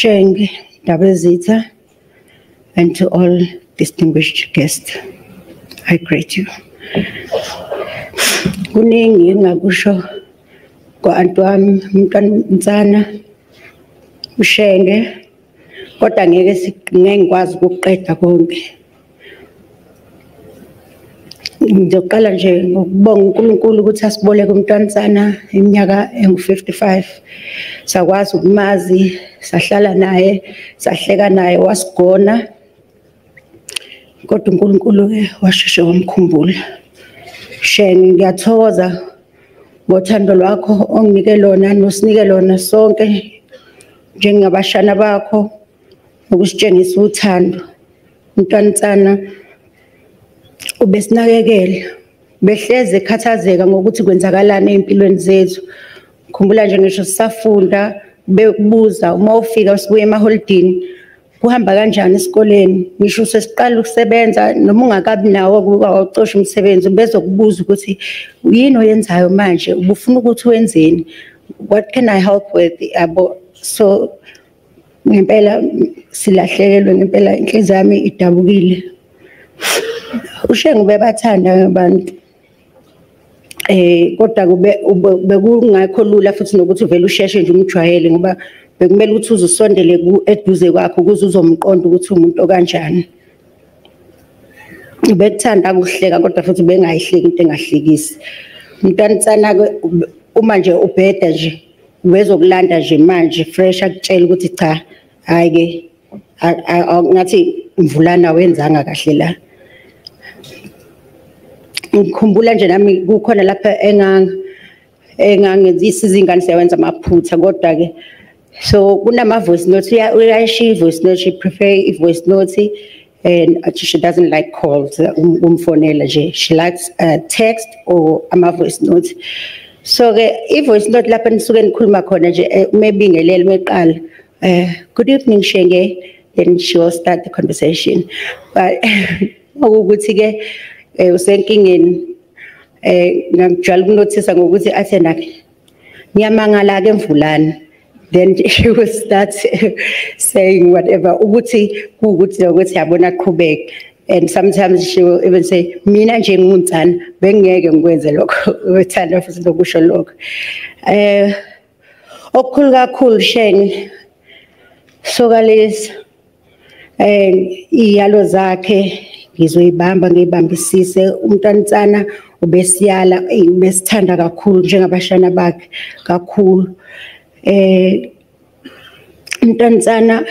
Sheng, Dabezita, and to all distinguished guests, I greet you. Kuningi ngakusho kwa-anti wami umntwana uShenge, kodwa ngeke ngikwazi ukuqeda konke. Ngizoqala nje ngokubonga uNkulunkulu ukuthi asiboleke umntwana iminyaka engu-55. Sakwazi ukumazi, sahlala naye, sahleka naye, wasigona. Kodwa uNkulunkulu washeshe wamkhumbula. Shenge, ngiyathokoza ngothando lwakho onginike lona nosinike lona sonke njengabashana bakho ukusitshengisa uthando. Umntwana ubesinakekela, behleze ekhathazeka ngokuthi kwenzakalani empilweni zethu. Ngikhumbula nje ngisho sisafunda bekubuza uma ufika sibuye emaholidini kuhamba kanjani esikoleni, ngisho sesiqala ukusebenza noma ungakabi nawo awucosha umsebenzi bezokubuza ukuthi yini oyenzayo manje, ubufuna ukuthi wenzeni, what can I help with yabo. So ngempela silahlekelwe, ngempela inhliziyo yami idabukile. uShenge bebathanda abantu kodwa bekungakho lula futhi nokuthi uvele usheshe nje umjwayele ngoba bekumele ukuthi uzusondele eduze kwakho ukuze uzomqonda ukuthi umuntu okanjani. Bekuthanda ukuhleka kodwa futhi bengayihleki into engahlekisi. Umntwana uma nje ubheda nje ubezokulanda nje manje fresh akutshela ukuthi cha hayi ke ngathi Mvulana wenzanga kahle la. Ngikhumbula nje nami kukhona lapha engangenzisa izingane siyawenza amaphutha kodwa ke so kunama voice notes uyayishiya voice note, she prefer i-voice note and she doesn't like calls umfonela nje, she likes text or ama voice notes. So ke i-voice note lapha nisuke nikhuluma khona nje maybe ngelele meqala good evening Shenge, then she will start the conversation. But ukuthi ke usenkingeni ngijwayele ukunothisa ngokuthi athe nakhe ngiyamangala ke Mvulana, then she will start saying whatever ukuthi yabona aqhubeke. And sometimes she will even say mina nje ngiwumntana bengeke ngikwenze lokho, uthanda futhi lokusho lokho. Okukhulu kakhulu Shenge soka lezi iyalo zakhe ngizoyibamba ngiyibambisise. Umntwana ubesiyala ubesithanda kakhulu njengabashana bakhe kakhulu. Umntwana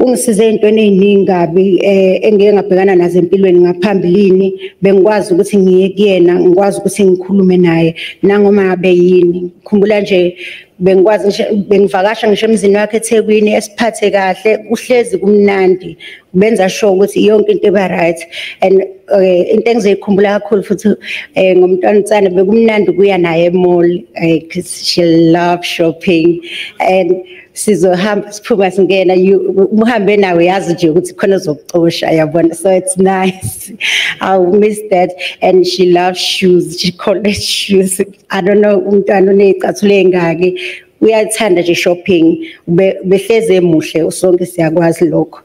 ungisize ezintweni eziningi kabi engeke ngabhekana nazo empilweni ngaphambilini. Bengikwazi ukuthi ngiye kuyena, ngikwazi ukuthi ngikhulume naye nangoma ngabe yini. Ngikhumbula nje bengikwazi bengivakasha ngisho emzini wakhe eThekwini esiphathe kahle, uhlezi kumnandi, benza sure ukuthi yonke into eba right. And into engizeyikhumbula kakhulu futhi ngomntwana bekumnandi kuya naye emall because she loves shopping. And sizohamba siphuma singena uhambe nawe yazi nje ukuthi khona uzokucosha yabona. So it's nice. I miss that. And she loves shoes, she collects shoes. I don't know umntwana unezicathulo ezingaki, uyathanda nje shopping, behleze emuhle sonke siyakwazi lokho.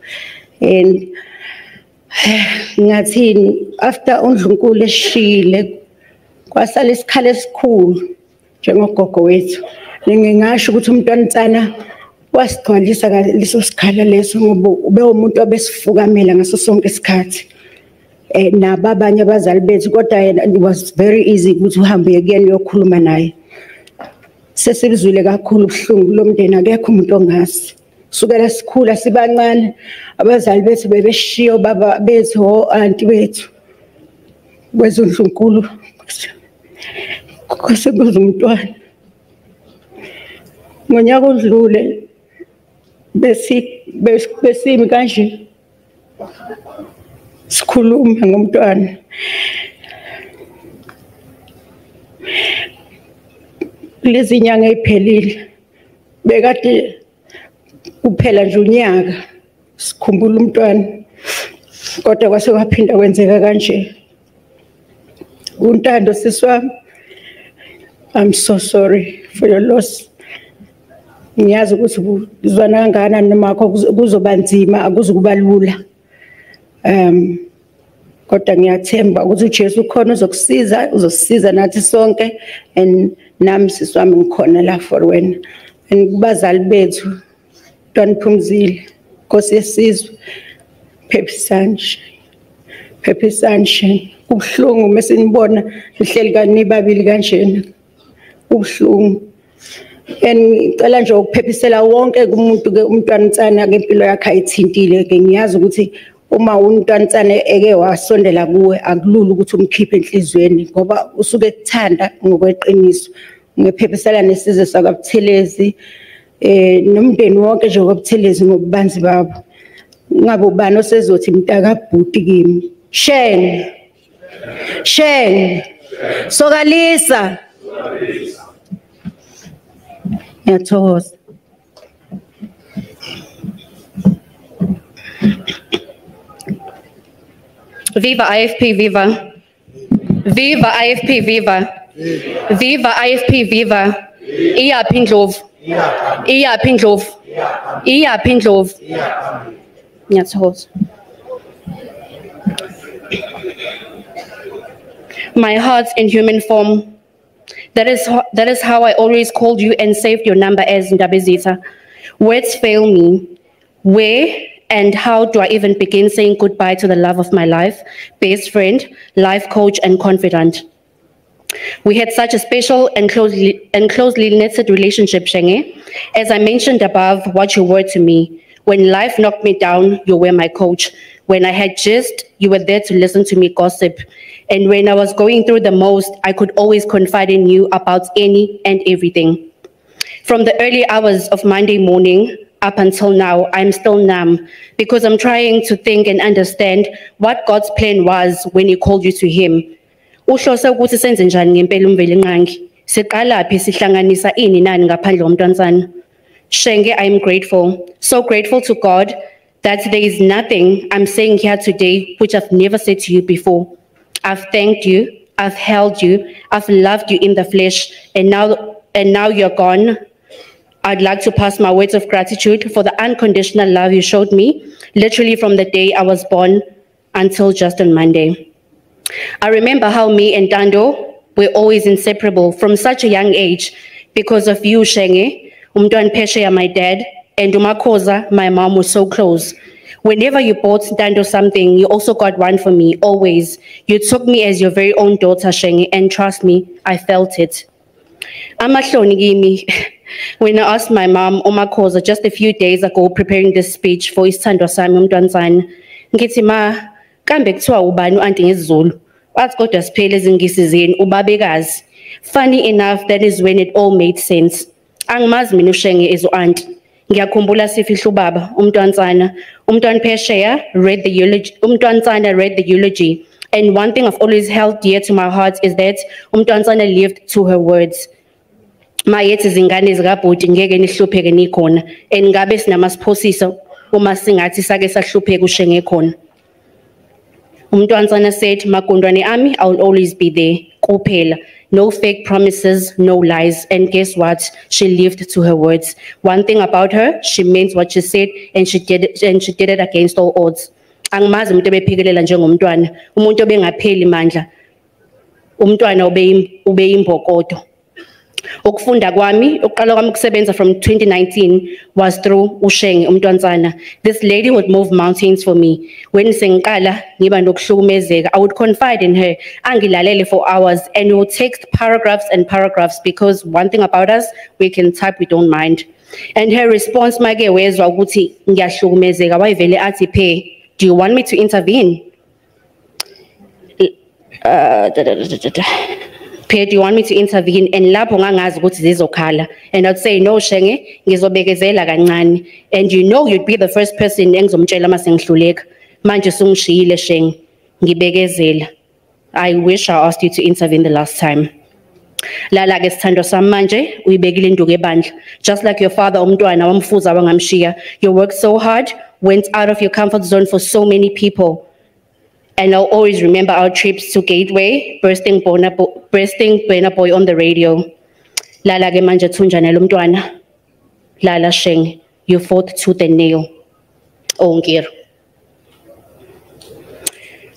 And ngathini after uNdlunkulu eshile kwasala isikhala esikhulu njengogogo wethu. Ngingasho ukuthi umntwana wasigcwalisa leso sikhala leso ngoba ube umuntu obesifukamela ngaso sonke isikhathi. Nabo abanye abazali bethu kodwa yena it was very easy ukuthi uhambe kuyena uyokhuluma naye. Sesibizwile kakhulu ubuhlungu lomndeni, akekho umuntu ongasi. Sukela sikhula sibancane abazali bethu bebeshiya baba bethu o-anti bethu kwezoNdlunkulu kwasekuza umntwana. Ngonyaka odlule besimi kanje sikhuluma ngomntwana. Lezi nyanga eziphelile bekade kuphela nje unyaka sikhumbula umntwana kodwa kwase kwaphinda kwenzeka kanje. Untando siswami, I'm so sorry for your loss. ngiyazi ukuthi uzwana kangakanani nomakho kuzoba nzima akuzukuba lula kodwa ngiyathemba ukuthi uJesu ukhona uzosisiza nathi sonke and nami sisi wami ngikhona la for wena and kubazali bethu Phumzile Nkosi yesizwe Phephi Sunshine kubuhlungu mase nibona lihleli kanibabili kanjena kubuhlungu and ngicela nje ukuphephisela wonke umuntu ke umntwana insana ke impilo yakhe ayithintile ke ngiyazi ukuthi uma umntwana insana eke wasondela kuwe akulula ukuthi umkhiphe enhlizweni ngoba usuke ekuthanda ngokweqiniso ngiphephisela nesizwe sakwaButhelezi nomndeni wonke nje kwaButhelezi ngobubanzi babo ngabe ubani osezothi mntaka bhuti kimi Sheng Sokalisa ngiyathokoza Viva IFP, viva. Viva IFP, viva. Viva IFP, viva. Iyaphi Ndlovu. Iyaphi Ndlovu. Iyaphi Ndlovu. Ngiyathokoza. My heart in human form. That is how I always called you and saved your number as Ndabezitha. Words fail me. Where and how do I even begin saying goodbye to the love of my life, best friend, life coach, and confidant? We had such a special and closely knitted relationship, Shenge. As I mentioned above, what you were to me. When life knocked me down, you were my coach. When I had gist, you were there to listen to me gossip. And when I was going through the most, I could always confide in you about any and everything. From the early hours of Monday morning up until now, I'm still numb because I'm trying to think and understand what God's plan was when He called you to Him. Uhlose ukuthi senze njani ngempela umveli nqangi. Siqalaphi sihlanganisa ini nani ngaphandle komntwana. Shenge, I'm grateful, so grateful to God that there is nothing I'm saying here today which I've never said to you before. I've thanked you, I've held you, I've loved you in the flesh, and now you're gone. I'd like to pass my words of gratitude for the unconditional love you showed me, literally from the day I was born until just on Monday. I remember how me and Dando were always inseparable from such a young age because of you, Shenge, Umntwana Phesheya, my dad, and Umakhoza, my mom, was so close. Whenever you bought Dando something, you also got one for me, always. You took me as your very own daughter, Shenge, and trust me, I felt it. Amahloni kimi, when I asked my mom, Umakhoza, just a few days ago, preparing this speech for isithandwa sami umntwana, ngithi ma, kambe kuthiwa ubani u-anti ngesiZulu? Wathi kodwa siphele izingisi zenu ubabekazi. Funny enough, that is when it all made sense. Angimazi mina uShenge as u-anti. Ngiyakhumbula sifihla ubaba umntwana Phesheya read the eulogy. Umntwana read the eulogy. And one thing I've always held dear to my heart is that umntwana lived to her words. Mayethi izingane zikabhuti ngeke nihlupheke nikhona and ngabe sinamasiphosiso uma singathi sake sahlupheka uShenge khona. Umntwana said, Makondwane ami, I will always be there. Kuphela. No fake promises, no lies. And guess what? She lived to her words. One thing about her, she meant what she said and she did it against all odds. Angimazi umuntu ebephikelela njengomntwana, umuntu obengapheli mandla. Umntwana ubeyimbokodo. Ukufunda kwami, uqala kwami ukusebenza from 2019 was through uShenge umntwana. This lady would move mountains for me. When sengiqala ngiba nokuhlukumezeka, I would confide in her, angilalele for hours, and we would text paragraphs and paragraphs because one thing about us, we can type, we don't mind. And her response make wezwa ukuthi ngiyahlukumezeka, wayivele athi phe, do you want me to intervene? Do you want me to intervene? And lapho ngangazi ukuthi zizokhala. And I'd say, no, Shenge, ngizobekezela kancane. And you know you'd be the first person engizomtshela mase ngihluleka. Manje sungishiyile Shenge, ngibekezela. I wish I asked you to intervene the last time. Lala ke sithando sami manje, uyibekile induku ebandla. Just like your father umntwana wamfuza wangamshiya. You worked so hard, went out of your comfort zone for so many people. And I'll always remember our trips to Gateway, bursting Burna Boy on the radio. Lala ke manje thunjana lo mntwana. Lala Sheng, you fought tooth and nail. Oh, Ngir.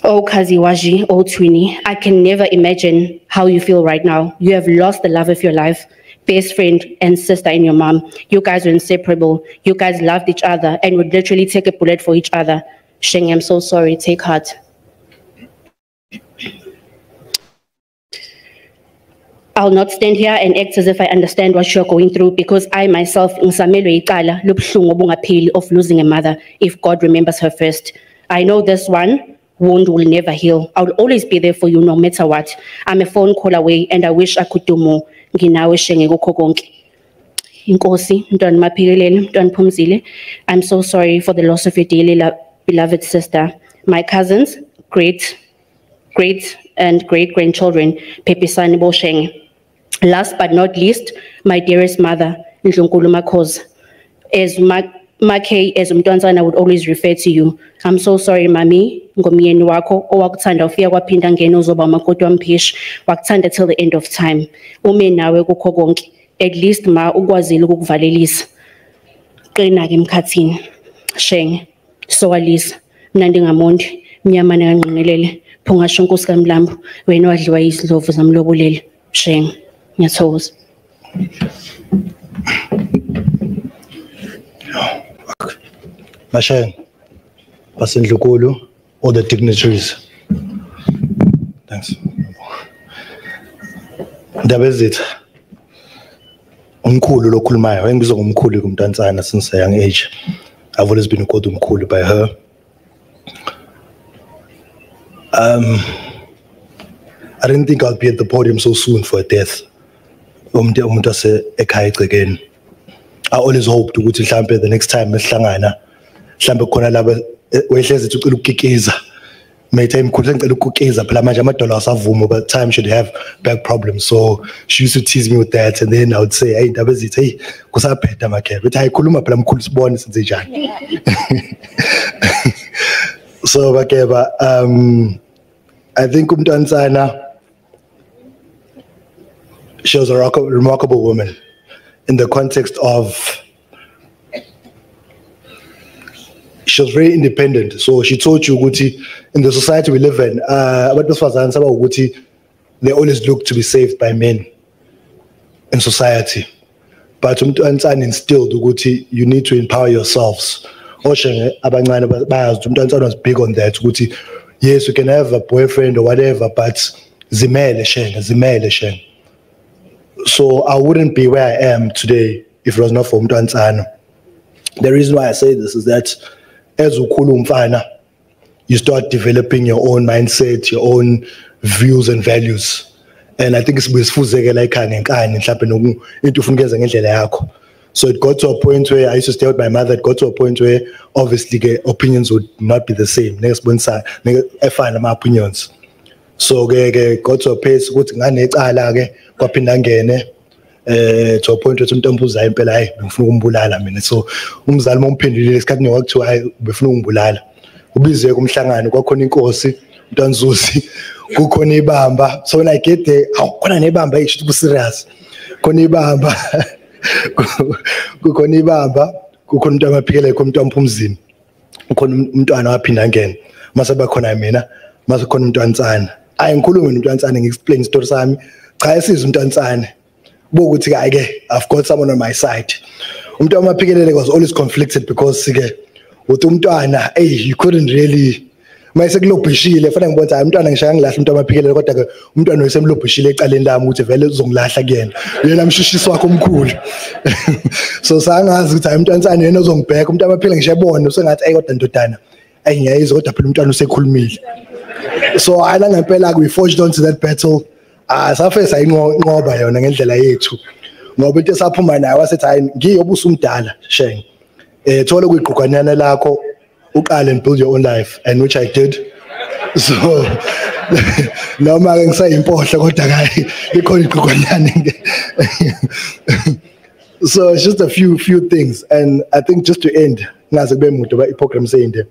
Oh, Kaziwaji, oh, Twini, I can never imagine how you feel right now. You have lost the love of your life, best friend and sister in your mom. You guys were inseparable. You guys loved each other and would literally take a bullet for each other. Sheng, I'm so sorry. Take heart. I'll not stand here and act as if I understand what you're going through, because I myself, of losing a mother, if God remembers her first. I know this one wound will never heal. I'll always be there for you no matter what. I'm a phone call away and I wish I could do more. Inkosi, Mntwana Maphelele, Mntwana Phumzile, I'm so sorry for the loss of your dearly beloved sister. My cousins, great and great-grandchildren, Pepisani Bosheng. Last but not least, my dearest mother, Ndlunkulu Makhoza. As Makhe, as Mntwanzana, I would always refer to you. I'm so sorry, Mami, ngomyeni wako, owakuthanda ufika kwaphinda ngena uzoba umakoti wampheshe, wakuthanda till the end of time. Ume nawe kukho konke. At least ma ukwazile ukukuvalelisa. Qina ke mkhathini. Sheng, soalisa, mina ndingamondi, mnyamane kanqinelele, phungasho Nkosi kaMlambo, wena wadliwa izidlovu zamlobolele. Sheng, ngiyathokoza. Masheng, Basendlukulu, all the dignitaries. Thanks. Ndabezitha. Umkhulu lo khulumayo, engibizwa ngomkhulu kumntantsana since a young age. I've always been called umkhulu by her. I didn't think I'd be at the podium so soon for a death. Again. I always hoped ukuthi mhlambe the next time esihlangana mhlambe khona laba wehlezi ucela ukukikiza. Maybe imkhulu ngicela ukukikiza phela manje amadolo asavuma, but time should have back problems. So she used to tease me with that, and then I would say, hey Ndabezitha, hey kusaphetha makhebe, but hayikhuluma phela mkhulu sibone senze njani. So Makeba, I think umntantsana, she was a remarkable woman in the context of she was very independent. So she taught you Guti in the society we live in, they always look to be saved by men in society. But umntantsana instilled Guti, you need to empower yourselves. Umntantsana was big on that. Guti, yes, you can have a boyfriend or whatever, but zimele sheng. So I wouldn't be where I am today if it was not for umntantsana. The reason why I say this is that as ukhulu umfana, you start developing your own mindset, your own views and values. And I think it's so it got to a point where I used to stay with my mother. It got to a point where obviously opinions would not be the same. I find my opinions. So got to a place to a point where umntambuza impela hayi ngifuna ukumbulala mina. So umzali momphendulile isikhathi nokuthiwa hayi befuna ukumbulala. Ubizwe kumhlangano kwakhona inkosi, uMntanzuzi, kukhona ibamba. So when I get there, khona nebamba isho ukuthi serious. Khona ibamba. Kukhona ibamba, kukhona umuntu amaphikele kumuntu amphumzini. Kukhona umntwana waphinda ngena. Mase bakhona mina, mase khona umntwantsana. Ngikhuluma nomntwantsana ngi-explain story sami. Cha esizwe umntwantsana. Bokuthi ke I've got someone on my side. Umuntu amaphikelele was always conflicted because uthi umntwana you couldn't really mayise kulobhishile fanele ngibona umntwana ngishaya ngilahla umuntu amaphikelele kodwa ke umntwana wesemlobhishile ecaleni lami ukuthi vele uzongilahla kuyena yena mshishisi wakhe omkhulu. So sangazi ukuthi umntwantsana yena uzongibheka umuntu amaphile ngishebona usengathi kodwa ndodana ngiyayizwa kodwa phela umntwana usekhulumile. So ayina ngempela we forged on to that battle. Safe sayinqoba yona ngendlela yethu ngoba into esaphuma nayo wasethi hayi ngiyobusa umdala sheng thola kuyiqhukanyana lakho uqale and build your own life, and which I did. So noma ke ngisayimpohla kodwa hayi ikhona iqhukanyana. So it's just a few things, and I think just to end ngaze kube mude ba iprogram seyinde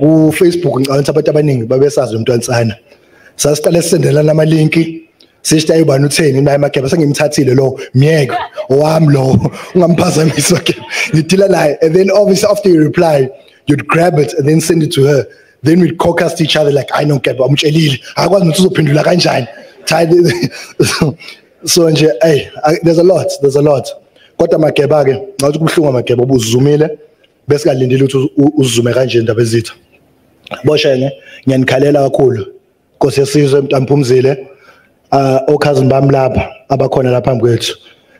ku Facebook ngicabanga abantu abaningi babesazi umntwantsana. Sasiqale sisendelana amalinki Sister ayibani utheni naye Mageba sengimthathile lo myeke owami lo ungamphazamisa ke ngidila naye and then obviously after you reply you'd grab it and then send it to her then we'd caucus each other like I don't get amtshelile akwazi ukuthi uzophendula kanjani so nje hey there's a lot kodwa Mageba ke ngathi kubhlunga Mageba ubuzumile bese kalindile ukuthi uzume kanje indaba ezitha boshenge ngiyanikhalela kakhulu Nkosi yesizwe Mtamphumzile cousin bami lapha abakhona lapha phambi kwethu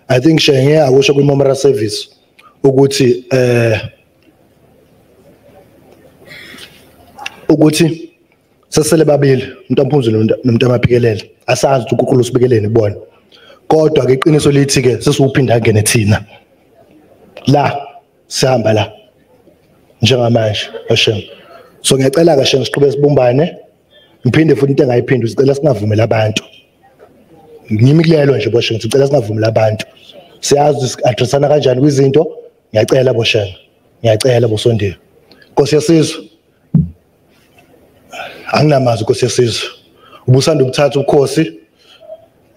I think shenge akusho kwi memorial service ukuthi sesele babili Mtamphumzile noMntamaphikelele asazi ukuthi uNkulunkulu usibekeleni kubona kodwa ke iqiniso lithi ke sesiwuphinda ngene thina la sihamba la njengamanje Hashem so ngiyacela kahle ngisiqhubeke sibumbane ngiphinde futhi into engayiphindi sicela singavumela abantu ngimikilelo nje boshe ngicela singavumela abantu siyazi addressana kanjani kwizinto ngiyacela boshe ngiyacela bosondile Nkosi yesizwe anginamazi Nkosi yesizwe ubusanda ukuthatha ukhosi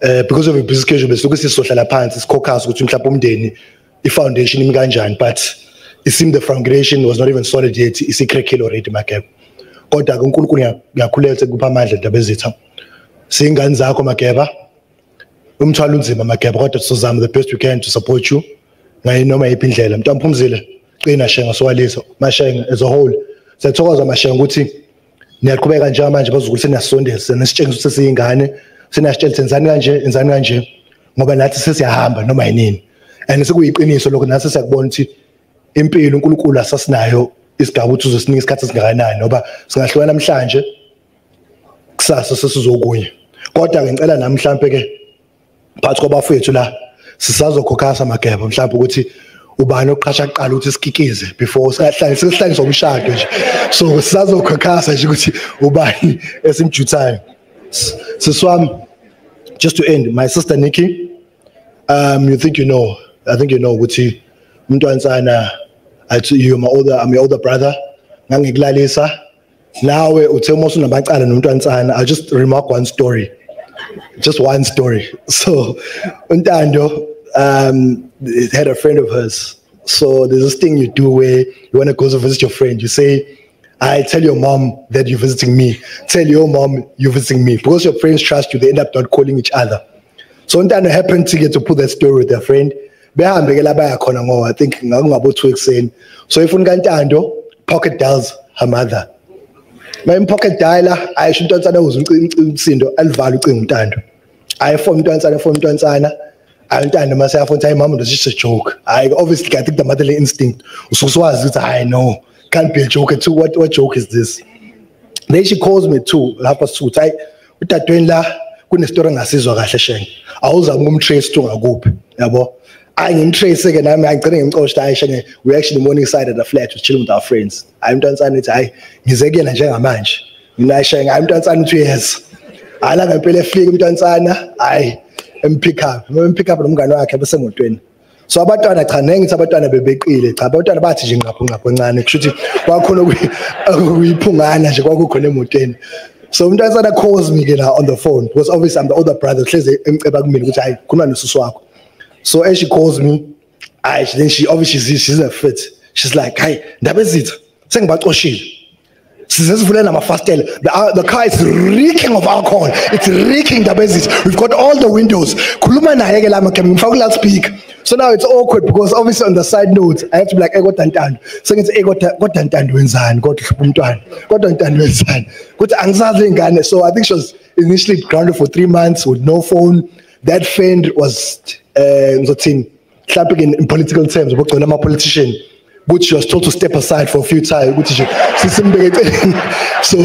because of a busy schedule besuke sisohlala phansi sikhokhaza ukuthi mhlawumbe umndeni ifoundation imi kanjani but it seemed the foundation was not even solid yet isikrekile already Mageba kodwa uNkulunkulu ngiyakhulela kupha amandla indaba ezitha singani zakho Mageba umthwalo unzima Mageba kodwa sizama the best we can to support you ngayi noma yiphi indlela Mtamphumzile qina shenga sowalisa mashenga as a whole siyathokoza mashenga ukuthi niyaqhubeka nje manje bazokuthi seniyasondeza nesitshengisa ukuthi sesiyingane seniyasitshela enzani kanje ngoba nathi sesiyahamba noma yini and sekuyiqiniso lokho nathi siyakubona ukuthi impilo uNkulunkulu asasinayo isigaba ukuthi uzosinika isikhathi esingakanani ngoba singahlukana namhlanje kusasa sesizokunye kodwa ke ngicela nami mhlambe ke phathi kwabafethu la sisazokhokhasa Mageba mhlawumbe ukuthi ubani oqhasha kuqala ukuthi sikikize before sihlaliswa umshado nje so sisazokhokhasa nje ukuthi ubani esimjuthayo siswami just to end my sister Nikki you think you know I think you know ukuthi umntwana I'm your older brother ngangikulalisa nawe uthe umosu nabacala nomntwana I just remark one story so untando had a friend of hers so there's this thing you do where you want to go to visit your friend you say I tell your mom that you're visiting me tell your mom you're visiting me because your friends trust you they end up not calling each other so untando happened to get to put that story with their friend behambe ke labaya khona ngoba I think ngakungabo 2 ekseni so ifuna kaNtando pocket dials her mother my pocket dialer ayisho uNtwana uze umsindo alivala ucingo uNtando ayifona uNtwana uNtando mase yafona mama it's just a joke I obviously I think the motherly instinct usukwazi ukuthi I know can't be a joke too what joke is this then she calls me too lapha suthi hayi uDadweni la kune story engasizwa kahle shenge awuzama ukumtrace to ngakuphi yabo ngimtrace ke nami ngicela ngimcosha ayishenge we actually morning side at the flat to chilling with our friends ayimntwana ethi hayi ngize kuyena njengamanje mina ayishenge ayimntwana uthi yes ala ngempela efika umntwana hayi pick up nomngane wakhe besemotweni so abantwana cha nengithi abantwana bebeqile cha abantwana bathi nje ngapho encane kushuthi kwakhona ukuyiphungana nje kwakukhona emotweni so umntwana calls me ke la on the phone because obviously I'm the older brother hleze emceba kumina ukuthi hayi khuluma nosusu wakho so as she calls me then she obviously she's a fit she's like hey ndaba ezitha sengibaxoshile sizesivule namafastela the car is reeking of alcohol it's reeking ndaba ezitha we've got all the windows khuluma naye ke la Mageba ngifaka loudspeaker so now it's awkward because obviously on the side note I have to be like kodwa Ntando sengithi kodwa Ntando wenzani kodwa uhlupha umntwana kodwa Ntando wenzani kuthi angisazi ingane so I think she was initially grounded for 3 months with no phone that friend was ngizothini mhlawumbe in political terms ubugcona ama politician but she was told to step aside for a few times ukuthi nje sisimbeke so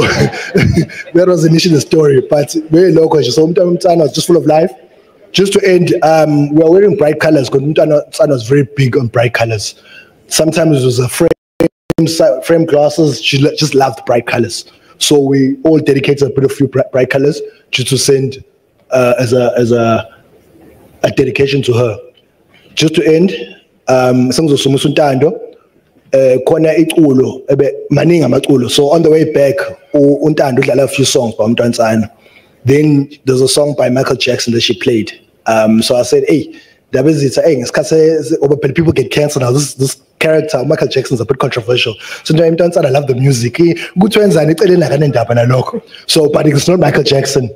that was initially the story but very local so umntwana was just full of life just to end we are wearing bright colors because umntwana was very big on bright colors sometimes it was a frame glasses she just loved bright colors so we all dedicated a few bright colors just to send as a dedication to her just to end sengizosumisa uNtando khona iculo ebe maningi amaculo so on the way back uNtando udlala a few songs ba umntwana Then there's a song by Michael Jackson that she played. So I said, hey, people get cancer now. This character, Michael Jackson's a bit controversial. So I love the music. So, but it's not Michael Jackson.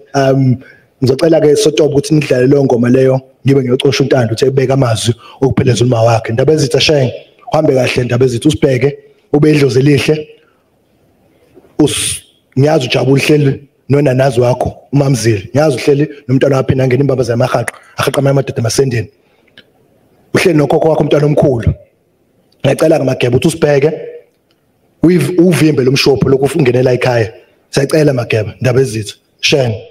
Ngizocela ke sothoba ukuthi nidlale leyo ngoma leyo ngibe ngiyocosha untando uthi ebeka amazwi okupheleza uma wakhe Ndaba ezitha shenge uhambe kahle Ndaba ezitha usibheke ube idlozi elihle ngiyazi ujabule uhleli nonanazi wakho umamzili ngiyazi uhleli nomntwana wakhe ngene imbaba zamahaqo ahaqama amadoda emasendeni uhleli nokhokho wakho umntwana omkhulu ngiyacela ke Mageba uthi usibheke uvimbe lomshopho lokhu ungenela ekhaya siyacela Mageba Ndaba ezitha shenge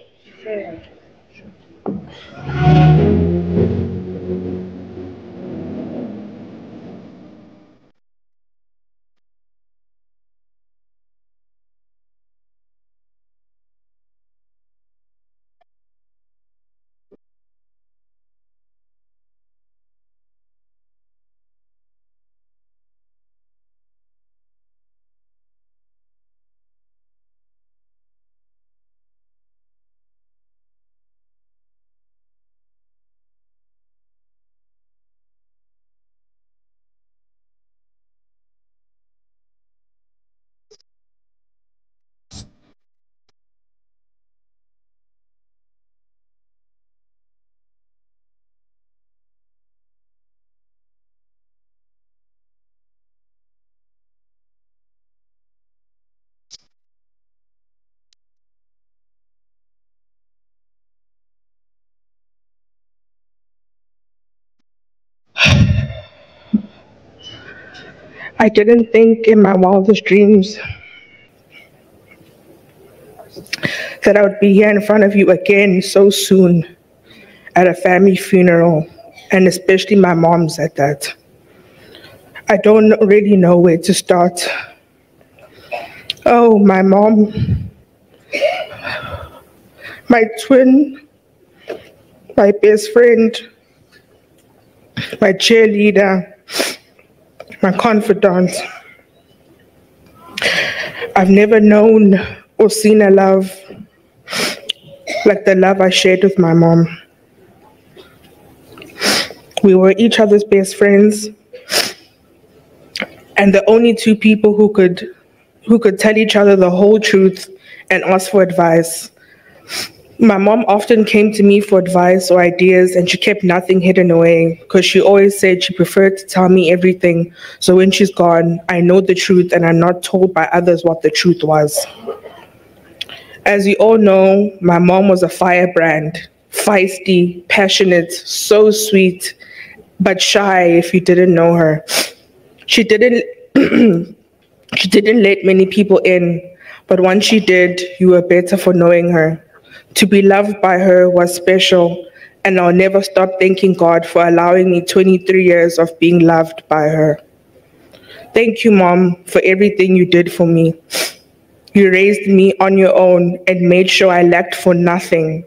I didn't think in my wildest dreams that I would be here in front of you again so soon at a family funeral, and especially my mom's at that. I don't really know where to start. Oh, my mom, my twin, my best friend, my cheerleader, my confidant. I've never known or seen a love like the love I shared with my mom. We were each other's best friends, and the only two people who could tell each other the whole truth and ask for advice. My mom often came to me for advice or ideas, and she kept nothing hidden away because she always said she preferred to tell me everything. So when she's gone, I know the truth and I'm not told by others what the truth was. As you all know, my mom was a firebrand, feisty, passionate, so sweet, but shy if you didn't know her. She didn't let many people in, but once she did, you were better for knowing her. To be loved by her was special, and I'll never stop thanking God for allowing me 23 years of being loved by her. Thank you, Mom, for everything you did for me. You raised me on your own and made sure I lacked for nothing.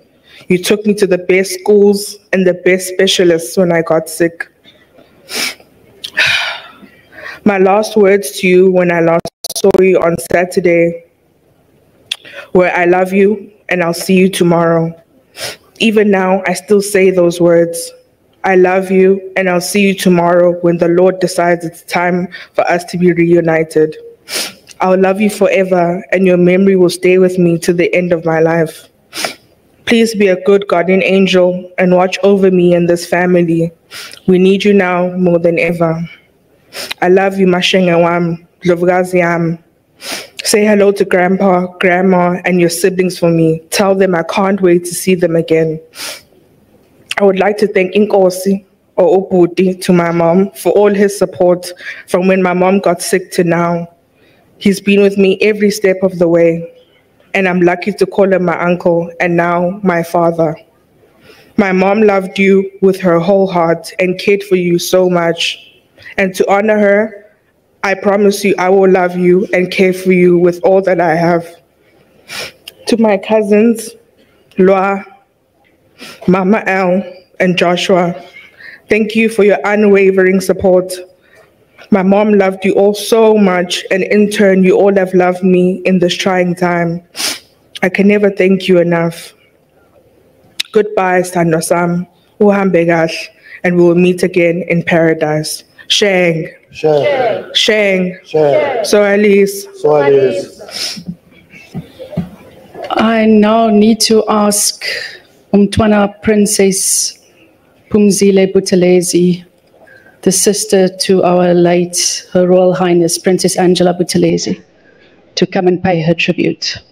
You took me to the best schools and the best specialists when I got sick. My last words to you when I last saw you on Saturday were, I love you and I'll see you tomorrow. Even now, I still say those words. I love you and I'll see you tomorrow when the Lord decides it's time for us to be reunited. I'll love you forever and your memory will stay with me to the end of my life. Please be a good guardian angel and watch over me and this family. We need you now more than ever. I love you, Mashenga wam, Dlovukazi yam. Say hello to Grandpa, Grandma, and your siblings for me. Tell them I can't wait to see them again. I would like to thank Inkosi or Obuti to my mom for all his support from when my mom got sick to now. He's been with me every step of the way, and I'm lucky to call him my uncle and now my father. My mom loved you with her whole heart and cared for you so much. And to honor her, I promise you I will love you and care for you with all that I have. To my cousins, Loa, Mama L, and Joshua, thank you for your unwavering support. My mom loved you all so much, and in turn, you all have loved me in this trying time. I can never thank you enough. Goodbye, Sandra Sam. Uhambe kahle, and we will meet again in paradise. Sheng. Share. Sheng. Share. So Alice. So it is. I now need to ask Umtwana Princess Phumzile Buthelezi, the sister to our late Her Royal Highness Princess Angela Buthelezi, to come and pay her tribute.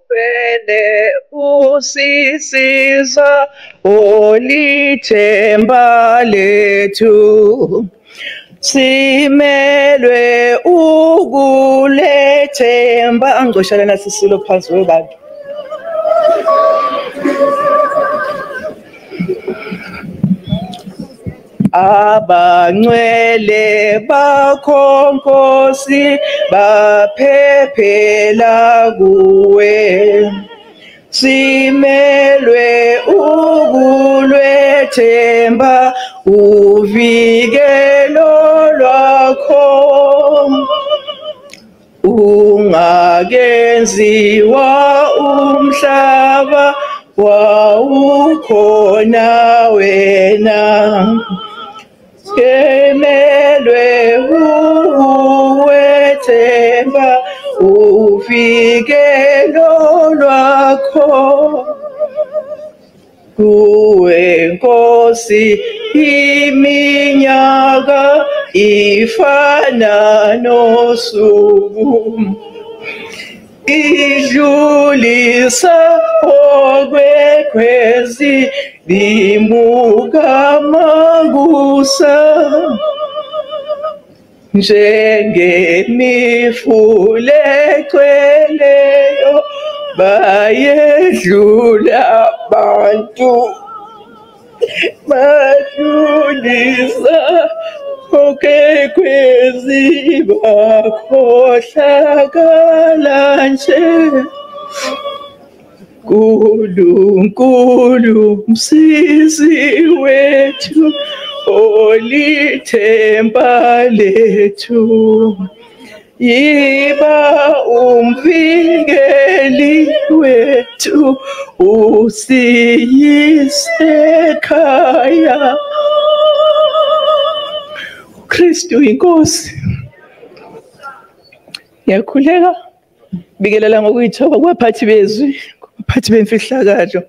Vele usisiza olithemba lethu, simelwe ukulethemba. Angcoshana nasisilo phansi webantu. Abangcwele bakho Nkosi baphephela kuwe, simelwe ukulethemba uvikelo lwakho, ungakenziwa umhlaba wawukhona wena, kemelwe uwethemba uvikelo lwakho, kuwe Nkosi iminyaka ifana nosuku, idlulisa okwekhwezi limuka makusa, njengemifule egcweleyo bayedlula abantu, badlulisa okwekhwezi bakhohlakala nje. Nkulunkulu msizi wethu olithemba lethu, yiba umvikeli wethu usiyise ekhaya. Kristu inkosi. Ngiyakhuleka bikelela ngokuyithoba kwabaphathi bezwi, abaphathi bemfihlakalo.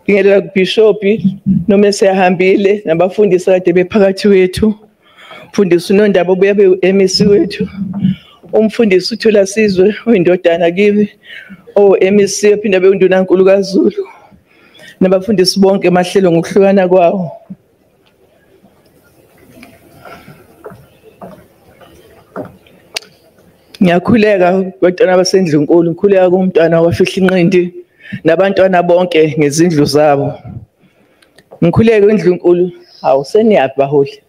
Ngingela kubhishophi noma esehambile nabafundisi kade bephakathi wethu. Umfundisi uNondaba obuya be-MEC wethu. Umfundisi uThulasizwe oyindodana kimi o-MEC ophinda beundunankulu kaZulu. Nabafundisi bonke emahlelo ngokuhlukana kwawo. Ngiyakhuleka kodwa abasendlunkulu, ngikhuleka kumntwana wafihla inqindi nabantwana bonke ngezindlu zabo. Ngikhuleke indlu enkulu. Hawu seniyaphi baholi?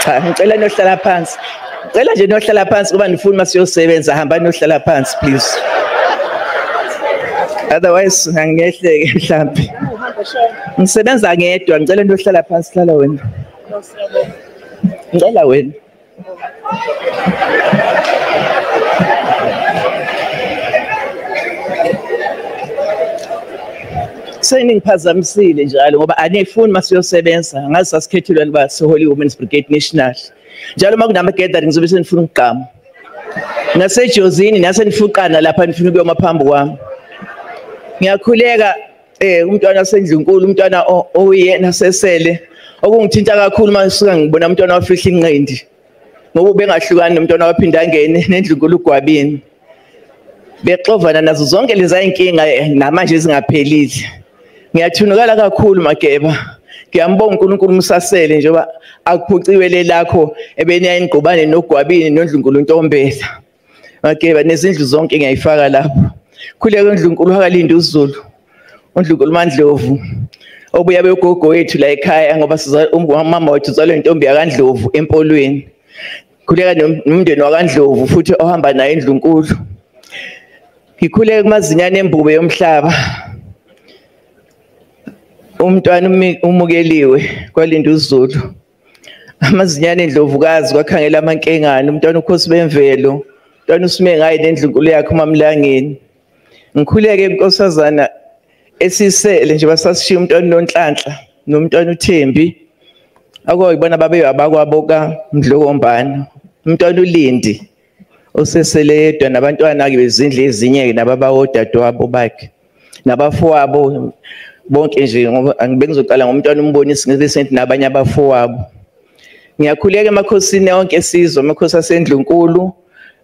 Cha, ngicela nohlala phansi. Ngicela nje nohlala phansi kuba nifuna masiyosebenza, hamba nohlala phansi please. Otherwise angehleke mhlambi. Ngisebenza ngedwa, ngicela nohlala phansi, hlala wena. Ngicela wena. Seningiphazamisile njalo ngoba anifuni masiyosebenza, ngazi sasikhethelwe liba Holy Women's Brigade National. Njalo makunama gathering ngizobe senifuna ukugqama. Nasejozini nasenifukana lapha nifuna ukuyoma phambi kwami. Ngiyakhuleka umntwana wasendlunkulu, umntwana oyena sesele okungithinta kakhulu masuka ngibona umntwana wafihla inqindi. Ngoba bengahlukani nomntwana waphinda angene nendlunkulu ugwabini. Bexovana nazo zonke lezi inkinga namanje zingaphelile. Ngiyathunukala kakhulu Mageba. Ngiyambonga uNkulunkulu umsasele njengoba akuphuciwe lelakho ebeniyayingqubane nogwabini nondlunkulu Ntombela. Mageba nezindlu zonke ngiyayifaka lapho. Khuleka uNdlunkulu akalinda uZulu. uNdlunkulu Mandlovu obuya begogo wethu la ekhaya ngoba siza umama wethu uzalwe intombi yaKaNdlovu empolweni. Khuleka nomndeni waKaNdlovu futhi ohamba naye eNdlunkulu. Ngikhuleka kumazinyane embube yomhlaba. Umntwana umukeliwe kwalinda uZulu. Amazinyane eNdlovukazi kwakhangela amankengane, umntwana uKhosi bemvelo, umntwana uSime ngaye nendlunkulu yakhe uMamlangeni. Ngikhuleke inkosazana esisele nje basasishiya umntwana uNonhlanhla nomntwana uThembi. Akuyibona babe abakwabo kaMdlokombane. Umntwana uLindi osesele yedwa nabantwana ke bezindle ezinye nababa odadewabo bakhe. Nabafowabo bonke nje ngoba angibengizoqala ngomntwana umbonisi ngibese ngithi nabanye abafowabo. Ngiyakhuleka emakhosini onke esizwe, amakhosi aseNdlunkulu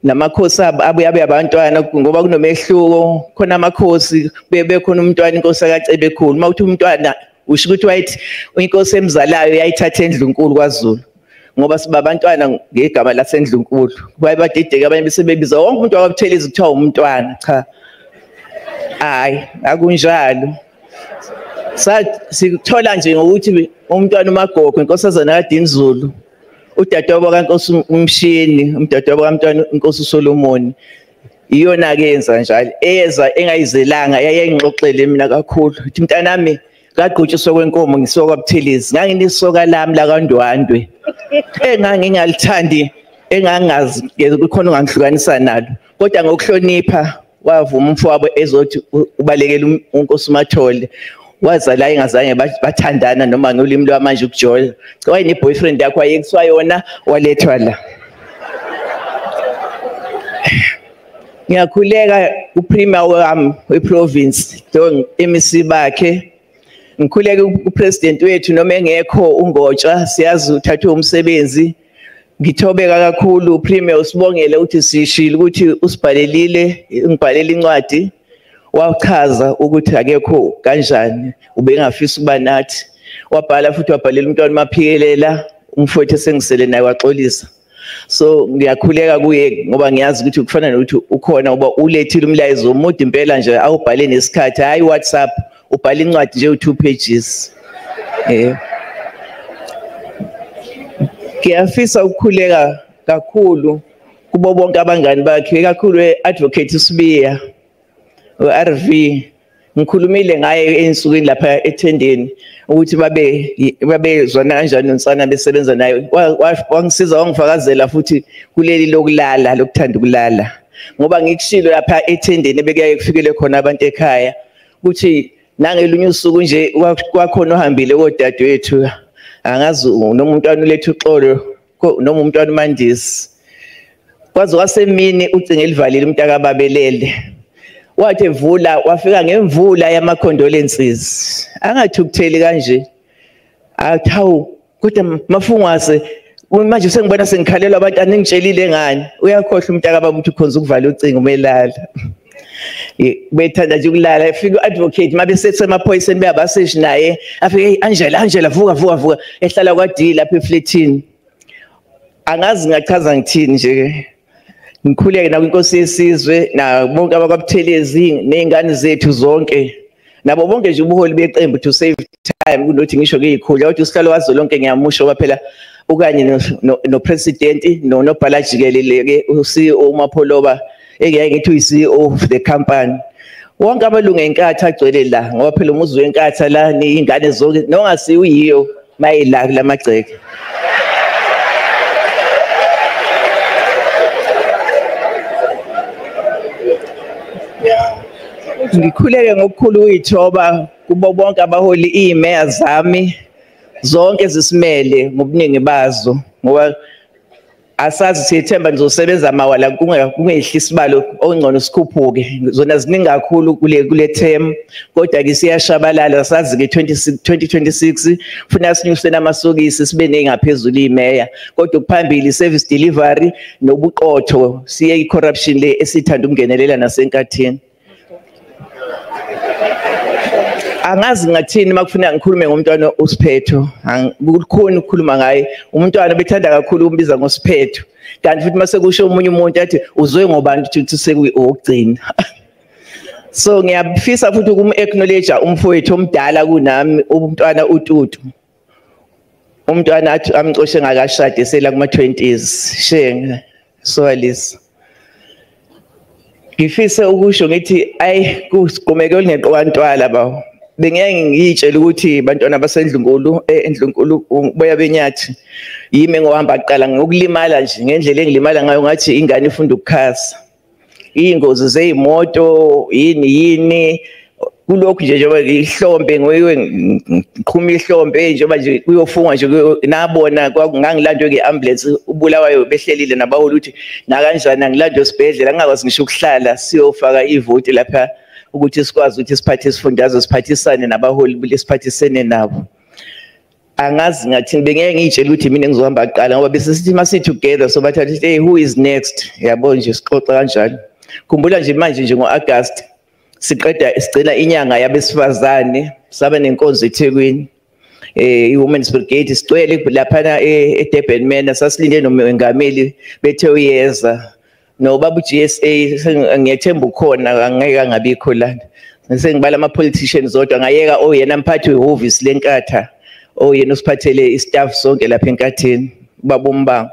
namakhosi abuye abe abantwana ngoba kunomehluko. Khona amakhosi bebekhona umntwana inkosi akaCebekhulu. Mawuthi umntwana usho ukuthi wayithi inkosi emzalayo yayithatha eNdlunkulu kwaZulu ngoba siba abantwana ngegama laseNdlunkulu. Bayibadideka abanye bese bebiza wonke umuntu wabaButhelezi kuthiwa umntwana. Cha, hayi akunjalo. Sithola nje ngokuthi umntwana uMagogo inkosazana kaDinizulu, udadewabo kaNkosi uMshini, umdadewabo kaMntwana inkosi uSolomon, iyona ke yenza njalo eza engayizelanga yayengixoxele mina kakhulu uthi mntanami ngagqutshiswa kwenkomo ngisoka kwaButhelezi nganginisoka lami la kaNdwandwe engangingalithandi engangazi kukhona ongangihlukanisa nalo kodwa ngokuhlonipha wavuma umfowabo ezothi ubalekela uNkosi uMathole. Waza la engazange bathandana noma ngolimi lwamanje ukujola. Wayene boyfriend yakho ayekuthiwa yona walethwa la. Ngiyakhuleka uPremier wami weprovince lo MEC bakhe. Ngikhuleka uPresident wethu noma engekho uNgotsha siyazi uthathwe umsebenzi. Ngithobeka kakhulu uPremier usibongele ukuthi sishilo ukuthi usibhalelile ngibhalela incwadi. Wachaza ukuthi akekho kanjani ubengafisa ukuba nathi. Wabhala futhi wabhalela umntwana uMaphikelela umfowethu esengisele naye waxolisa. So ngiyakhuleka kuye ngoba ngiyazi ukuthi kufana nokuthi ukhona ngoba ulethile umlayezo omude impela nje awubhale nesikhathi hayi WhatsApp ubhala incwadi nje u2 pages. Ngiyafisa ukukhuleka kakhulu kubo bonke abangani bakhe kakhulu Advocate Sibiya RV. Ngikhulumile ngaye ensukwini lapha ethendeni ukuthi babezwana kanjani nonsana besebenza naye. Wangisiza wangifakazela futhi kuleli lokulala lokuthanda ukulala ngoba ngikushilo lapha ethendeni ebekuyaye kufikele khona abantu ekhaya ukuthi nangelunye usuku nje kwakhona ohambile kodadewethu angazi noma umntwana ulethe uxolo noma umntwana uMandisi kwaze kwasemini ucinge elivalile umntaka babelele. Wathi evula wafika ngemvula yama-condolences angathukutheli kanje athawu kodwa mafungwase manje sengibona sengikhalelwa abantu aningitshelile ngani uyakhohlwa umntaka baba ukuthi khonza ukuvala ucingo umelala bethanda nje ukulala. Efika uAdvocate mabe sesemaphoyiseni beyabaseshi naye afike hey Angela vuka ehlala kwaDi lapha efletini angazi ngachaza ngithini nje Ngikhuleke na kwinkosi yesizwe na bonke abakwaButhelezi nezingane zethu zonke. Nabo bonke nje ubuholi beqembu to save time kunothi ngisho kuyikhulu ukuthi usihlalo wazo lonke ngiyamusho kwaphela ukanye no president no bhala jikelele ke uCEO uMapholoba engeke ngithi uyiCEO of the company. Wonke amalungu enkatha agcwele la ngoba phela umuzwe wenkatha la nezingane zonke nongasi uyiyo mayila kulamagceke. Ngikhuleke ngokukhulu uyithoba kubo bonke abaholi imeya zami zonke zisimele ngobuningi bazo ngoba asazi sithemba nizosebenza amawala kungehli isibalo ongcono sikhuphuke zona ziningi kakhulu kule term kodwa ke siyashabalala sazi ke 2026 funa sinyuse namasokisi sibe nengaphezulu imeya kodwa ukuphambili service delivery nobuqotho siye icorruption le esithanda ukungenelela nasenkathini. Angazi ngathini makufuna ngikhulume ngomntwana uSiphetho kukhona ukukhuluma ngaye umntwana bethanda kakhulu umbiza ngoSiphetho kanti futhi mase kusho umunye umuntu athi uzwe ngobani ukuthi sekuyogcina. So ngiyafisa futhi ukum-acknowledge umfowethu omdala kunami umntwana uTutu umntwana athi amcoshe ngakashade sela kuma 20s shenge soalisa. Ngifisa ukusho ngithi ayi kusigomeke olingeqwantwala bawo bengeke ngitshela ukuthi bantwana basendlunkulu endlunkulu boya benyathi yimi ngohamba aqala ngokulimala nje ngendlela engilimala ngayo ngathi ingane ifunda ukukhasa ingozi zeimoto yini kulokhu nje njengoba ihlombe ngoyiwe ngiqhuma ihlombe njengoba nje kuyofungwa nje nabona ngangilandwe ke-ambulance ubulawayo behlelile nabaholi ukuthi nakanjani angilandwe esibhedlela ngingakwazi ngisho ukuhlala siyofaka ivoti lapha ukuthi sikwazi ukuthi siphathe isifundazwe siphathisane nabaholi siphathisene nabo. Angazi ngathini bengeke ngitshela ukuthi mina ngizohamba aqala ngoba bese sithi masi together so bathatha hey who is next yabo nje sixoxa kanjalo. Khumbula nje manje nje ngo-August sigcina inyanga yabesifazane saba nenkonzo eThekwini i-Women's Brigade sigcwele laphana eDurban Manor sasilinde nomengameli bethe uyeza nobaba uGSA ngiyethemba ukhona angeke angabikho lana sengibala ama-politicians zodwa ngayeka oyena mphathi wehhovisi lenkatha oyena usiphathele istaff sonke lapha enkatheni ubaba uMbango.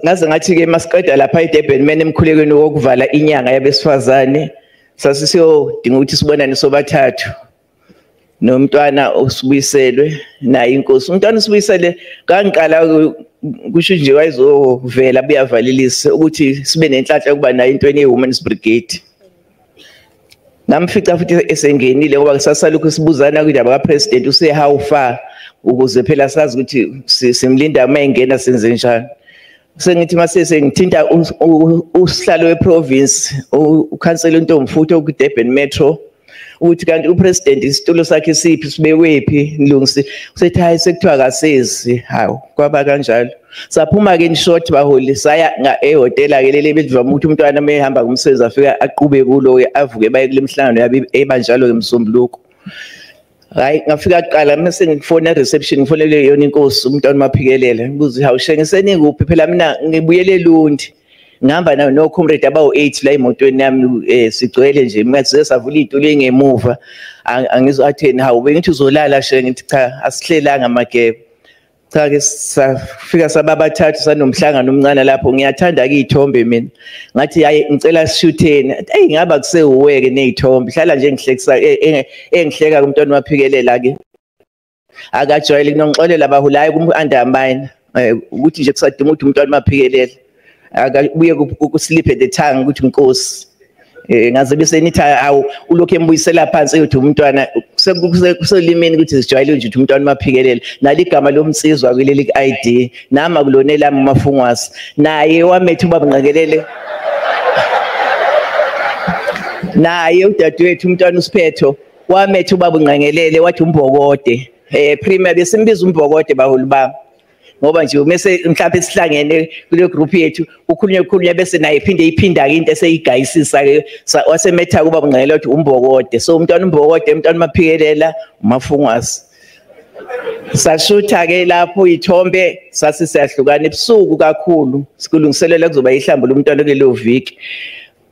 Ngaze ngathi-ke masiqeda lapha eDurban Manor emkhulekweni wokuvala inyanga yabesifazane sasisiyodinga ukuthi sibonane sobathathu nomntwana uSibuyiselwe naye inkosi. Umntwana uSibuyiselwe kangiqala kusho nje wayezovela buyavalelisa ukuthi sibe nenhlanhla yokuba nayo intweni ye-Women's Brigade. Namfica futhi esengenile ngoba sasalokhu sibuzana kudaba kaPresident use how far ukuze phela sazi ukuthi simlinda uma engena senze njani. Sengithi mase sengithinta usihlalo weprovince ukhansela uNtomfutho ku-Durban Metro ukuthi kanti upresident isitulo sakhe siphi sibewephi nilungisi usethi hayi sekuthiwa kasezi hawo kwaba kanjalo saphuma ke in short baholi saya ehotela ke leli belivama ukuthi umntwana mehamba kumsebenzi afika aqube kulo avuke baye kule mhlangano yabe ebanjalo ngemsombuluko. Hayi ngafika kuqala mase ngifona reception ngifonele yona inkosi umntwana maphikelela ngibuza hawu shengiseni kuphi phela mina ngibuyele Lundi ngihamba nayo no comrade abawu 8 la emotweni yami sigcwele nje ngathi savula itulo engemuva angizoatheni hawu bengithi uzolala ngithi cha asihlelanga magebe cha ke safika sababathathu sanomhlangano omncane lapho ngiyathanda ke izithombe mina ngathi hayi ngicela sishutheni hey ngaba kusewuweke nezithombe hlala nje ngihlekisa engihleka kumntwana waphikelela ke akajwayele kunongixolela abahulayo ku-undermine ukuthi nje kusadinga ukuthi umntwana maphikelela akabuye kuslip at the tongue ukuthi inkosi ngaze bese nithi awu ulokhu embuyisela phansi eyothi umntwana kuselimini ukuthi sijwayele nje ukuthi umntwana maphikelele naligama lomsizwa kuleli ID nama kulonela amafungwasi naye wamethu ubaba Nqakelele naye udadewethu umntwana uSiphetho wamethu ubaba Nqakelele wathi umbokode premier besimbiza umbokode baholi bami ngoba nje umese mhlawumbe sihlangene kule group yethu ukhulunywa bese naye iphinda into eseyigayisisa ke wasemetha kuba Nqakelele wathi umbokode so umntwana umbokode umntwana maphikelela umafungwasi Sashutha ke lapho ithombe sasiyahlukana ebusuku kakhulu sikulungiselela kuzoba ihlambo lomntwana kulelo viki.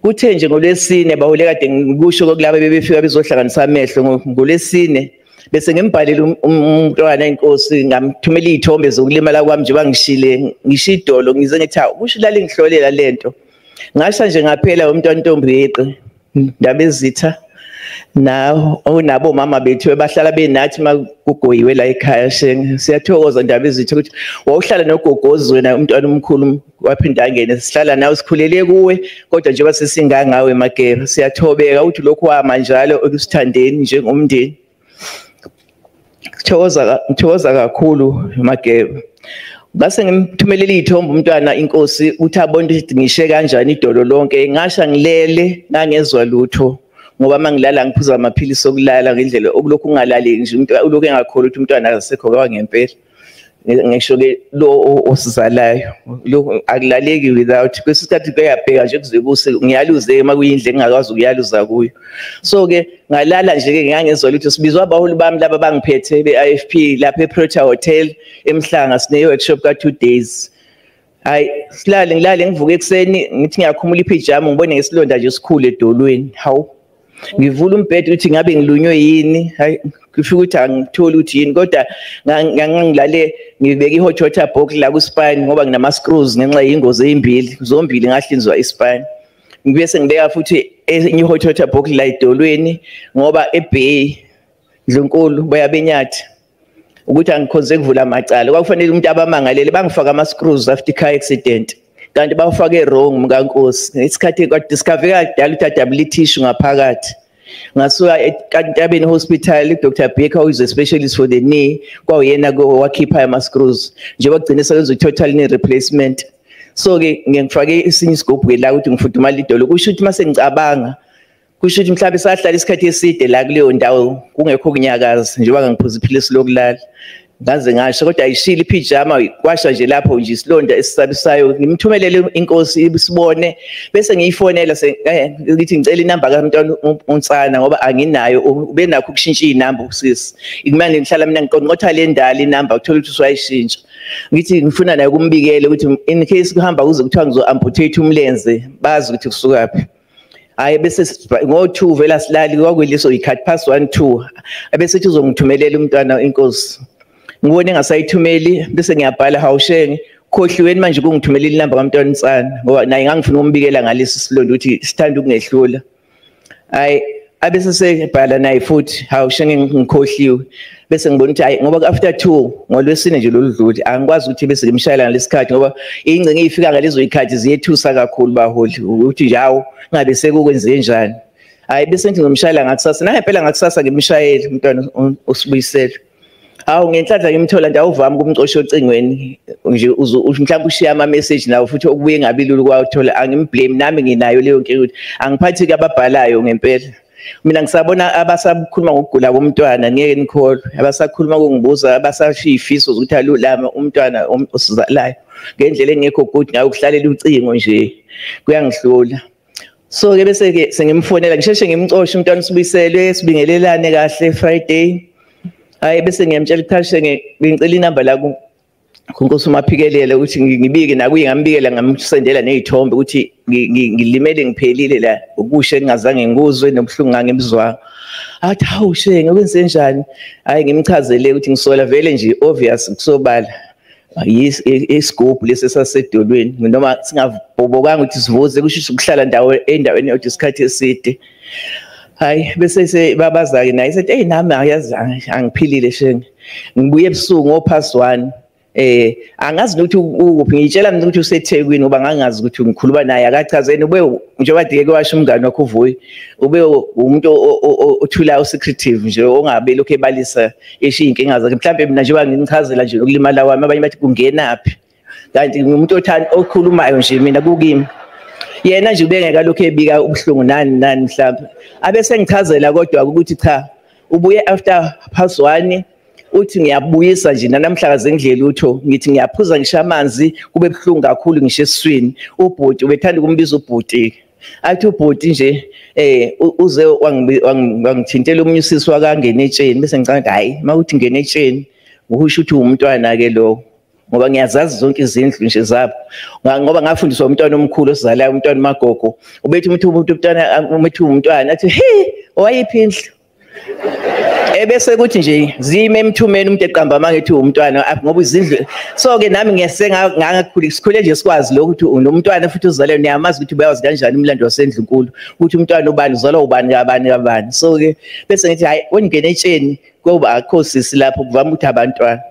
Kuthe nje ngolesine bahole kade ngikusho kokulabo bebefika bezohlanganisa amehlo ngolesine bese ngimbhalile umntwana inkosi ngamthumela izithombe zokulimala kwami nje bangishile ngishidolo ngize ngithi kusho lale ngihlolela lento. Ngasha nje ngaphela umntwana Ntombi yeqe Ndabezitha nabo mama bethu bahlala benathi makugoyiwe la ekhaya siyathokoza Ndabezitha ukuthi wawuhlala nogogozi wena umntwana omkhulu waphinda angene sihlala nawe sikhulele kuwe kodwa njengoba sesingangawe Mageba siyathobeka ukuthi lokhu wama njalo ekusithandeni njengomndeni. Ngithokoza kakhulu Mageba. Base ngimthumelela izithombe umntwana inkosi uthi abone ukuthi ngishe kanjani idolo lonke ngasha ngilele ngangezwa lutho ngoba mangilala ngiphuza amaphilisi okulala ngendlela okulokhu ungalaleki nje umuntu ulokhu engakholwa ukuthi umntwana akasekho kwangempela. Ngisho ke lo osizalayo lo akulaleki without kwesikhathi kuyabheka nje kuze kuse ngiyaluze makuyindle engakwazi ukuyaluza kuyo. So ke ngalala nje ke ngangezwa lutho sibizwa abaholi bami laba bangiphethe beIFP lapha eProta Hotel eMhlanga sine workshop ka 2 days. Hayi ngilale ngivuke ekseni ngithi ngiyakhumula ipijama ngibone ngesilonda nje sikhulu edolweni. Hawu ngivula umbhede ukuthi ngabe ngilunywe yini hayi kusho ukuthi angitholi ukuthi yini kodwa ngangilale ngibeka ihot water box la ku spine ngoba nginama screws ngenxa yingozi ezimbili zombili ngahlinzwa ispine. Ngibese ngibeka futhi enye ihot water box la edolweni ngoba eBay Dlunkulu bayabenyathi ukuthi angikhonze kuvula amacala kwakufanele umuntu abamangalele bangifaka ama screws after car accident kanti bafake wrong mkankosi isikhathi kwadiscover kadala ukuthi double tissue ngaphakathi. Ngasuka eNtabeni Hospital Dr. Baker who is a specialist for the knee kwayena wakhipha ama screws njengoba kugcine sekwenza total knee replacement. So ke ngifake isinye isigubhu ke la ukuthi ngifudumala idolo kusho ukuthi mase ngicabanga kusho ukuthi mhlawumbe sahlala isikhathi eside la kuleyo ndawo kungekho kunyakaza njengoba ngiphuza iphilisi lokulala ngaze ngasho kodwa ayishila ipijama kwasha nje lapho nje isilonda esisabisayo ngimthumelele inkosi ibisibone bese ngiyifonela ngithi ngicela inamba kaMntwana uNtsana ngoba anginayo ube nakho ukushintsha inamba usisi ikumanje ngihlala mina ngiqonqotha le ndala inamba uthola ukuthi usayishintsha ngithi ngifuna nayo kumbikele ukuthi in case kuhamba kuze kuthiwa ngizo amputate umlenze bazi ukuthi kusukaphi. Hayi bese ngo2 vela silali kwakweliso ikhathi pass 1 2 bese uthi uzongithumelela umntwana inkosi ngibone ngasayithumeli bese ngiyabhala hawushenge khohliweni manje kungithumelela inamba kaMntwana uNtsana ngoba naye ngangifuna ukumbikela ngalesi silonda ukuthi sithanda ukungehlula. Hayi abese sebhala naye futhi hawushenge ngikhohliwe bese ngibona ukuthi hayi ngoba after 2 ngolwesine nje loludluli angikwazi ukuthi bese ngimshayela ngalesikhathi ngoba ingcinga ifika ngalezo ikhathi ziyethusa kakhulu baholi ukuthi njawo ngabe sekukwenze njani. Hayi bese ngithi ngimshayela ngakusasa naye phela ngakusasa ngimshayela umntwana uSibuyiselwe. Hawu ngenhlanhla ngimthola ndawuvama kumcosha ocingweni nje mhlawumbe ushiya ama message nawo futhi okubuye ngabilulu kwawuthola angimblame nami nginayo leyo nkinga ukuthi angiphathi kababhalayo ngempela. Mina ngisabona abasakhuluma ngokugula komntwana ngeke nikholwe abasakhuluma ngokungibuza abasashiya ifiso ukuthi alulama umntwana osizalayo ngendlela engekho good ngayo ukuhlalela ucingo nje kuyangihlula. So ke bese ke sengimfonela ngisheshe ngimcosha umntwana uSibuyiselwe sibingelelane kahle Friday. Hayi bese ngiyamtshela ukuthi ngicela inamba la kuNkosi uMaphikelele ukuthi ngibike nakuye ngambikela ngamsendela nezithombe ukuthi ngilimele ngiphelile la ukushe ngingazange ngikuzwe nobuhlungu ngangimzwanga. Athi hawu shenge kwenze njani? Hayi ngimchazele ukuthi ngisola vele nje obvious kusobala. Isigubhu lesi sasedolweni noma singavubokanga ukuthi sivuze kusho ukuhlala endaweni yodwa isikhathi eside. Hayi bese babaza ke naye sethi hey nami ayazi angiphilile shenge ngibuye ebusuku ngophasi 1 angazi ukuthi ukuphi ngitshela mina ukuthi useThekwini ngoba ngangazi ukuthi ngikhuluma naye akachazeni ube njengoba dike kwasho umngane wakho uvuyi ube umuntu othula secretive nje ongabe lokho ebalisa eshiya inkinga zakhe mhlawumbe mina njengoba nginichazela nje ukulimala kwami abanye bathi kungenaphi kanti ngumuntu okhulumayo nje mina kukimi yena nje ubengeka lokho ebika ubuhlungu nani mhlawumbe abese ngichazela kodwa ukuthi cha ubuye after pass 1 uthi ngiyabuyisa nje namhla ngidlela utho ngithi ngiyaphuza ngisha amanzi kube buhlungu kakhulu ngisho eswini ubhoti ubethanda ukumbiza ubhoti athi ubhoti nje uze wangithintela umnyusisi wakangena etsheni bese ngicanga hayi mawuthi ngene etsheni ukusho ukuthi umntwana ke lo ngoba ngiyazazi zonke izindlu nje zabo ngoba ngafundiswa umntwana omkhulu osizalayo umntwana magogo ubethi umntwana athi he owayiphi indlu ebese kuthi nje zime emthumeni umuntu eqamba mangethi umntwana ngoba izindlu so ke nami ngiyasengakhulu sikhule nje sikwazi lokuthi unomntwana futhi uzalwe niyamazi ukuthi bayazi kanjani umlando wasendlu nkulu ukuthi umntwana ubani uzalwa ubani kabani so ke bese ngithi hayi wengene etsheni kuba akho sisi lapho kuvama ukuthi abantwana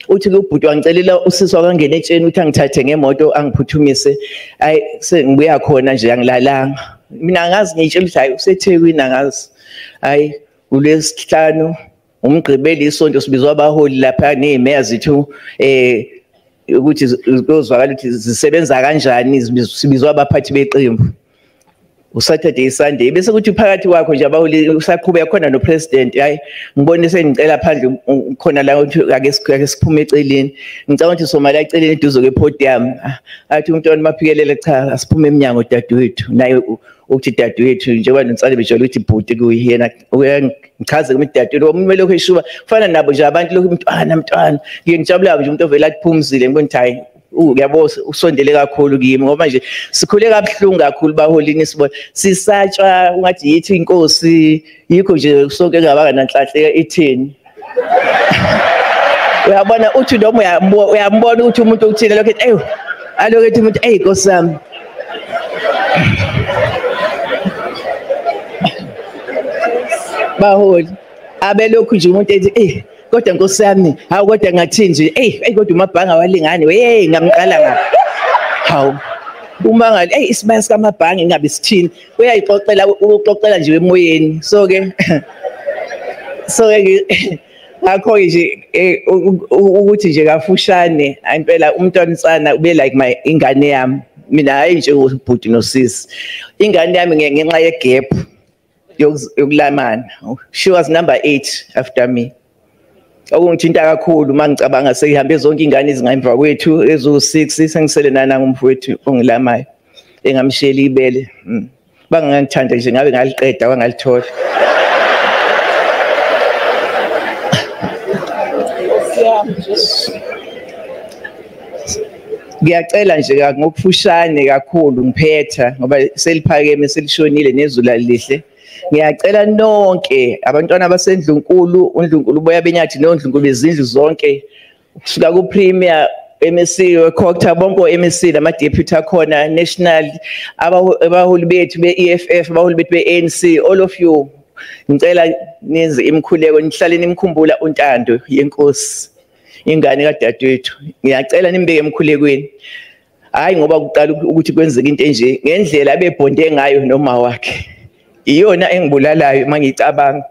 uthi kubhuti wangicelela usisi wakangena etsheni uthi angithathe ngemoto angiphuthumise ayi sengibuya khona nje angilalanga mina ngazi ngitshela ukuthi hayi useThekwini angazi hayi uLwesihlanu umgqibeli isonto sibizwa abaholi lapha nezimeya zethu ukuthi kuzwakala ukuthi zisebenza kanjani sibizwa abaphathi beqembu uSaturday Sunday bese kuthi phakathi kwakho nje abaholi usaqhubeka khona nopresident hayi ngibone sengicela phandle khona la ukuthi ake siphume eceleni ngicabanga ukuthi somala eceleni eduze kepodium athi umntwana maphikelele cha asiphume eminyango dadewethu naye uthi dadewethu njengoba nonsale bejwayele ukuthi ibhuti kuyena ngichaze kimi dadewethu umuntu lokho eshuba kufana nabo nje abantu lokho mntwana ngike ngijabula nje umuntu ovela aphumzile ngibona ukuthi hayi uyabo usondele kakhulu kimi ngoba manje sikhule kabuhlungu kakhulu baholini sibona sisatshwa ungathi yithi inkosi yikho nje sonke engabanga nanhlahleka etheni uyabona uthi noma uyambona ukuthi umuntu uthina lokho ethi alokuthi umuntu Nkosi yami baholi abelokhu nje umuntu ethi kodwa Nkosi yami hawu kodwa ngathi nje kodwa umabhanga walingani ngamqala ngapha hawu uma ngali isibaya sikamabhangi ingabe sithini uyaxoxela nje emoyeni so ke ngakho nje ukuthi nje kafushane impela umntwana insana ube like ingane yami mina hayi nje ubhuti nosisi ingane yami ngenxa yegap yokulamana she was number 8 after me okungithinta kakhulu mangicabanga seyihambe zonke ingane ezingaemva kwethu ezo6 sengisele nana ngumfowethu ongilamayo engamshiyela ibele bangangithanda nje ngabe ngaliqeda wangalithola ngiyacela nje ngokufushane kakhulu ngiphetha ngoba seliphakeme selishonile nezulu lihle ngiyacela nonke abantwana basendlunkulu uNdlunkulu boya benyathi noNdlunkulu bezindlu zonke kusuka ku premier MSc weCocta bonke MSc nama deputy akhona national abaholi bethu beEFF abaholi bethu beANC all of you ngicela nize imkhuleko nihlale nimkhumbula uNtando yenkosi ingane kadadewethu ngiyacela nimbeke emkhulekweni hayi ngoba kuqala ukuthi kwenzeke into enje ngendlela abebhonde ngayo noma wakhe iyona engibulalayo mangicabanga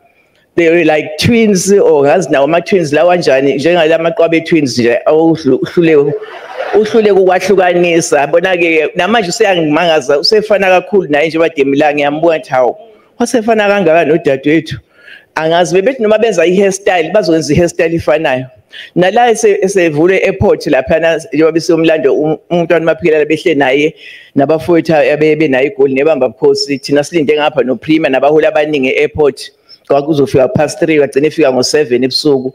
they were like twins or ngazi nawo ama twins lawa kanjani njengala maqwabe twins nje uhlule ukwahlukanisa bona ke namanje useyangimangaza usefana kakhulu naye nje bademilanga ngiyambuka ukuthi hawo wasefana kangaka nodadewethu angazi bebethi noma benza ihairstyle bazokwenza ihairstyle ifanayo nala esevule airport lapha njengoba besomlando umntwana maphikelele behle naye nabafowethu abebe naye igoli nebamba bukhosi thina silinde ngapha no premier nabaholi abaningi eairport kwakuzofika past 3 wagcina efika ngo7 ebusuku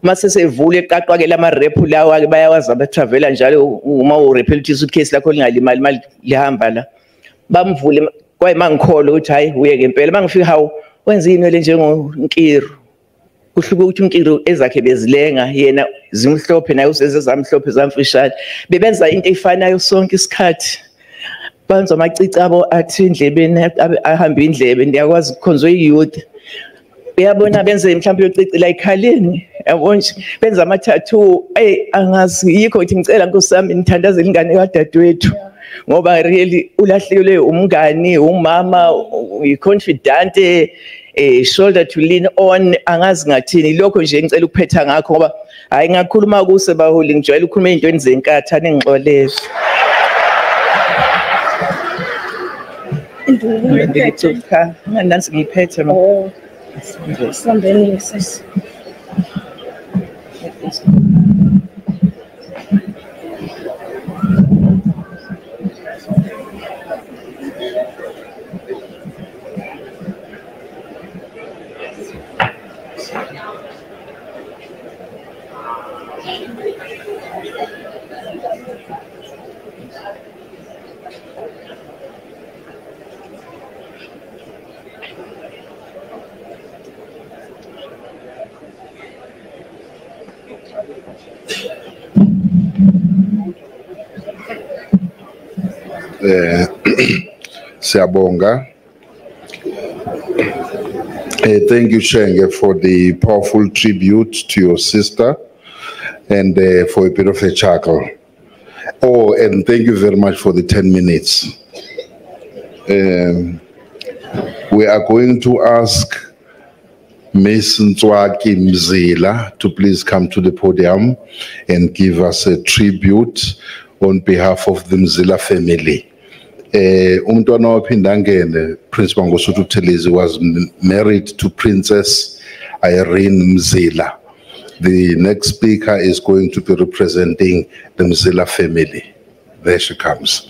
mase sevule eqaqwake lama rep lawa bayawazi abatravela njalo uma urepelute suitcase lakho lingalimali imali lihamba la bamvule kwayimangikholo ukuthi hayi uye ngempela mangifika hawo wenza inwele njengonkiru kuhluka ukuthi uNkiru ezakhe bezilenga yena zimhlophe naye usezamhlophe zamfishane bebenza into efanayo sonke isikhathi banza amacici abo athi indlebeni ahamba indlebe ndiyakwazi ukukhonzwa iyouth uyabona benze mhlawumbe yocici la ekhaleni yabona benza ama tattoo angazi yikho ukuthi ngicela Nkosi yami nithandazele ingane kadadewethu ngoba really ulahlekelwe umngani umama uyiconfident shoulder to lean on angazi ngathini lokho nje ngicela ukuphetha ngakho ngoba hayi ngakhuluma kuse baholi ngijwayele ukukhuluma into enzenkatha ningixolele ngicela nansi ngiphethe ma Sambeni sisi. Siyabonga. Thank you, Shenge, for the powerful tribute to your sister and for a bit of a chuckle. Oh, and thank you very much for the 10 minutes. We are going to ask Miss Ntswaki Mzila to please come to the podium and give us a tribute on behalf of the Mzila family. Umntwana waphinda angene, Prince Mangosuthu Buthelezi was married to Princess Irene Mzila. The next speaker is going to be representing the Mzila family. There she comes.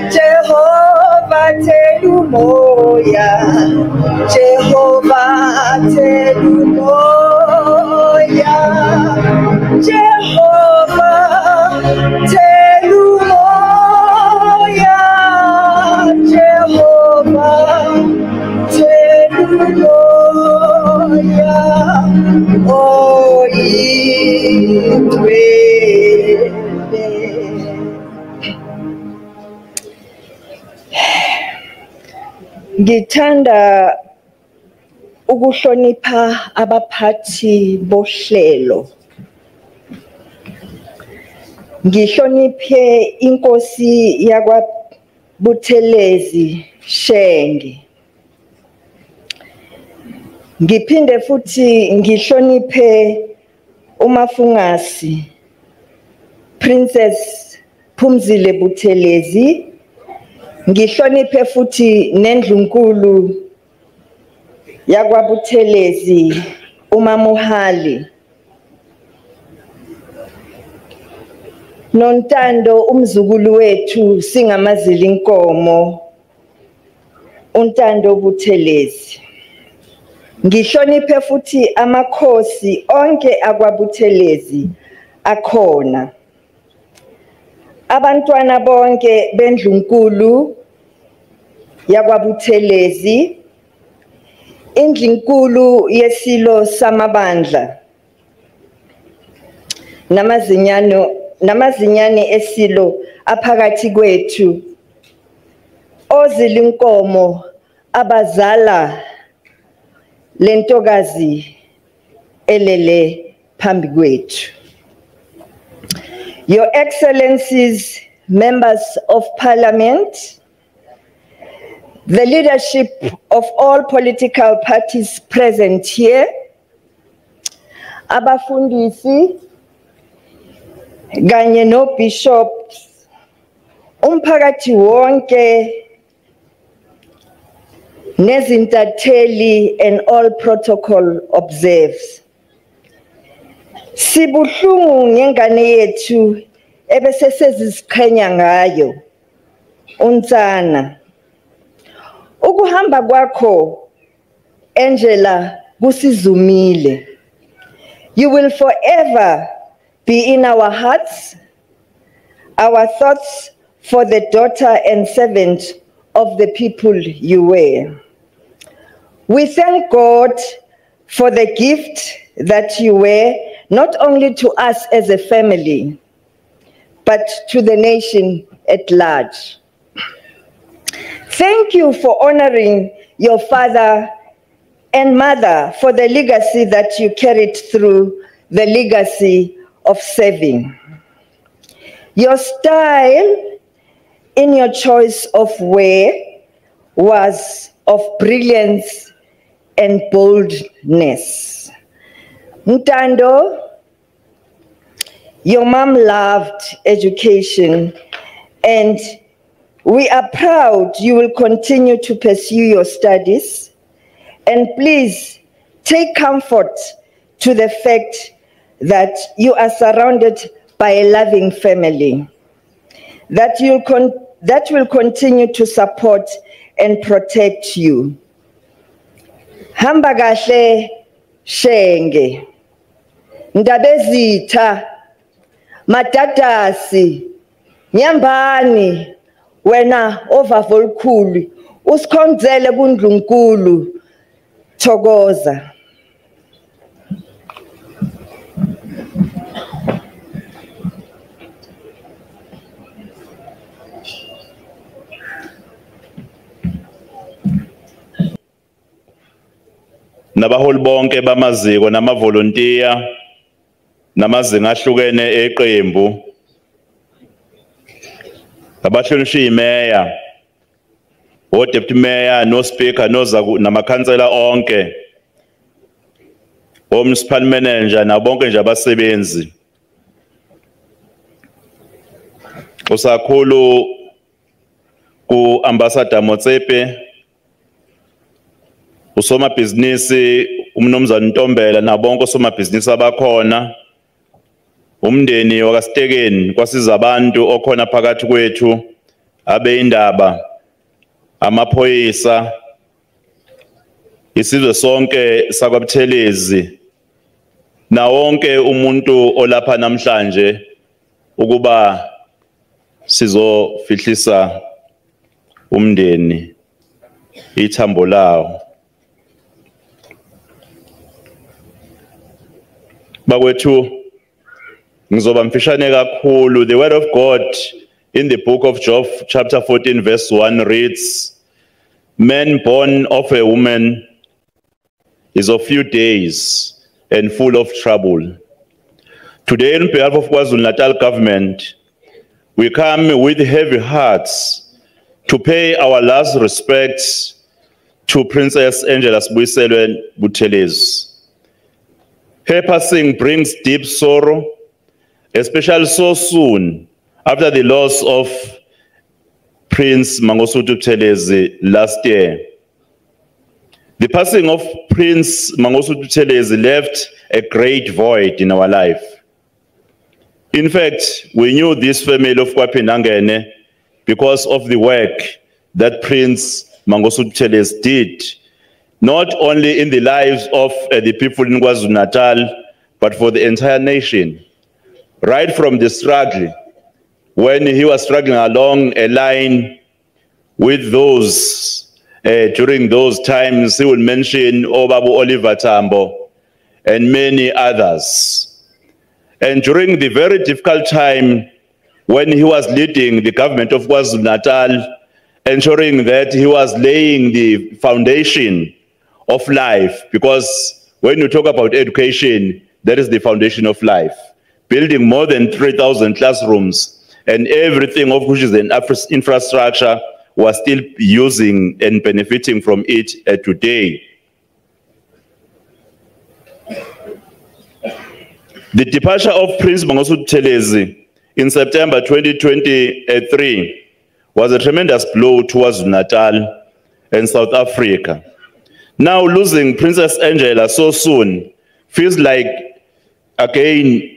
Jehovah telumoya, Jehovah telumoya, Jehovah telumoya, Jehovah telumoya, oh Yahweh. Ngithanda ukuhlonipha abaphathi bohlelo. Ngihloniphe inkosi yakwa Buthelezi Shenge. Ngiphinde futhi ngihloniphe umafungasi Princess Phumzile Buthelezi. Ngihloniphe futhi nendlunkulu yakwa Buthelezi uMamuhali. Nontando umzukulu wethu singamazila inkomo uNtando Buthelezi. Ngihloniphe futhi amakhosi onke akwa Buthelezi akhona. Abantwana bonke bendlunkulu yakwa Buthelezi, indlunkulu yesilo samabandla, namazinyane esilo aphakathi kwethu, ozilinkomo abazala lentokazi elele phambi kwethu. Your Excellencies, members of Parliament, the leadership of all political parties present here, abafundisi, kanye no bishops, umphakathi wonke, nezintatheli and all protocol observes. Sibuhlungu ngengane yethu ebese seziziqhenya ngayo uNtsana. Ukuhamba kwakho Angela kusizumile. You will forever be in our hearts, our thoughts for the daughter and servant of the people you were. We thank God for the gift that you were, not only to us as a family, but to the nation at large. Thank you for honoring your father and mother for the legacy that you carried through, the legacy of serving. Your style in your choice of wear was of brilliance and boldness. Ntando, your mom loved education and We are proud you will continue to pursue your studies, and please take comfort to the fact that you are surrounded by a loving family, that will continue to support and protect you. Hamba kahle Shenge, Ndabezitha, Matadasi, Nyambani, wena overvolkhulu, usikhonzele kuNdlunkulu, thokoza. Nabaholi bonke bamaziko namavolontiya namazinga ahlukene eqembu, abahlonishwa imeya, o-deputy mayor, no-speaker, namakhansela onke, o-municipal manager, nabonke nje abasebenzi. Usakhulu ku-Ambassador Motsepe, usomabhizinisi umnumzana Ntombela nabonke osomabhizinisi abakhona, umndeni wakaStekeni kwasiza abantu okhona phakathi kwethu, abeindaba, amaphoyisa, isizwe sonke sakwaButhelezi, na wonke umuntu olapha namhlanje ukuba sizofihlisa umndeni ithambo lawo. Bakwethu ngizoba mfishane kakhulu. The word of God in the book of Job chapter 14 verse 1 reads, "Man born of a woman is of few days and full of trouble." Today, on behalf of KwaZulu-Natal government, we come with heavy hearts to pay our last respects to Princess Angela Sibuyiselwe Buthelezi. Her passing brings deep sorrow, especially so soon after the loss of Prince Mangosuthu Buthelezi last year. The passing of Prince Mangosuthu Buthelezi left a great void in our life. In fact, we knew this family of KwaPhindangene because of the work that Prince Mangosuthu Buthelezi did, not only in the lives of the people in KwaZulu-Natal, but for the entire nation. Right from the struggle, when he was struggling along a line with those, during those times, he will mention Obabu Oliver Tambo and many others. And during the very difficult time when he was leading the government of KwaZulu-Natal, ensuring that he was laying the foundation of life, because when you talk about education, that is the foundation of life. Building more than 3,000 classrooms and everything of which is an infrastructure was still using and benefiting from it today. The departure of Prince Mangosuthu Buthelezi in September 2023 was a tremendous blow towards Natal and South Africa. Now losing Princess Angela so soon feels like, again,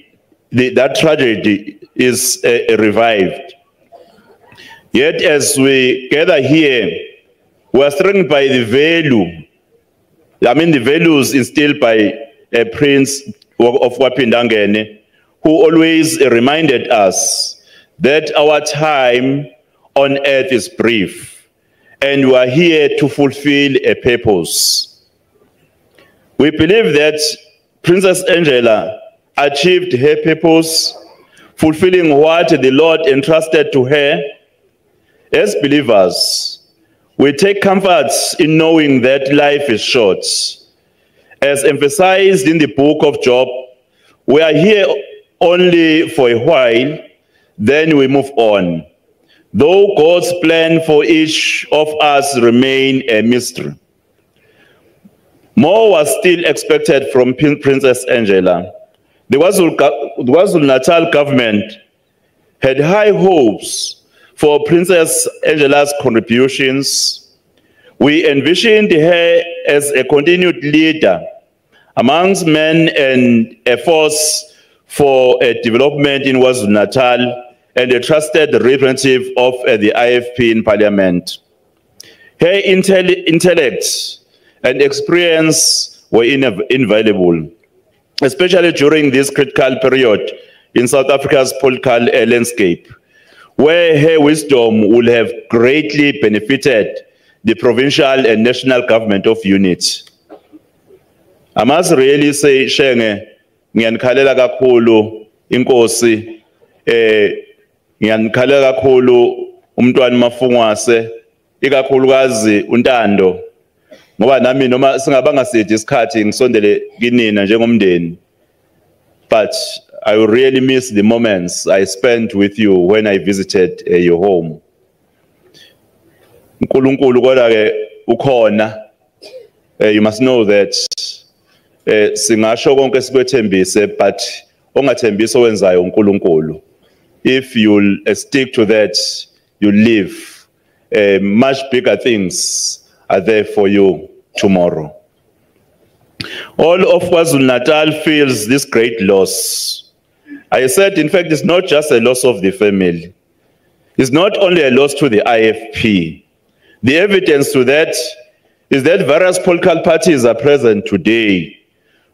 that tragedy is revived. Yet as we gather here, we are strengthened by the the values instilled by a Prince of KwaPhindangene, who always reminded us that our time on earth is brief, and we are here to fulfill a purpose. We believe that Princess Angela achieved her purpose, fulfilling what the Lord entrusted to her. As believers, we take comfort in knowing that life is short. As emphasized in the book of Job, we are here only for a while, then we move on, though God's plan for each of us remain a mystery. More was still expected from Princess Angela. The KwaZulu-Natal government had high hopes for Princess Angela's contributions. We envisioned her as a continued leader amongst men and a force for development in KwaZulu-Natal and a trusted representative of the IFP in Parliament. Her intellect and experience were invaluable, especially during this critical period in South Africa's political landscape, where her wisdom would have greatly benefited the provincial and national government of unity. I must really say, Shenge, ngiyanikhalela kakhulu inkosi, ngiyanikhalela kakhulu umntwana Mafungwase, ikakhulukazi uNtando, ngoba nami noma singabanga sithi isikhathi ngisondele kinina njengomndeni, but I will really miss the moments I spent with you when I visited your home. uNkulunkulu kodwa ke ukhona. You must know that singasho konke sikwethembise, but ongathembisa owenzayo uNkulunkulu. If you'll stick to that, you live. Much bigger things are there for you tomorrow. All of KwaZulu-Natal feels this great loss. I said, in fact, it's not just a loss of the family. It's not only a loss to the IFP. The evidence to that is that various political parties are present today,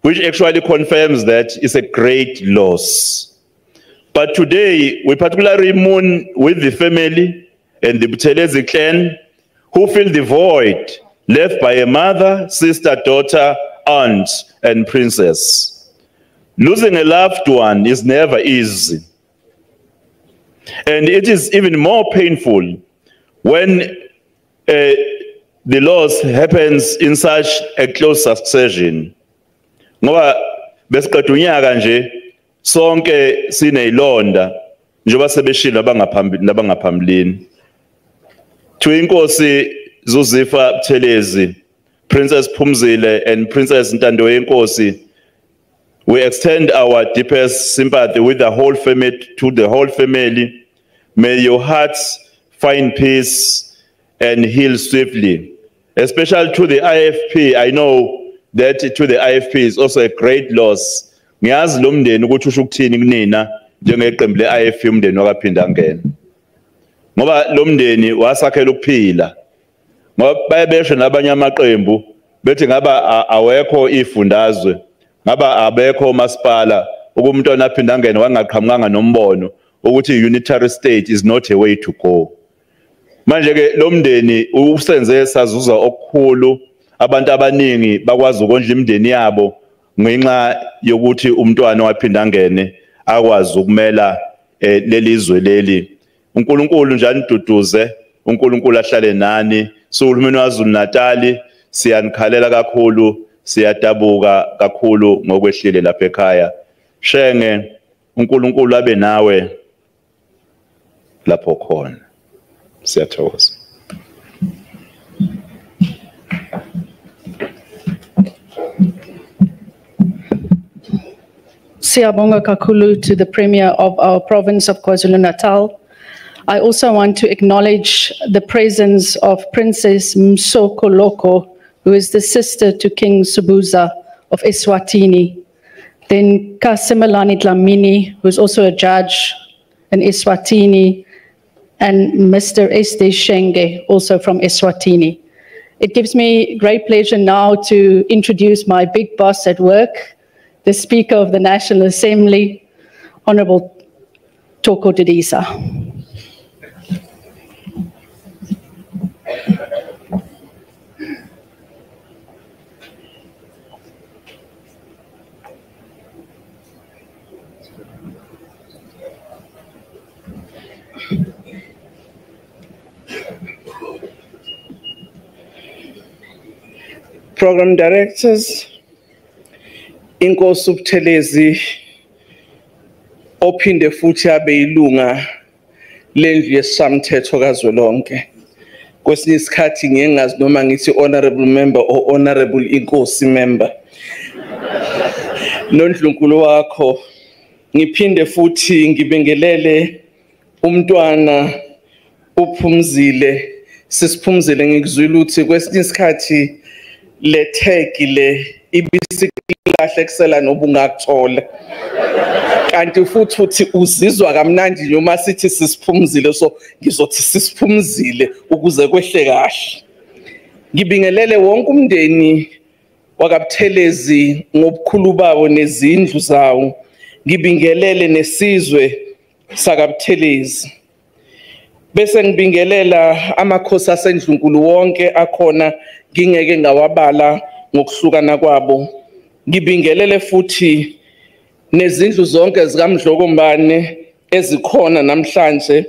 which actually confirms that it's a great loss. But today, we particularly mourn with the family and the Buthelezi clan, who feel the void left by a mother, sister, daughter, aunt, and princess. Losing a loved one is never easy. And it is even more painful when the loss happens in such a close succession. Ngoba besiqeda unyaka nje sonke sineyilonda njengoba sebeshila abangaphambilini. Inkosi Zuzifa Buthelezi, Princess Phumzile, and Princess Ntando Yenkosi, we extend our deepest sympathy with the whole family, to the whole family. May your hearts find peace and heal swiftly. Especially to the IFP, I know that to the IFP is also a great loss. Ngiyazi lo mndeni ukuthi usho ukuthini kunina njengeqembu le-IFP umndeni wakaphinda ngene. Ngoba lo mndeni wasakhela ukuphila. Ngoba bayebesho nabanye amaqembu bethi ngaba awekho ifundazwe, ngaba abekho masipala ukumntwana aphinda ngene wangaqhamukanga nombono ukuthi unitary state is not a way to go. Manje ke lo mndeni usenze sazuza okukhulu, abantu abaningi bakwazi ukondla imndeni yabo ngenxa yokuthi umntwana waphinda ngene akwazi ukumela lelizwe leli. uNkulunkulu nje aniduduze, uNkulunkulu ahlale nani. Uhulumeni waZulu-Natal siyanikhalela kakhulu, siyadabuka kakhulu ngokwehlile lapha ekhaya. Shenge uNkulunkulu abe nawe lapho khona. Siyathokoza. Siyabonga kakhulu to the Premier of our province of KwaZulu-Natal. I also want to acknowledge the presence of Princess Msokoloko, who is the sister to King Sobhuza of Eswatini. Then Kasimelani Dlamini, who is also a judge in Eswatini, and Mr. Este Shenge, also from Eswatini. It gives me great pleasure now to introduce my big boss at work, the Speaker of the National Assembly, Honorable Toko Didisa. Program directors, Inkosi Buthelezi, ophinde futhi abe ilunga lendlu yesamthetho kazwelonke. Kwesinye isikhathi ngiyengazi noma ngithi honorable member or honorable inkosi member. Nondlunkulu wakho, ngiphinde futhi ngibingelele umntwana uphumzile sisiphumzile ngikuzwile uthi kwesinye isikhathi le tag le ibisilahle kusela nobungakuthola kanti futhi uthi uzizwa kamnandi noma sithi sisiphumzile so ngizothi sisiphumzile ukuze kwehle kahle. Ngibingelele wonke umndeni wakabuthelezi ngobukhulu babo nezindlu zawo. Ngibingelele nesizwe sakabuthelezi. Bese ngibingelela amakhosi asendlunkulu wonke akhona ngingeke ngawabala ngokuhlukana kwabo. Ngibingelele futhi nezindlu zonke zikamdlokombane ezikhona namhlanje.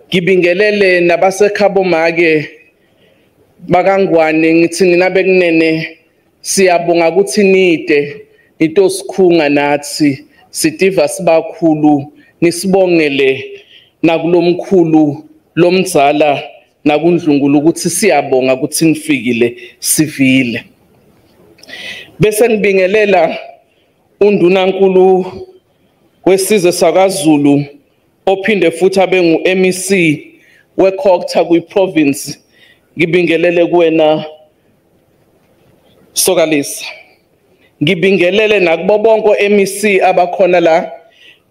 Ngibingelele nabasekhabomake bakangwane ngithi nginabe kunene siyabonga ukuthi nide into sikhunga nathi sidiva sibakhulu nisibongele nakulomkhulu lomdzala nakundlunkulu ukuthi siyabonga ukuthi nifikile sivile. Bese ngibingelela undunankulu wesizwe sakaZulu ophinde futhi abe ngu-MEC weCokta kwi-province. Ngibingelele kuwena Sokalisa. Ngibingelele nakubo bonke MEC abakhona la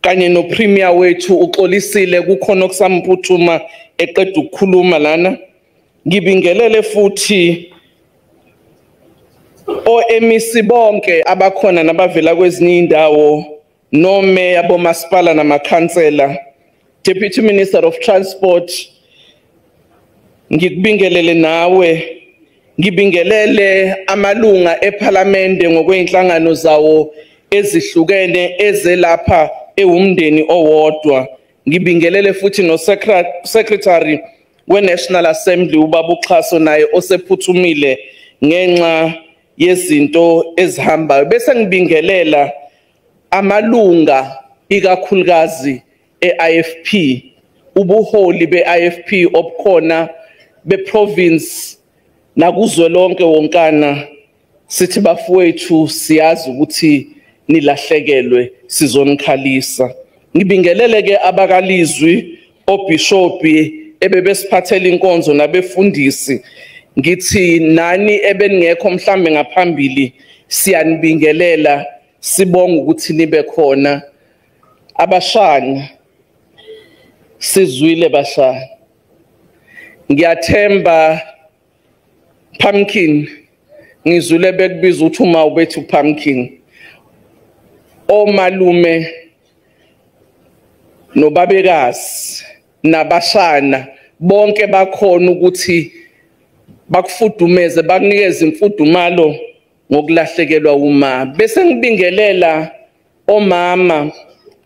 kanye no premier wethu uxolisile kukhona okusamphuthuma eqeda ukukhuluma lana. Ngibingelele futhi MEC bonke abakhona nabavela kwezinye indawo nomeya bomasipala namakhansela, Deputy Minister of Transport. Ngikubingelele nawe. Ngibingelele amalunga eParliament ngokweinhlangano zawo ezihlukene ezelapha ewumndeni owodwa. Ngibingelele futhi no Secretary we-National Assembly ubaba uXhaso naye osephuthumile ngenxa yezinto ezihambayo. Bese ngibingelela amalunga ikakhulukazi e-IFP, ubuholi be-IFP obukhona be-province nakuzwelonke wonkana. Sithi bafowethu siyazi ukuthi nilahlekelwe sizonikhalisa. Ngibingelele ke abakalizwi obishopi ebebesiphathela inkonzo nabefundisi. Ngithi nani ebeningekho mhlambe ngaphambili siyanibingelela sibonga ukuthi nibe khona. Abashana sizwile bashana. Ngiyathemba Pumpkin ngizule bekubiza uthi uma ubethu Pumpkin. Omalume nobabekazi nabashana bonke bakhona ukuthi bakufudumeze bakunikeze imfudumalo ngokulahlekelwa uma. Bese ngibingelela omama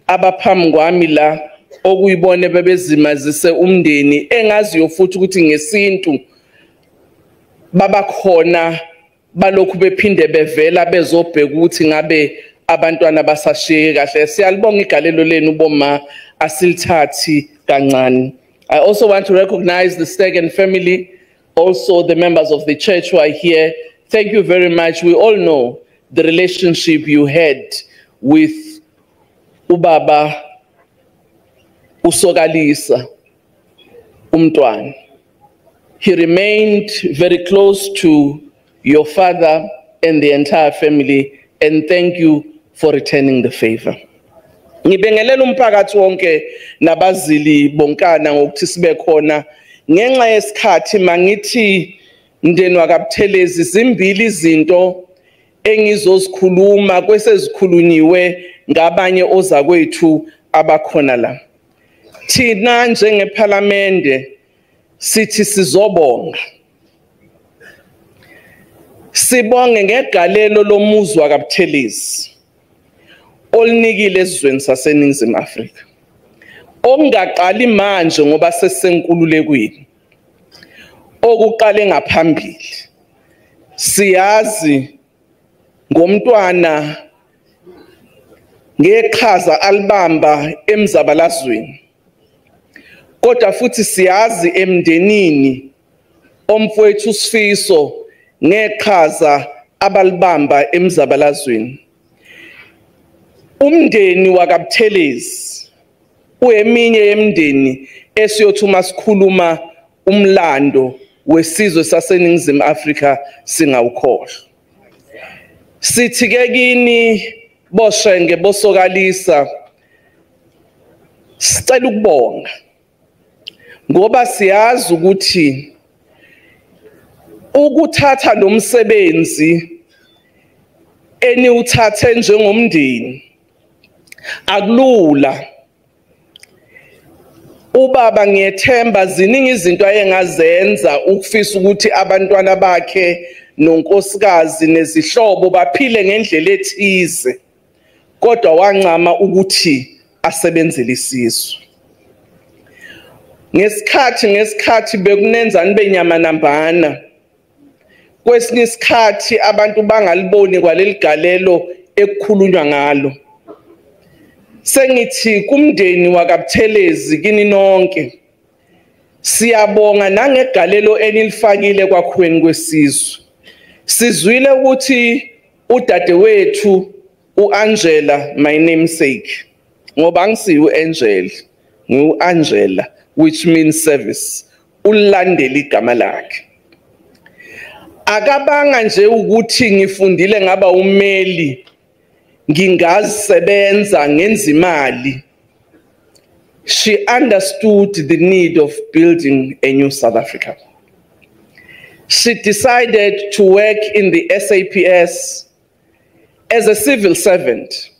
abaphambi kwami la okuyibone bebezimazise umndeni engaziyo futhi ukuthi ngesintu babakhona balokhu bephinde bevela bezobheka ukuthi ngabe abantwana basashiyeke kahle. Siyalibonga igalelo lenu boma asilithathi kancane. I also want to recognize the Stegen family, also the members of the church who are here. Thank you very much. We all know the relationship you had with ubaba uSokalisa umntwana. He remained very close to your father and the entire family, and thank you for returning the favor. Ngibingelela umphakathi wonke nabazili bonkana ngokuthi sibe khona ngenxa yesikhathi. Mangithi mndeni wakabuthelezi zimbili izinto engizozikhuluma kwesezikhulunyiwe ngabanye ozakwethu abakhona la. Thina njengeParliament sithi sizobonga. Sibonge ngegalelo lomuzi wakabuthelezi olinikile esizweni saseNingizimu Afrika. Okungaqali manje ngoba sesenkululekweni. Okuqale ngaphambili. Siyazi ngomntwana ngeqhaza alibamba emzabalazweni. Kodwa futhi siyazi emndenini omfowethu uSifiso ngeqhaza abalibamba emzabalazweni. Umndeni wakabuthelezi uyeminye yemndeni esiyothi uma sikhuluma umlando wesizwe saseNingizimu Afrika singawukhohlwa. Sithi ke kini boshenge bosokalisa sicela ukubonga ngoba siyazi ukuthi ukuthatha lo msebenzi eniwuthathe njengomndeni akulula. Ubaba ngiyethemba ziningi izinto ayengazenza ukufisa ukuthi abantwana bakhe nonkosikazi nezihlobo baphile ngendlela ethize, kodwa wancama ukuthi asebenzele isizwe. Ngesikhathi bekunenzani benyama nambana, kwesinye isikhathi abantu bangaliboni kwaleli galelo ekukhulunywa ngalo. Sengithi kumndeni wakaButhelezi kini nonke siyabonga nangegalelo enilifakile kwakhweni kwesizwe. Sizwile ukuthi udadewethu uAngela, my namesake, ngoba ngisiwe Angel, ngiuAngela, which means service, ulandela igama lakhe. Akabanga nje ukuthi ngifundile ngaba ummeli ngingazisebenza ngenza imali. She understood the need of building a new South Africa. She decided to work in the SAPS as a civil servant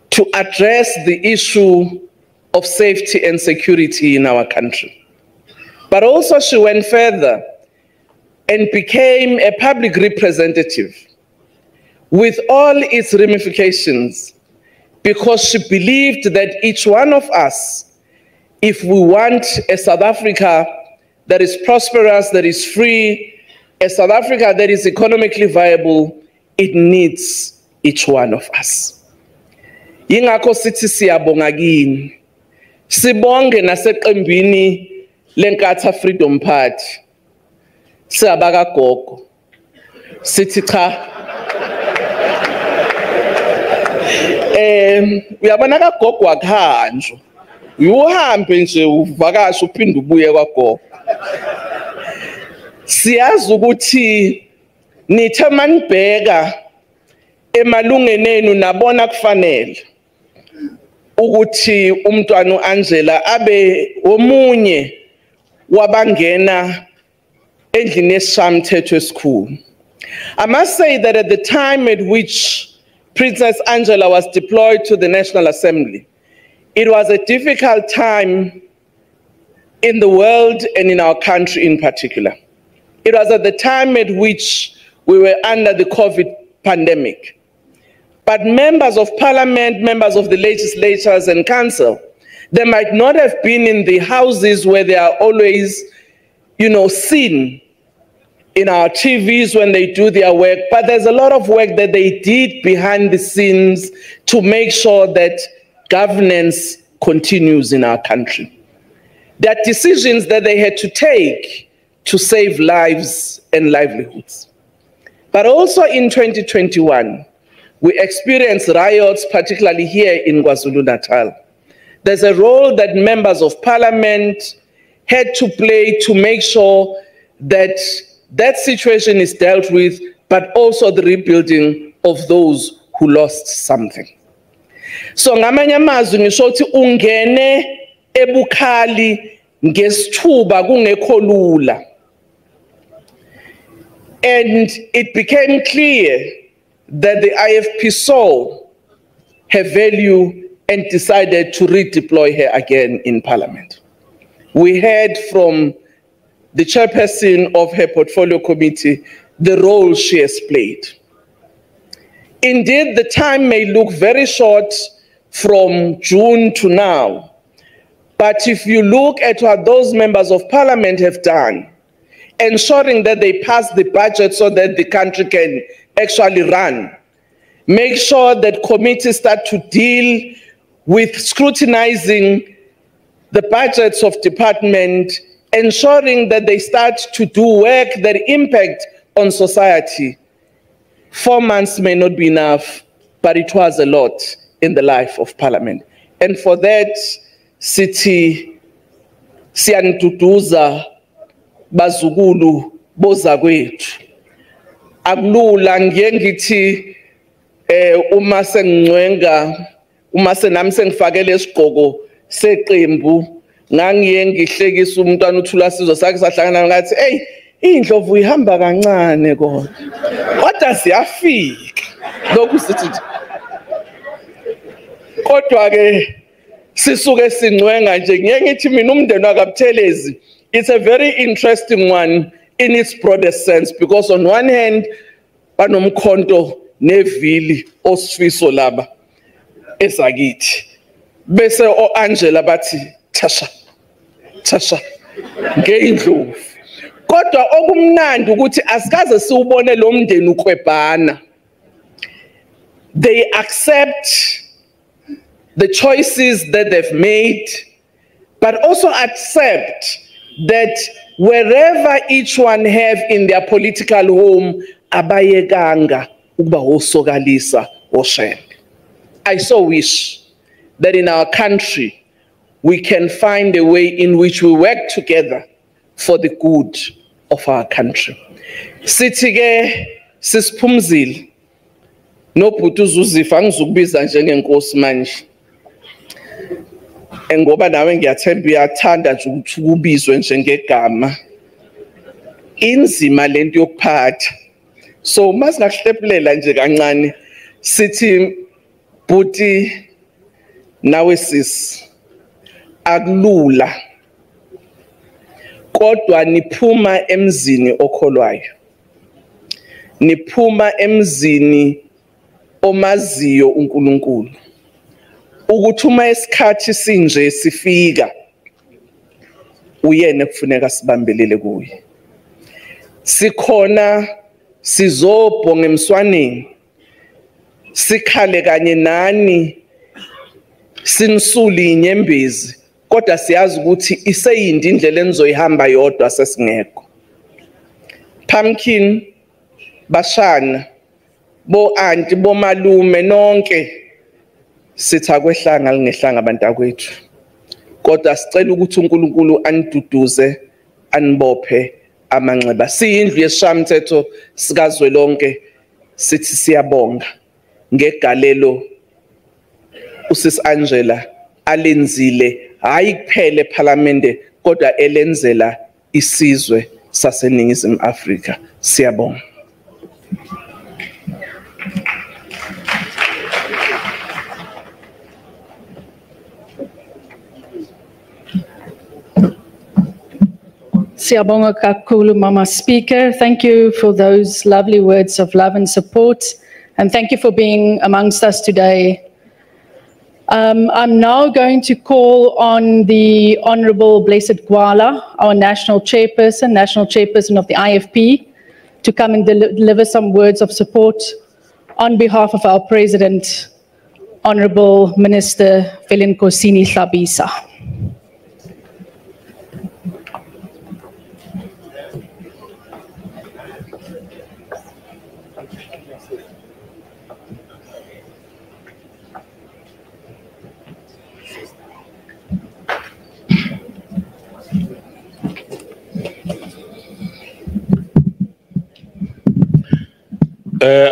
to address the issue of safety and security in our country. But also she went further and became a public representative with all its ramifications, because she believed that each one of us, if we want a South Africa that is prosperous, that is free, a South Africa that is economically viable, it needs each one of us. Yingakho sithi siyabonga kini. Sibonge naseqembini leNkatha Freedom Party. Siyabaka gogo. Sithi cha. Uyabona kagogo akhanjwa. Uhambe nje uvakasha uphinde ubuye kwagogo. Siyazi ukuthi nithe manibheka emalungeni enu nabona kufanele ukuthi umntwana uAngela abe omunye wabangena endlini yesishamthetho esikhulu. I must say that at the time at which Princess Angela was deployed to the National Assembly, it was a difficult time in the world and in our country in particular. It was at the time at which we were under the COVID pandemic. But members of parliament, members of the legislatures and council, they might not have been in the houses where they are always, seen in our TVs when they do their work, but there's a lot of work that they did behind the scenes to make sure that governance continues in our country. There are decisions that they had to take to save lives and livelihoods. But also in 2021, we experienced riots, particularly here in KwaZulu-Natal. There's a role that members of parliament had to play to make sure that that situation is dealt with, but also the rebuilding of those who lost something. So ngamanye amazwi ngisho ukuthi ungene ebukhali ngesithuba kungekho lula. And it became clear that the IFP saw her value and decided to redeploy her again in Parliament. We heard from the chairperson of her portfolio committee the role she has played. Indeed, the time may look very short from June to now, but if you look at what those members of parliament have done, ensuring that they pass the budget so that the country can actually run, make sure that committees start to deal with scrutinizing the budgets of department, ensuring that they start to do work that impact on society. 4 months may not be enough, but it was a lot in the life of Parliament. And for that, sithi siyanduduza bazukulu boza kwethu. Akulula ngiye ngithi uma sengcwenga uma senami sengifakele isigqoko seqembu ngangiye ngihlekisa umntwana uthula sizwe sakhe sahlangana ngathi hey indlovu ihamba kancane kodwa siyafika lokhu sithi kodwa ke sisuke singcwenga nje ngiye ngithi mina umndeni wakaButhelezi it's a very interesting one in its broadest sense because on one hand banomkhonto nevili osifiso laba esakithi bese oAngela bathi Tasha ngeindlovu kodwa okumnandi ukuthi asikaze siubone lo mndeni ukwebhana. They accept the choices that they've made but also accept that wherever each one have in their political home abayekanga ukuba osokalisa oshele. I so wish that in our country we can find a way in which we work together for the good of our country. Sithi ke sisiphumzile nobhuti uzuzifa ngizokubiza njengenkosi manje. Ngoba nawe ngiyathemba uyathanda nje ukuthi kubizwe njengegama. Inzima lento yokuphatha. So masingahlephulela nje kancane sithi bhuti nawe sis akulula kodwa niphuma emzini okholwayo. Niphuma emzini omaziyo uNkulunkulu. Ukuthi uma isikhathi sinje sifika uyena kufuneka sibambelele kuye. Sikhona sizobhonga emswaneni sikhale kanye nani sinisuli inyembezi kodwa siyazi ukuthi iseyindi indlela enizoyihamba yodwa sesingekho. Pumpkin bashana bo auntie bo malume nonke sitha kwehlanga lingehlanga abantu akwethu kodwa sicela ukuthi uNkulunkulu aniduduze anibophe amanxeba. Siyindlu yesishamthetho sikazwelonke sithi siyabonga ngegalelo usis Angela alenzile hayi kuphela eParliament kodwa elenzela isizwe saseNingizimu Afrika. Siyabonga. Siyabonga kakhulu, Mama Speaker. Thank you for those lovely words of love and support. And thank you for being amongst us today. I'm now going to call on the Honorable Blessed Gwala, our National Chairperson of the IFP, to come and deliver some words of support on behalf of our President, Honorable Minister Velenkosini Hlabisa.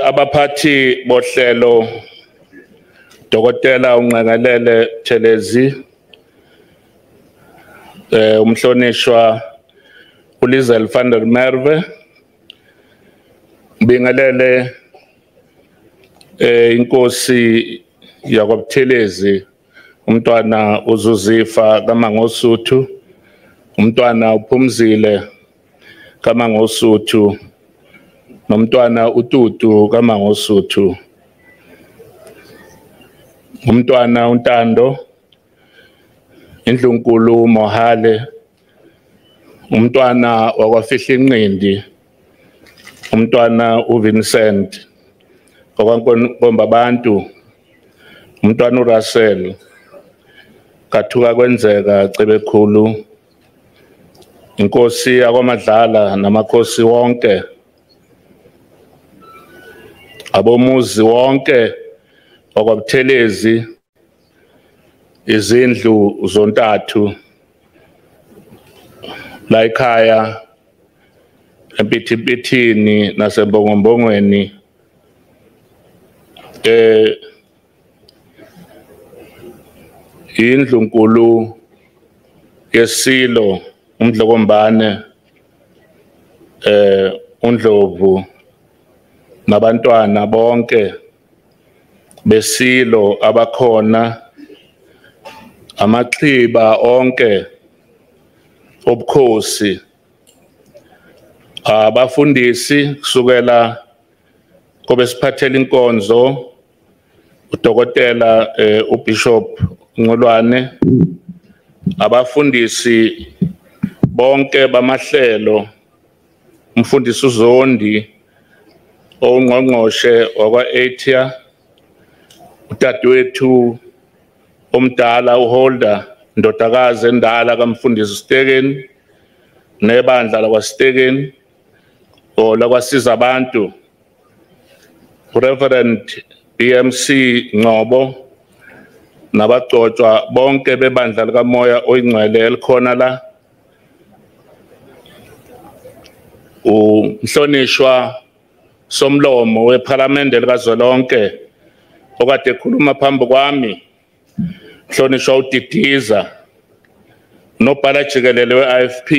Abaphathi bohlelo Dokotela uNqakalele Buthelezi, umhlonishwa uLizel van der Merwe, bingelele inkosi yakwaButhelezi, umntwana uZuzifa kaMangosuthu, umntwana uPhumzile kaMangosuthu, nomntwana uTutu kaMangosuthu, umntwana uNtando, indlunkulu Mohale, umntwana wakwaFihlinqindi, umntwana uVincent, wakwaNkombabantu, umntwana uRussell, kathuka kwenzeka Cebekhulu, inkosi yakwaMadlala namakhosi wonke, abomuzi wonke wakwaButhelezi, izindlu zontathu la ekhaya eMpithipithini naseMbongombongweni indlu nkulu yesilo uMdlokombane uNdlovu nabantwana bonke besilo abakhona amaxiba onke obukhosi abafundisi kusukela kobesiphathela inkonzo udokotela uBishop Nqolwane abafundisi bonke bamahlelo umfundisi uZondi ongqongqoshe wakwa-Atia udadewethu omdala uHolder ndodakazi endala kamfundisi Stekeni nebandla lakwaStekeni lakwasiza abantu Reverend BMC Ngcobo nabagcotshwa bonke bebandla likamoya oyingcwele elikhona la umhlonishwa somlomo wePhalamende likazwelonke okade ekhuluma phambi kwami mhlonishwa uDidiza nobhala jikelele we-IFP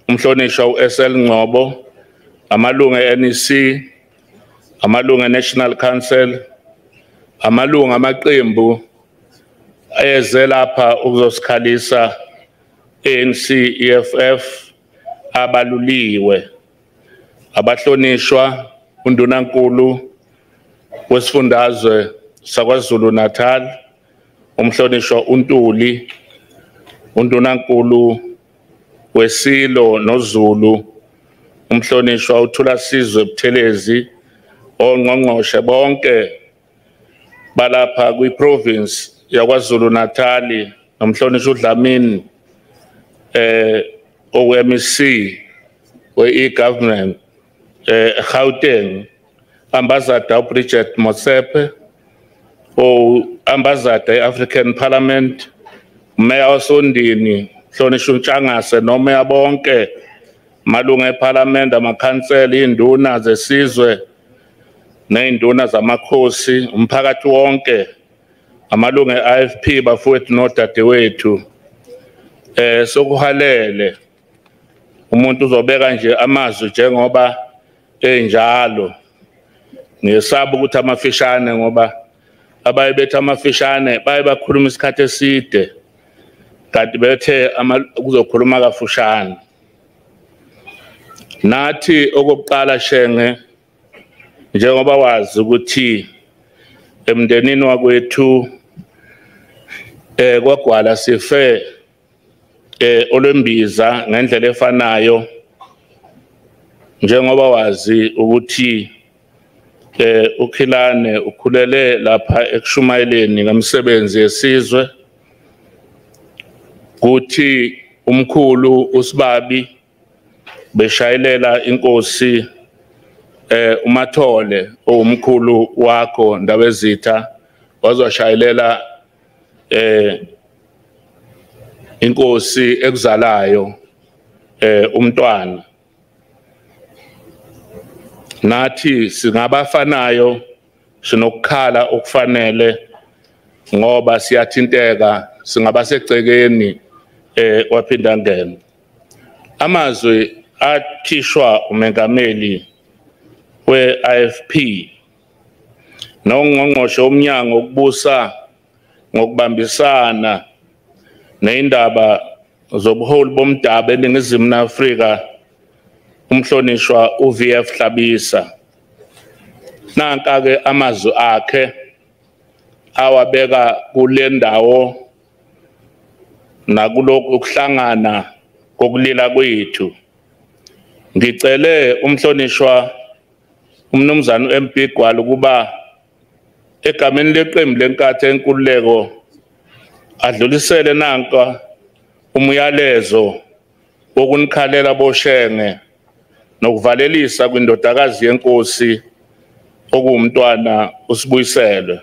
umhlonishwa uSL Ngcobo amalunga eNEC amalunga eNational Council amalunga amaqembu eze lapha ukuzosikhalisa ANC EFF abaluliwe abahlonishwa undunankulu wesifundazwe saKwaZulu Natal umhlonishwa uNtuli undunankulu wesilo noZulu umhlonishwa uThulasizwe Buthelezi ongqongqoshe bonke balapha kwiprovince yakwaZulu Natal nomhlonishwa uDlamini owe-MEC we-e-government Gauteng Ambassador Bridget Motsepe Ambassador e-African Parliament Mayor Osondini mhlonishwa uNtshangase nomeya bonke malunga eParliament amakhansela induna zesizwe neinduna zamakhosi umphakathi wonke amalunga e-IFP bafowethu nodadewethu sokuhalele umuntu uzobeka nje amazwi njengoba enjalo ngesaba ukuthi amafishane ngoba abaye bethi amafishane baye bakhuluma isikhathi eside kanti bethe kuzokhuluma kafushane nathi okokuqala shenge njengoba wazi ukuthi emndenini wakwethu kwagwala sife olwembiza ngendlela efanayo njengoba wazi ukuthi uKhilane ukhulele lapha ekushumayeleni ngemsebenzi yesizwe kuthi umkhulu uSibabi beshayelela inkosi uMathole owumkhulu wakho Ndabezitha wazoshayelela inkosi ekuzalayo umntwana nathi singabafanayo sinokukhala okufanele ngoba siyathinteka singabasegcekeni waphinda ngena amazwi akhishwa umengameli we-IFP nongqongqoshe womnyango wokubusa ngokubambisana neindaba zobuholi bomdaba eNingizimu Afrika umhlonishwa uVF Hlabisa nanka-ke amazwi akhe awabeka kule ndawo nakulokhu ukuhlangana kokulila kwethu ngicele umhlonishwa umnumzana uMP Gwala ukuba egameni leqembu lenkathe enkululeko adlulisele nanka umyalezo wokunikhalela boshenge nokuvalelisa kwindodakazi yenkosi okuwumntwana uSibuyiselwe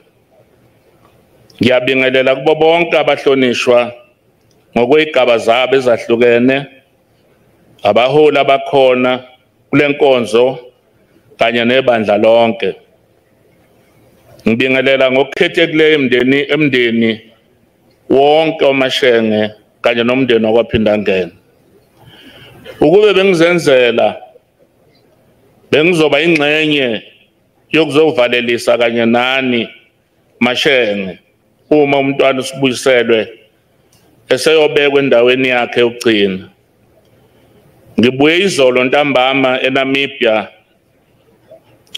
Ngiyabingelela kubo bonke abahlonishwa ngokwezigaba zabo ezahlukene, abaholi abakhona kule nkonzo kanye nebandla lonke. Ngibingelela ngokukhethekileyo emndeni wonke waMashenge kanye nomndeni wakwaPhindangene. Ukube bengizenzela bengizoba ingxenye yokuzovalelisa kanye nani Mashenge uma umntwana uSibuyiselwe eseyobekwa endaweni yakhe yokugcina. Ngibuye izolo ntambama eNamibia,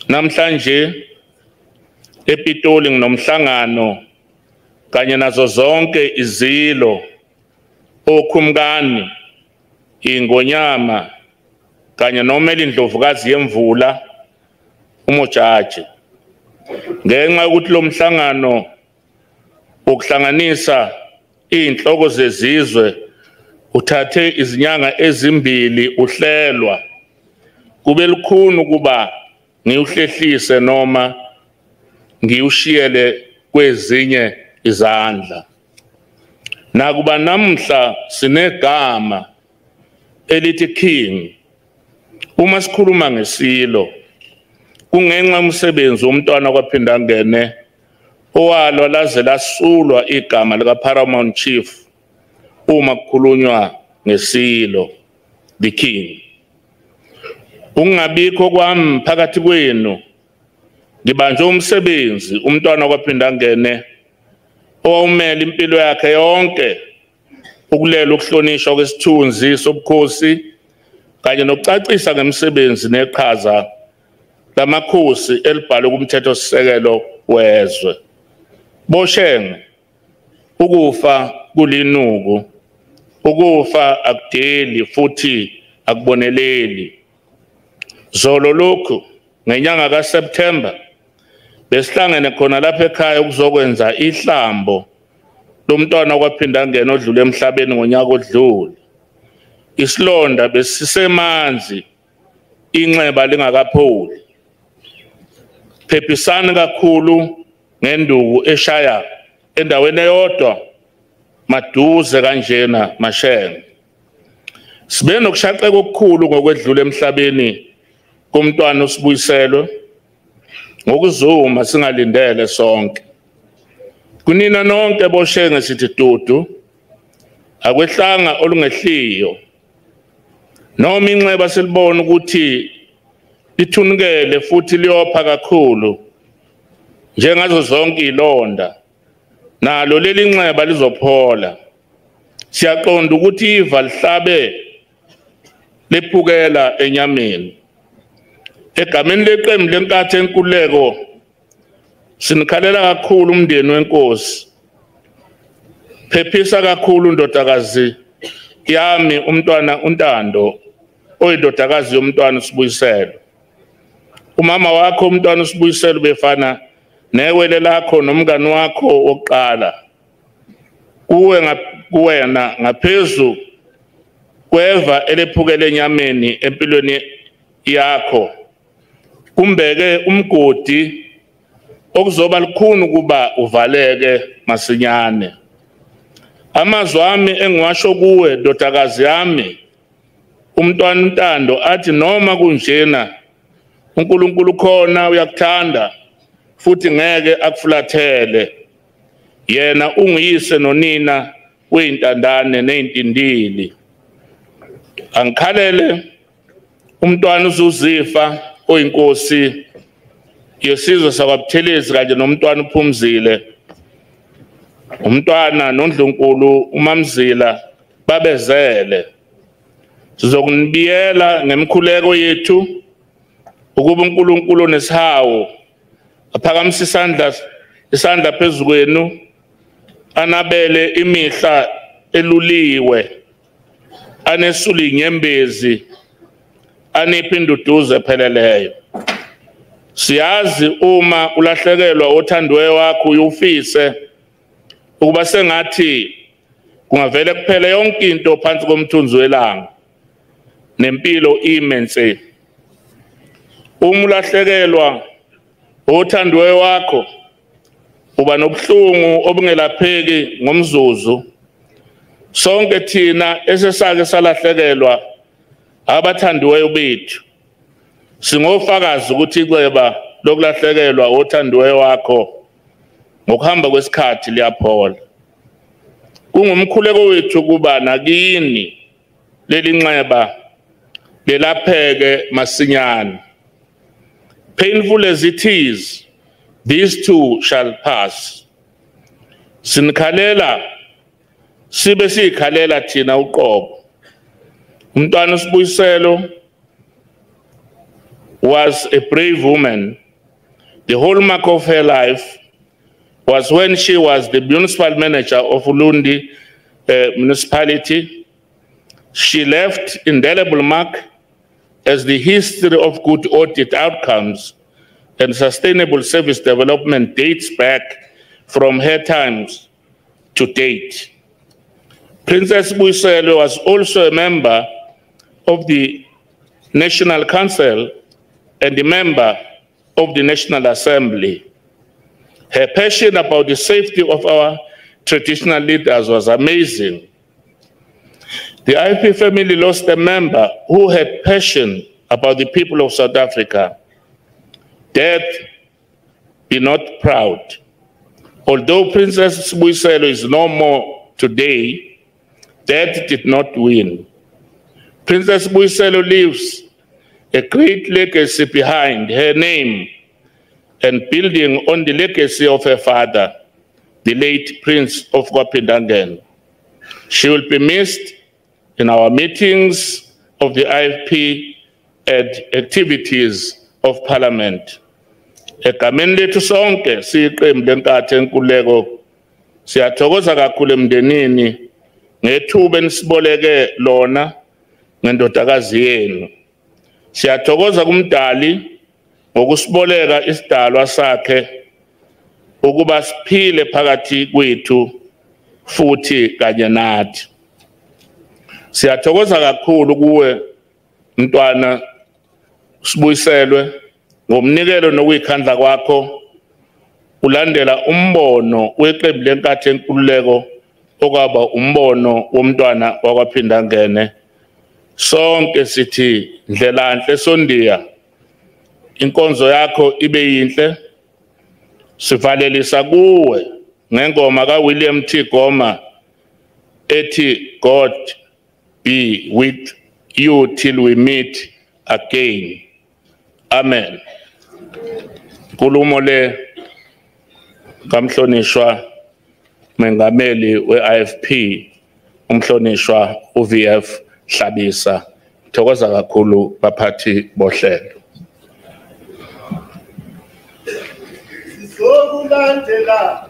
namhlanje ePitoli nginomhlangano kanye nazo zonke izilo, okhumkani, ingonyama kanye nomeli Ndlovukazi yemvula uMojaji. Ngenxa yokuthi lo mhlangano ukuhlanganisa inhloko zezizwe uthathe izinyanga ezimbili uhlelwa, kube lukhuni kuba ngiyuhlehlise noma ngiyushiyele kwezinye izandla. Nakuba namhla sinegama elithi King, uma sikhuluma ngesilo kungenxa umsebenzi womntwana kwaPhindangene owalwa laze lasulwa igama lika Paramount Chief uma kukhulunywa ngesilo, the King. Ungabikho kwami phakathi kwenu ngibanje umsebenzi umntwana kwaPhindangene owawumela impilo yakhe yonke ukulela ukuhlonishwa kwesithunzi sobukhosi kanye nokucacisa ngemisebenzi neqhaza lamakhosi elibhalwe kumthetho sisekelo wezwe. Boshenge, ukufa kulinuku, ukufa akudeli futhi akuboneleli. Zolo lokhu ngenyanga kaSeptember besihlangene khona lapha ekhaya ukuzokwenza ihlambo lomntwana kwaPhindangene odlule emhlabeni ngonyaka odlule. Isilonda besisemanzi, inxeba lingakapholi. Phephisani kakhulu ngenduku eshaya endaweni eyodwa maduze kanjena Mashenge. Sibe nokushaqeka okukhulu ngokwedlula emhlabeni kumntwana uSibuyiselwe, ngokuzuma singalindele sonke. Kunina nonke boshenge sithi dudu, akwehlanga olungehliyo. Noma inxeba silibona ukuthi lithunikele futhi liyopha kakhulu njengazo zonke izilonda, nalo leli nxeba lizophola. Siyaqonda ukuthi iva lihlabe lephukela enyameni. Egameni leqembu lenkatho enkululeko sinikhalela kakhulu umndeni wenkosi. Phephisa kakhulu ndodakazi yami umntwana uNtando oyindodakazi yomntwana uSibuyiselwe. Umama wakho umntwana uSibuyiselwe befana newele lakho nomngani wakho wokuqala. Kuwena ngaphezu kweva elephukele enyameni empilweni yakho kumbeke umgodi okuzoba lukhuni kuba uvaleke masinyane. Amazwi ami engiwasho kuwe ndodakazi yami umntwana uNtando athi noma kunjena uNkulunkulu khona uyakuthanda futhi ngeke akufulathele. Yena ungiyise nonina weyintandane nezintindili. Angikhalele umntwana uZuzifa oyinkosi yesizwe sakwaButhelezi kanye nomntwana uPhumzile, umntwana noNdlunkulu uMamzila babezele. Sizokunibiyela ngemkhuleko yethu ukuba uNkulunkulu nesihawu aphakamisa isandla phezu kwenu, anabele imihla eluliwe, anesula inyembezi, aniphe induduzo epheleleyo. Siyazi uma ulahlekelwa othandwe wakho uyufise ukuba sengathi kungavele kuphele yonke into phansi komthunzi welanga nempilo imense. Uma ulahlekelwa othandwe wakho uba nobuhlungu obungelapheki ngomzuzu. Sonke thina esesake salahlekelwa abathandiweyo bethu singofakazi ukuthi iceba lokulahlekelwa othandiweyo wakho ngokuhamba kwesikhathi liyaphola. Kungumkhuleko wethu kuba nakini leli nxeba lelapheke masinyane. Painful as it is, these too shall pass. Sinikhalela sibe sikhalela thina uqobo. Umntwana uSibuyiselwe was a brave woman. The hallmark of her life was when she was the municipal manager of Ulundi municipality. She left indelible mark as the history of good audit outcomes and sustainable service development dates back from her times to date. Princess Sibuyiselwe was also a member of the National Council and a member of the National Assembly. Her passion about the safety of our traditional leaders was amazing. The IFP family lost a member who had passion about the people of South Africa. Death, be not proud. Although Princess Sibuyiselwe is no more today, death did not win. Princess Sibuyiselwe leaves a great legacy behind her name and building on the legacy of her father, the late Prince of Kwapindangen. She will be missed in our meetings of the IFP and activities of Parliament. Egameni lethu sonke siyiqembu lenkatho enkululeko siyathokoza kakhulu emndenini ngethuba enisiboleke lona ngendodakazi yenu. Siyathokoza kumdali ngokusiboleka isidalwa sakhe ukuba siphile phakathi kwethu futhi kanye nathi. Siyathokoza kakhulu kuwe mntwana Sibuyiselwe ngomnikelo nokuyikhandla kwakho ulandela umbono weqembu lenkatho enkululeko okwaba umbono womntwana wakwaPhindangene. Sonke sithi ndlelanhle sondiya, inkonzo yakho ibe yinhle. Sivalelisa kuwe ngengoma kaWilliam T. Goma ethi God be with you till we meet again. Amen. Nkulumo le kamhlonishwa mengameli we-IFP umhlonishwa uVF Hlabisa. Thokoza kakhulu baphathi bohlelo. Sizokulandela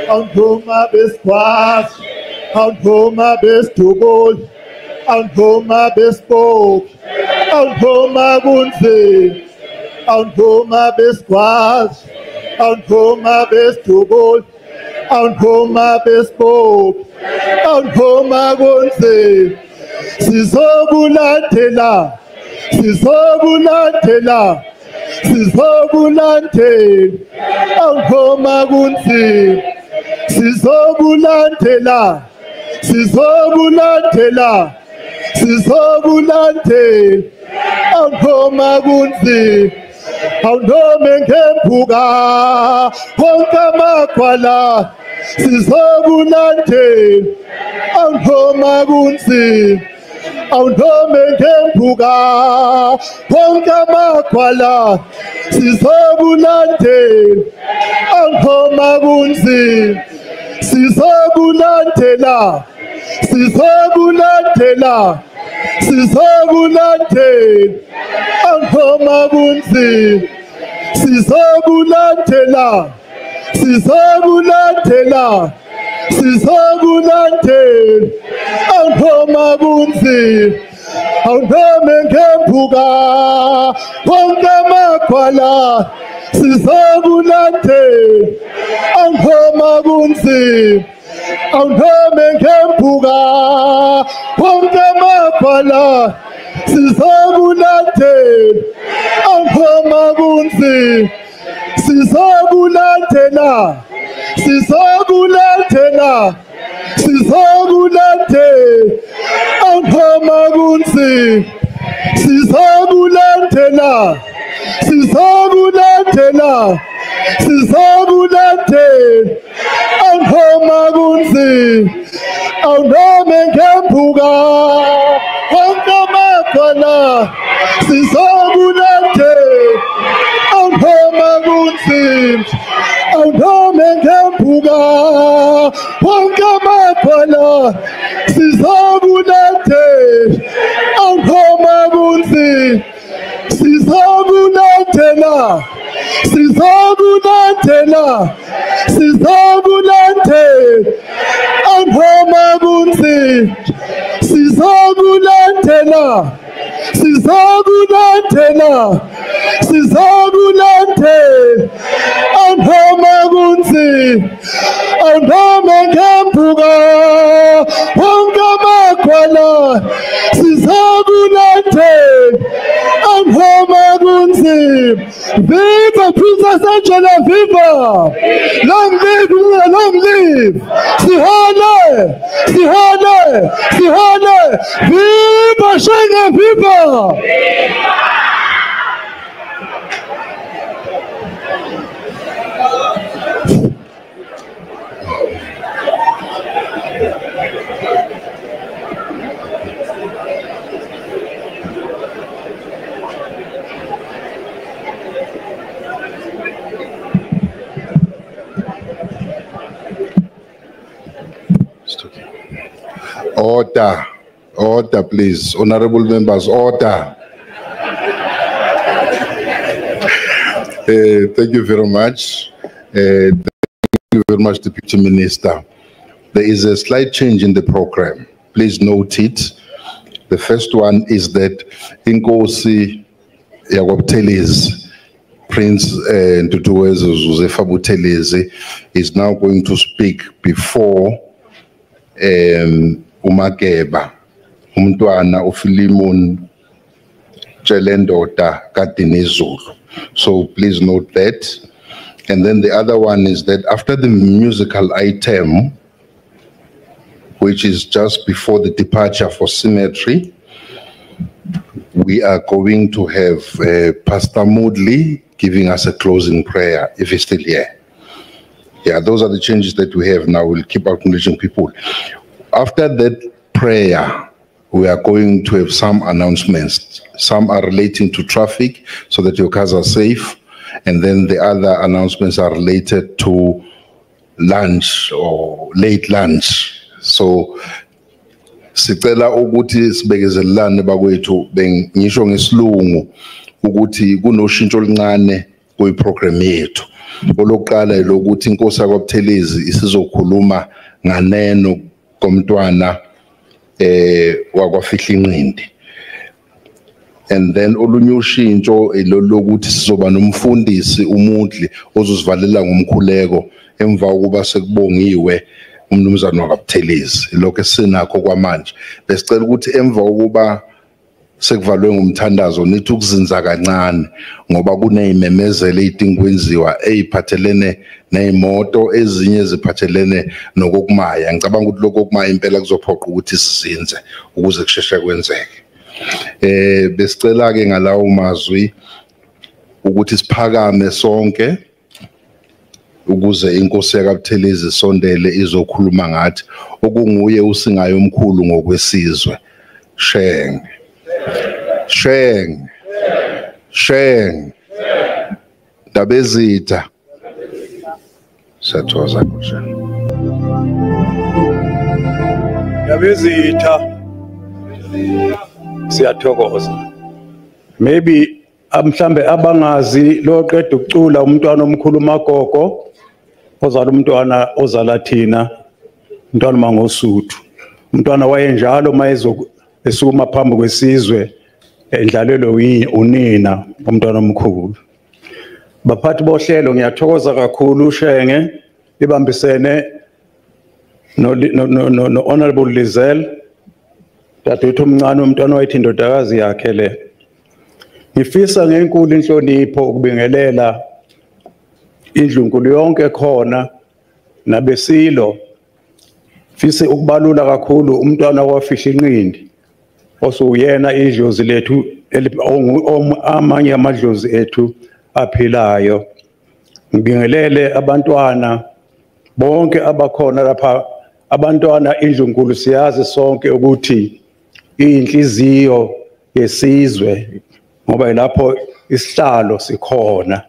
Angoma besquash, Angoma bestugol, Angoma bespoke, Angoma bunze, Angoma besquash, Angoma bestugol, Angoma bespoke, Angoma bunze. Sizokulandela, sizokulandela, sizokulandela, Angoma bunze. Sizokulandela, sizokulandela, sizokulandela, Angoma bunzi, awunome ngempuka, wonke amagwala, sizokulandela, Angoma bunzi, awunome ngempuka, wonke amagwala, sizokulandela, Angoma bunzi. Sizokulandela, sizokulandela, sizokulandela, Angoma bunzi. Sizokulandela, sizokulandela, sizokulandela, Angoma bunzi. Awunome ngempuka, wonke amagwala, sizokulandela awuphoma kunzima awuphome ngempuka wonke amabhala sizokulandela awuphoma kunzima sizokulandela sizokulandela sizokulandela awuphoma kunzima sizokulandela sizokulandela sizokulandela awuphoma kunzima awunome ngempuka wonke amabhala sizokulandela awuphoma kunzima awunome ngempuka wonke amabhala sizokulandela awuphoma kunzima sizokulandela sizokulandela sizokulandela awuphoma kunzima sizokulandela sizokulandela sizokulandela awuphoma kunzima awunome ngempuka wonke amagwala sizokulandela awuphoma kunzima. Viva Princess Angela, viva! Long live, long live! Sihane, sihane, sihane! Viva Shenge, viva! Order, order, please. Honorable members, order. Thank you very much. Thank you very much, Deputy Minister. There is a slight change in the program. Please note it. The first one is that Inkosi Buthelezi, Prince Ntutuweze Buthelezi, is now going to speak before Umakeba, umntwana uFilimon Chelendoda Kadinezulu. So please note that. And then the other one is that after the musical item, which is just before the departure for cemetery, we are going to have Pastor Moodley giving us a closing prayer, if he's still here. Yeah, those are the changes that we have now. We'll keep acknowledging people. After that prayer, we are going to have some announcements. Some are relating to traffic so that your cars are safe. And then the other announcements are related to lunch or late lunch. So, sicela ukuthi sibekezelelane bakwethu bengisho ngesilungu ukuthi kunoshintsho oluncane kwiprogram yethu. Olokuqala lokuthi inkosi yakwaButhelezi isizokhuluma nganeno komntwana wakwafihla inqindi. And then olunye ushintsho lokuthi sizoba nomfundisi uMudli ozosivalela ngomkhuleko emva kokuba sekubongiwe umnumzana wakwaButhelezi. Lokho esinakho kwamanje besicela ukuthi emva kokuba sekuvalwe ngomthandazo nithi ukuzinza kancane ngoba kunezimemezelo ezidingwenziwa eziphathelene nezimoto ezinye eziphathelene nokokumaya. Ngicabanga ukuthi lokho kumaya impela kuzophoqa ukuthi sizinze ukuze kusheshe kwenzeke. Besicela ke ngalawo mazwi ukuthi siphakame sonke ukuze inkosi yakwaButhelezi sondele izokhuluma ngathi okunguye usingayo omkhulu ngokwesizwe. Sheng Sheng Sheng Ndabezitha. Sathoza kusheng Ndabezitha. Siyathokoza. Maybe mhlambe abangazi lo qeda ukucula umntwana omkhulu uMagogo ozala umntwana ozala thina umntwana mangosuthu. Umntwana wayenjalo mayezo esukuma phambi kwesizwe endlalelo unina umntwana omkhulu. baphathi bohlelo ngiyathokoza kakhulu ushenge libambisene no honorable Lizel dadewethu omncane umntwana wayithi indodakazi yakhe le. Ngifisa ngenkulu inhlonipho ukubingelela indlunkulu yonke khona nabesilo. Fise ukubalula kakhulu umntwana wafihla inqindi osuyena idlozi lethu amanye amadlozi ethu aphilayo. Ngibingelele abantwana bonke abakhona lapha. Abantwana indlunkulu siyazi sonke ukuthi inhliziyo yesizwe ngoba ilapho isihlalo sikhona.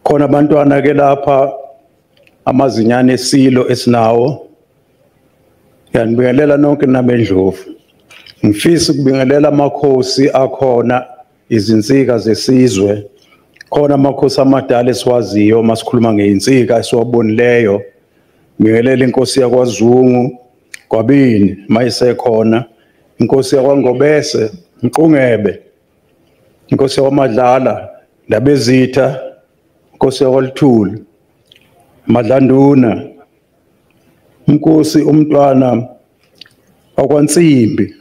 Khona abantwana ke lapha amazinyane esilo esinawo. Yanibingelela nonke nabendlovu. Ngifisa ukubingelela amakhosi akhona izinsika zesizwe. Khona amakhosi amadala esiwaziyo masikhuluma ngeinsika esiwabonileyo. Ngibingelela inkosi yakwaZungu kwabini mayisekhona, inkosi yakwaNgobese, Mqungebe, inkosi yakwaMadlala, Ndabezitha, inkosi yakwaLuthuli, Madlanduna, inkosi umntwana wakwaNsimbi,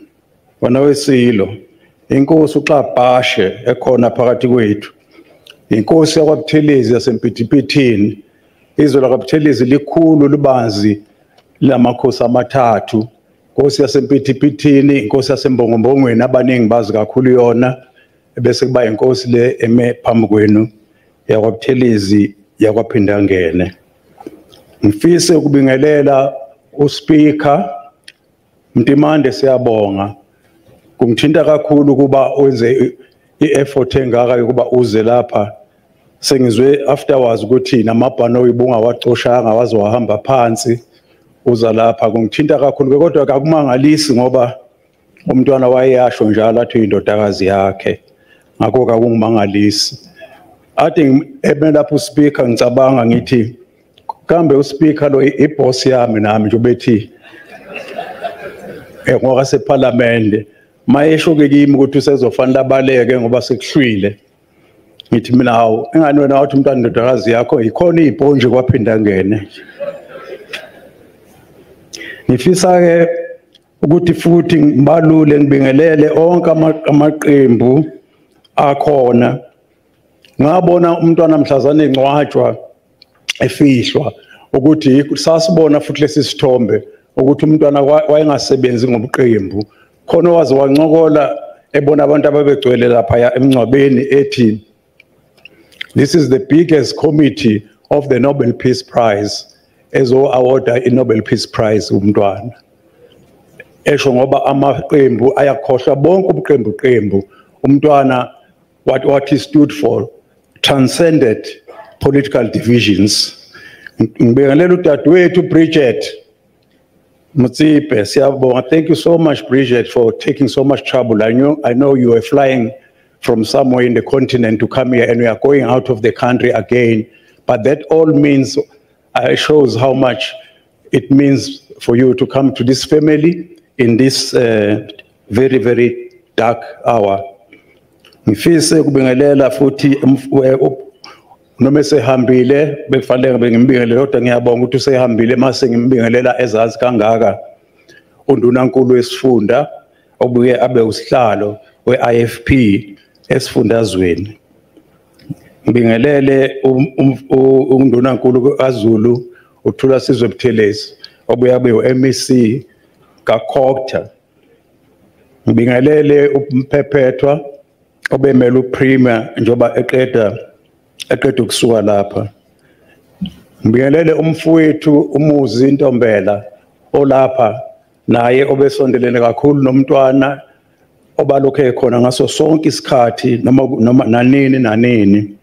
wana wesilo, inkosi uXabhashe ekhona phakathi kwethu, inkosi yakwaButhelezi yaseMpitipithini. Izwe lakwaButhelezi likhulu libanzi lamakhosi amathathu. Inkosi yaseMpitipithini, inkosi yaseMbongombongweni abaningi bazi kakhulu yona, bese kuba inkosi le eme phambi kwenu yakwaButhelezi yakwaPhindangene. Ngifise ukubingelela uSpeaker Mtimande, siyabonga. Kungithinta kakhulu kuba wenze i-effort engaka yokuba uze lapha. Sengizwe afterwards ukuthi namabhano oyibunga wacoshanga waze wahamba phansi uza lapha. Kungithinta kakhulu kodwa akumangalisi ngoba umntwana wayeyasho njalo athi indodakazi yakhe. Ngakho kakungimangalisi. Athi ebe lapho uSpeaker ngicabanga ngithi kambe uSpeaker lo iboss yami nami nje bethi ngoba seParliament mayesho ke kimi ukuthi usezofanele abaleke ngoba sekuhlwile. Ngithi mina hawu engani wena wathi umntwana indodakazi yakho ikhona izibhonje kwaPhindangene. Ngifisa ke ukuthi futhi ngibalule ngibingelele onke amaqembu akhona. Ngabona umntwana mhlazana encwatshwa efihlwa ukuthi sasibona futhi lesi sithombe ukuthi umntwana wayengasebenzi ngobuqembu. Khona waze wancokola ebona abantu ababegcwele lapha emncwabeni ethi this is the biggest committee of the Nobel Peace Prize ezo-awarda i-Nobel Peace Prize umntwana. Esho ngoba amaqembu ayakhohlwa bonke ubuqembu umntwana what he stood for transcended political divisions. Ngibingelela udadewethu Bridget Mutsipe, siyabonga. Thank you so much Bridget for taking so much trouble. I know you were flying from somewhere in the continent to come here and we are going out of the country again, but that all means shows how much it means for you to come to this family in this very, very dark hour. Ngifise ukubingelela futhi noma sehambile bekufanele bengimbingelele kodwa ngiyabonga ukuthi usehambile mase ngimbingelela ezazi kangaka undunankulu wesifunda obuye abe usihlalo we-IFP esifundazweni. Ngibingelele undunankulu kaZulu uThula Sizwe Buthelezi obuye abe u-MEC kaCocta. Ngibingelele umphephetwa obemele uPremier njoba eqeda ukusuka lapha. Ngibingelele umfowethu Umuzi Intombela olapha naye obesondelene kakhulu nomntwana obalokho ekhona ngaso sonke isikhathi noma nanini.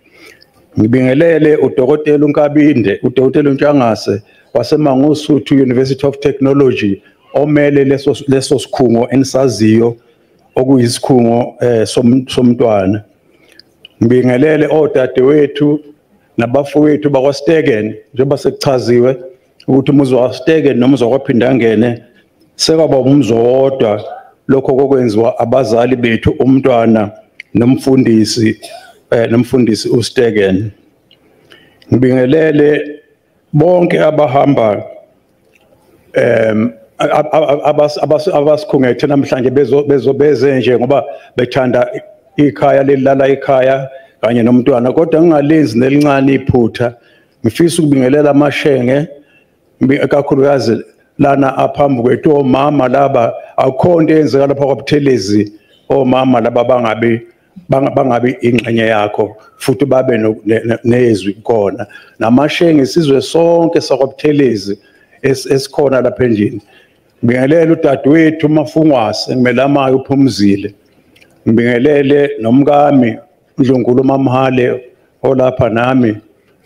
Ngibingelele uDokotela uNkabinde, uDokotela uNtshangase waseMangosuthu University of Technology omele leso sikhungo enisaziyo okuyisikhungo somntwana. Ngibingelele odadewethu nabafowethu bakwaStegen njengoba sekuchaziwe ukuthi umuzi waStegen noma wakwaPhindangene sekaba umzi wodwa lokho kokwenziwa abazali bethu umntwana nomfundisi uStegen. ngibingelele bonke abahamba abasikhungethe namhlanje beze nje ngoba bethanda ikhaya lelala ekhaya kanye nomntwana kodwa ngingalenzi nelincane iphutha ngifisa ukubingelela amashenge kakhulukazi lana aphambi kwethu omama laba akukho into eyenzeka lapha kwaButhelezi omama laba bangabi ingxenye yakho futhi babe nezwi khona namashenge isizwe sonke sakwaButhelezi esikhona lapha endlini ngibingelele udadewethu uMafungwase ngimelamayo uphumzile ngibingelele nomkami uNdlunkulu uMamhale olapha nami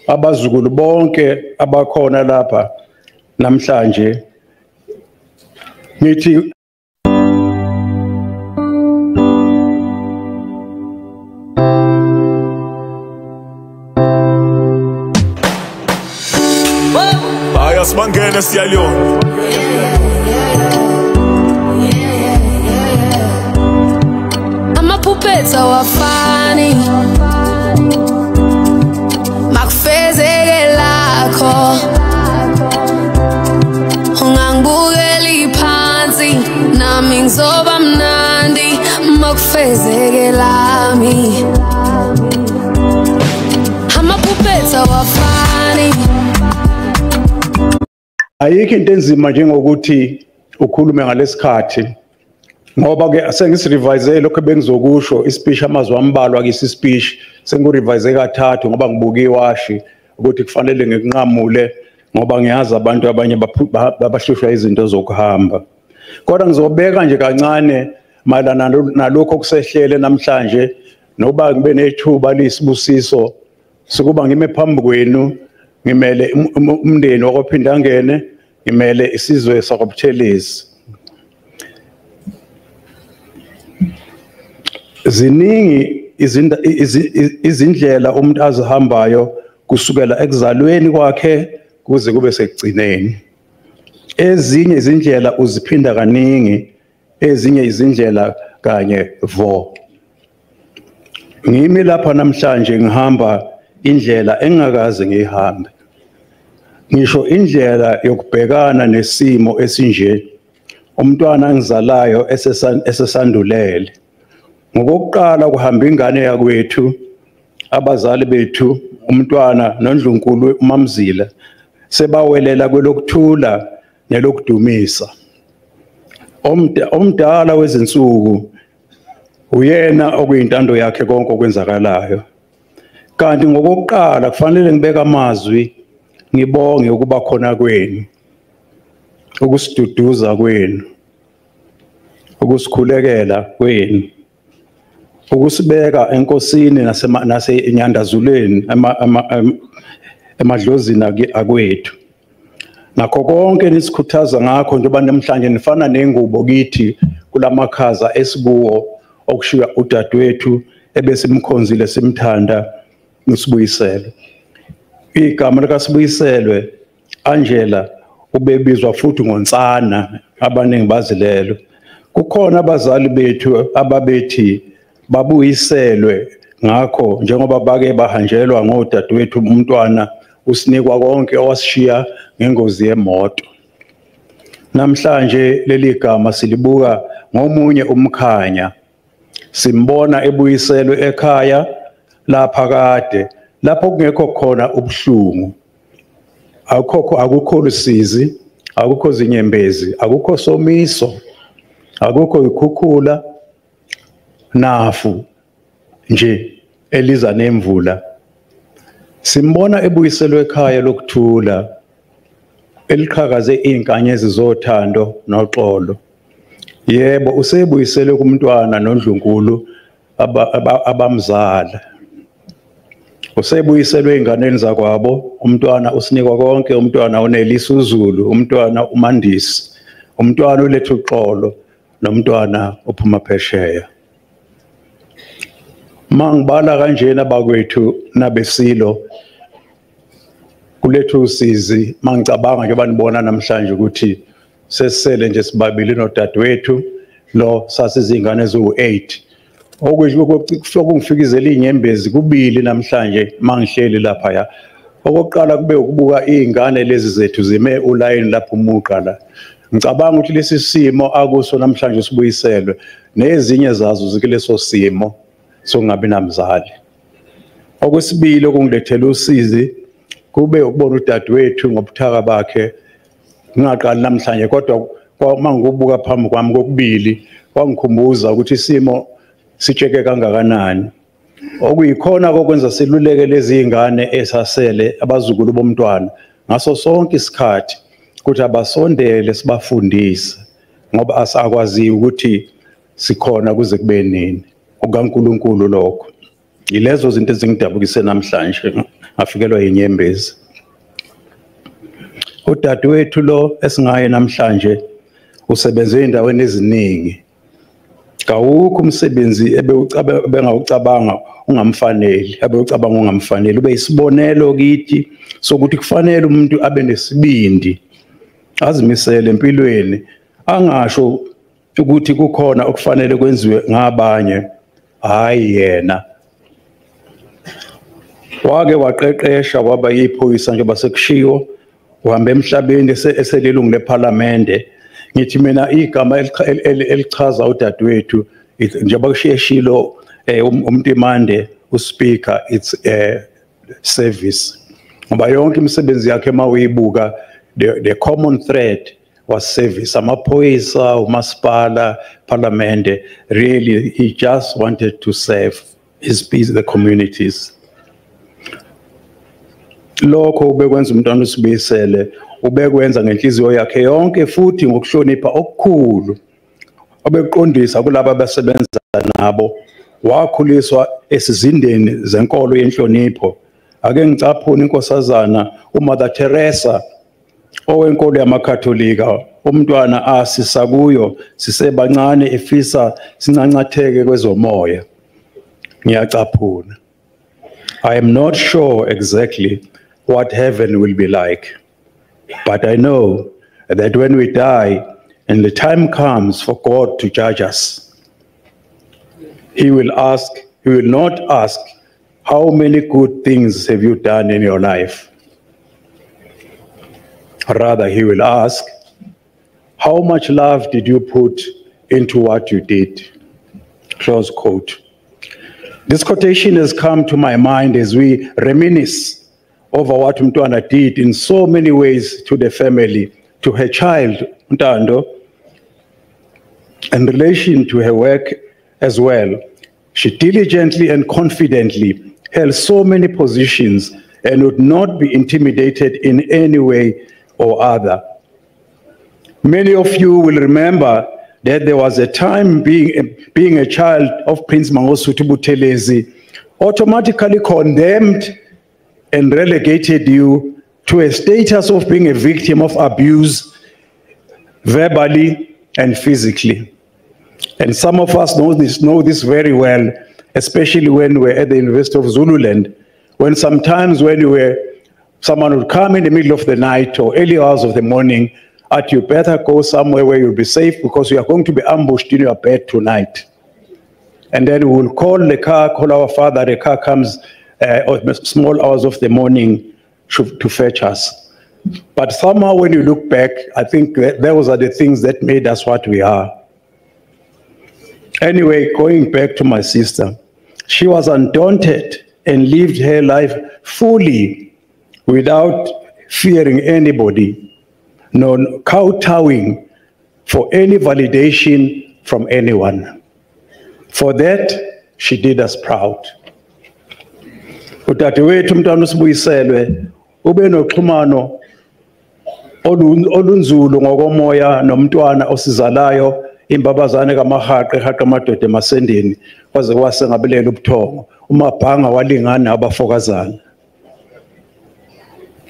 abazukulu bonke abakhona lapha namhlanje ngithi Sibangene siyaliyona Amapuppets awafani makufezeke lakho ungangibukeli phansi nami ngizoba mnandi makufezeke lami Amapuppets awafani ayikho into enzima njengokuthi ukhulume ngalesikhathi ngoba ke sengisirevise lokho bengizokusho ispeech amazwi ambalwa kisi speech sengirevise kathathu ngoba ngibuke iwashi ukuthi kufanele ngikunqamule ngoba ngiyazi abantu abanye babahlushwa izinto zokuhamba kodwa ngizobeka nje kancane mayelana nalokho okusehlele namhlanje noba ngibe nethuba lisibusiso sokuba ngime phambi kwenu ngimele umndeni wakophinda ngene ngimele isizwe sakwaButhelezi ziningi izindlela umuntu azihambayo kusukela ekuzalweni kwakhe kuze kube sekugcineni ezinye izindlela uziphinda kaningi ezinye izindlela kanye vo ngimi lapha namhlanje ngihamba indlela engakaze ngihambe ngisho indlela yokubhekana nesimo esinje umntwana engizalayo esesandulele ngokuqala kuhamba ingane yakwethu abazali bethu umntwana noNdlunkulu uMamzila sebawelela kwelokuthula nelokudumisa omdala wezinsuku uyena okuyintando yakhe konke okwenzakalayo kanti ngokuqala kufanele ngibeka amazwi ngibonge ukuba khona kwenu ukusiduduza kwenu ukusikhulekela kwenu ukusibeka enkosini nasenyandazuleni emadlozini akwethu nakho konke nisikhuthaza ngakho njengoba namhlanje nifana nengubo kithi kulamakhaza esikuwo okushiya udadewethu ebesimkhonzile simthanda uSibuyiselwe igama likaSibuyiselwe Angela ubebizwa futhi ngoNtsana abaningi bazilelo kukhona abazali bethu ababethi babuyiselwe ngakho njengoba bake bahanjelwa ngodadewethu umntwana usinikwa konke owasishiya ngengozi yemoto namhlanje leli gama silibuka ngomunye umkhanya simbona ebuyiselwe ekhaya lapha kade lapho kungekho khona ubuhlungu akukho lusizi akukho zinyembezi akukho somiso akukho ikhukhula nafu nje eliza nemvula simbona ebuyiselwe ekhaya lokuthula eliqhakaze inkanyezi zothando noxolo yebo usebuyiselwe kumntwana noNdlunkulu abamzala usebuyiselwe inganeni zakwabo umntwana usinikwa konke umntwana unelisa uZulu umntwana uMandisi umntwana ulethu uxolo nomntwana uphuma phesheya mangibala kanjena bakwethu nabesilo kulethu usizi mangicabanga nje banibona namhlanje ukuthi sesisele nje sibabili nodadewethu lo sasizingane ezu8 okusho kungifikizela inyembezi kubili namhlanje mangihleli lapha ya okokuqala kube ukubuka izingane lezi zethu zime ulayini lapho umuqala. Ngicabanga ukuthi lesi simo akuso namhlanje Sibuyiselwe nezinye zazo zikuleso simo sokungabi namzali. Okwesibili okungilethela usizi kube ukubona udadewethu ngobuthaka bakhe ngaqali namhlanje kodwa mangibuka phambi kwami kokubili wangikhumbuza ukuthi isimo sitsheke kangakanani. Okuyikhona kokwenza siluleke lezi izingane esasele abazukulu bomntwana ngaso sonke isikhathi ukuthi abasondele sibafundise ngoba asakwazi ukuthi sikhona kuze kube nini okaNkulunkulu lokho. Yilezo zinto ezingidabukise namhlanje ngafikelwa inyembezi. Udadewethu lo esingaye namhlanje usebenze endaweni eziningi. Kawukho umsebenzi ebengawucabanga ungamfanele, abewucabanga ungamfanele. Ube isibonelo kithi sokuthi kufanele umuntu abe nesibindi, azimisele empilweni, angasho ukuthi kukhona okufanele kwenziwe ngabanye, hayi yena. Wake waqeqesha waba yiphoyisa njengoba sekushiwo, uhambe emhlabeni eselilungu lePhalamende. Ngithi mina igama elichaza udadewethu njengoba kushilo umntimande uSpeaker, it's service. Ngoba yonke imisebenzi yakhe mawuyibuka the common thread was service. Amaphoyisa, umasipala, Parliament, really he just wanted to serve his peace, the communities. Lokho ubekwenza umntwana uSibuyisele ubekwenza ngenhliziyo yakhe yonke futhi ngokuhlonipha okukhulu. Obeqondisa kulabo abasebenza nabo, wakhuliswa esizindeni zenkolo yenhlonipho. Ake ngicaphuna inkosazana uMother Teresa owenkolo yamakatholika, umntwana asisa kuyo sisebancane efisa sincancatheke kwezomoya. Ngiyacaphuna. I am not sure exactly what heaven will be like, but I know that when we die and the time comes for God to judge us, He will not ask, how many good things have you done in your life? Rather, He will ask, how much love did you put into what you did? Close quote. This quotation has come to my mind as we reminisce over what Mtwana did in so many ways to the family, to her child, Ntando, in relation to her work as well. She diligently and confidently held so many positions and would not be intimidated in any way or other. Many of you will remember that there was a time being a child of Prince Mangosuthu Buthelezi automatically condemned and relegated you to a status of being a victim of abuse, verbally and physically. And some of us know this very well, especially when we're at the University of Zululand, when sometimes someone would come in the middle of the night or early hours of the morning, you better go somewhere where you'll be safe because you are going to be ambushed in your bed tonight. And then we will call our father, the car comes small hours of the morning to fetch us. But somehow when you look back, I think those are the things that made us what we are. Anyway, going back to my sister, she was undaunted and lived her life fully without fearing anybody, nor kowtowing for any validation from anyone. For that, she did us proud. Udadewethu Mntwana uSibuyiselwe ube noxhumano olunzulu ngokomoya nomntwana osizalayo imbabazane kamahaqe haqa amadoda emasendeni kwaze kwasengabelela ubuthongo umabhanga walingana abafokazana.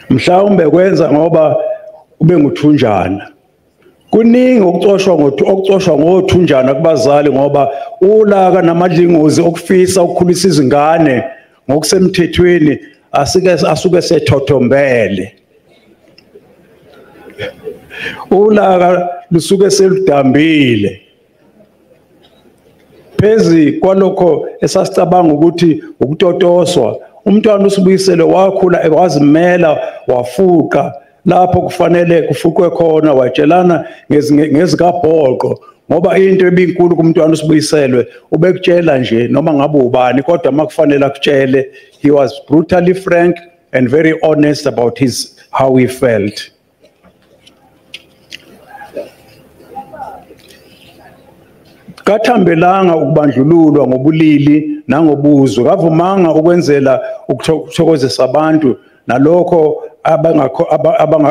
Mhlawumbe kwenza ngoba ube nguthunjana. Kuningi okucoshwa ngothunjana kubazali ngoba ulaka namadlingozi okufisa ukukhulisa izingane ngokusemthethweni asuke sethothombele. Ulaka lusuke seludambile. Phezi kwalokho esasicabanga ukuthi ukutotoswa umntwana uSibuyiselwe wakhula wazimela wafuqa lapho kufanele kufuqwe khona watshelana ngezikabhoqo ngoba into ebinkulu kumntwana uSibuyiselwe ubekutshela nje noma ngabe ubani kodwa makufanele akutshele. He was brutally frank and very honest about how he felt. Kathambelanga ukubandlululwa ngobulili nangobuzwe, kavumanga ukwenzela ukuthokozisa abantu nalokho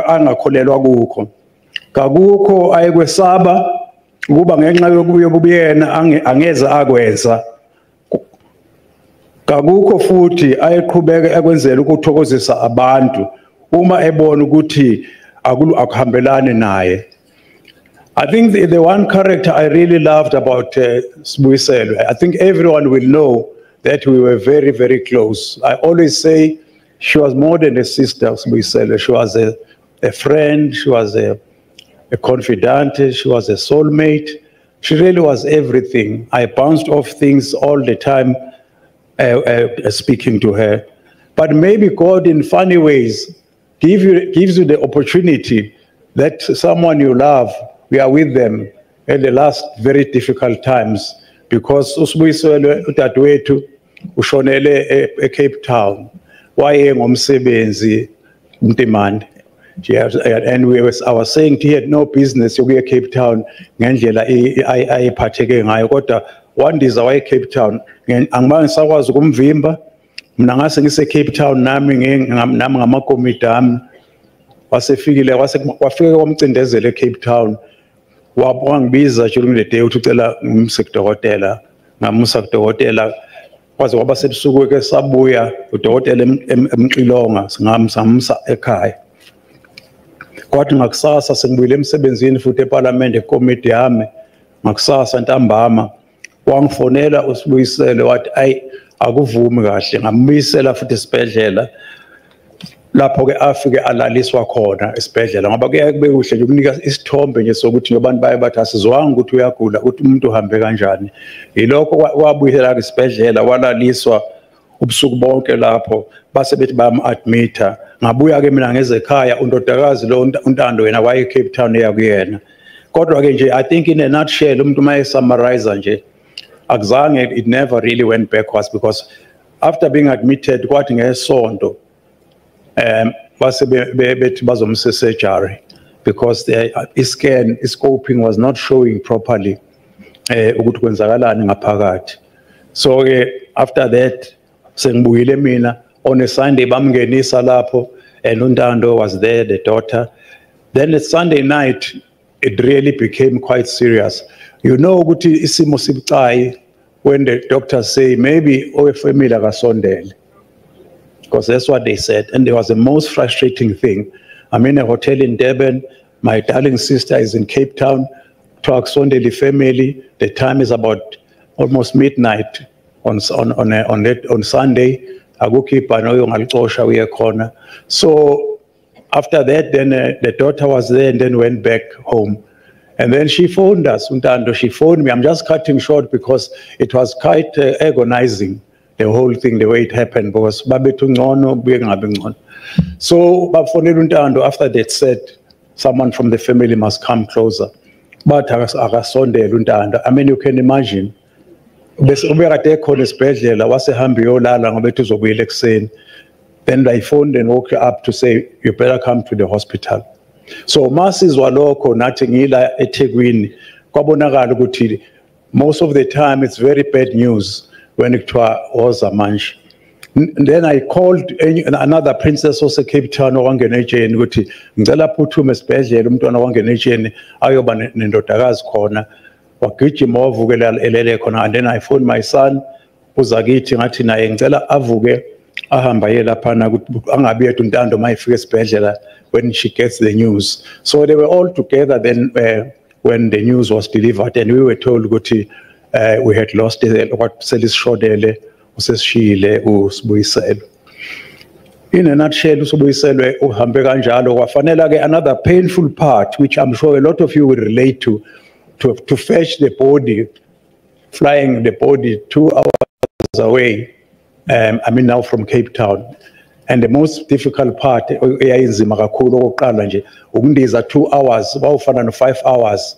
angakholelwa kukho. Kakukho ayekwesaba ukuba ngenxa yokubuyena angeze akwenza. Kakukho futhi ayeqhubeka ekwenzela ukuthokozisa abantu uma ebona ukuthi akuhambelani naye. I think the one character I really loved about Sibuyiselwe, I think everyone will know that we were very, very close. I always say she was more than a sister, Sibuyiselwe. She was a friend, she was a confidant, she was a soulmate. She really was everything. I bounced off things all the time speaking to her. But maybe God in funny ways gives you the opportunity that someone you love, we are with them at the last very difficult times, because uSibuyiselwe udadewethu ushonele eCape Town waye ngomsebenzi Mtimande. And I was saying he had no business yokuya Cape Town ngendlela ayiphatheke ngayo, kodwa wandiza waye Cape Town angibani sakwazi ukumvimba mina ngase ngise Cape Town nami ngamakomiti ami. Wasefikile wafika kwamcindezela eCape Town wangibiza during the day uthi ucela ngimse kudokotela, ngamusa kudokotela kwaze kwaba sebusuku ke sabuya udokotela emxilonga singamsa ekhaya. Kwathi ngakusasa sengibuyile emsebenzini futhi eParliament ekomiti yami, ngakusasa ntambama wangifonela uSibuyiselwe wathi ayi akuvumi kahle, ngambuyisela futhi esibhedlela. Lapho ke afike alaliswa khona esibhedlela ngoba kuye kube kuhle nje ukunika isithombe nje sokuthi abantu baye bathi asizwanga ukuthi uyagula ukuthi umuntu uhambe kanjani. Yilokho wabuyela esibhedlela walaliswa ubusuku bonke lapho base bethi bayam-admitha. Ngabuya ke mina ngeze ekhaya undodakazi lo uNtando yena waye Cape Town eya kuyena. Kodwa ke nje I think in a nutshell umuntu maye summarize nje akuzange, it never really went backwards, because after being admitted kwathi ngesonto base bethi bazomse surgery because the scan scoping was not showing properly ukuthi kwenzakalani ngaphakathi. So after that sengibuyile mina on a Sunday bamngenisa lapho and uNtando was there, the daughter. Then the Sunday night it really became quite serious. You know ukuthi isimo sibucayi when the doctors say maybe family akasondele, because that's what they said. And it was the most frustrating thing. I'm in a hotel in Durban, my darling sister is in Cape Town, to akusondele family. The time is about almost midnight on Sunday. So after that, then the daughter was there and then went back home. And then she phoned us, Untando, she phoned me. I'm just cutting short because it was quite agonizing, the whole thing, the way it happened, because so Untando, after that said, someone from the family must come closer. But I mean, you can imagine. Then I phoned and woke her up to say, you better come to the hospital. So masses waloko nothing ila eThekwini kwabonakala ukuthi most of the time it's very bad news when it was a manch. Then I called another princess also Cape Town owangena ejeni ukuthi ngicela phuthume esibhedlela umntwana owangena ejeni ayoba nendodakazi khona wagijima wavukela elele khona. And then I phoned my son uzakithi ngathi naye ngicela avuke ahamba ye laphana ukuthi angabi yedwa uNtando mayifika esibhedlela when she gets the news. So they were all together then when the news was delivered, and we were told ukuthi we had lost what selisishodele usesishile uSibuyiselwe. In a nutshell, uSibuyiselwe uhambe kanjalo kwafanela ke another painful part which I'm sure a lot of you will relate to fetch the body, flying the body 2 hours away I mean now from Cape Town. And the most difficult part, eyayinzima kakhulu okokuqala nje, ukundiza 2 hours, bawufana no 5 hours.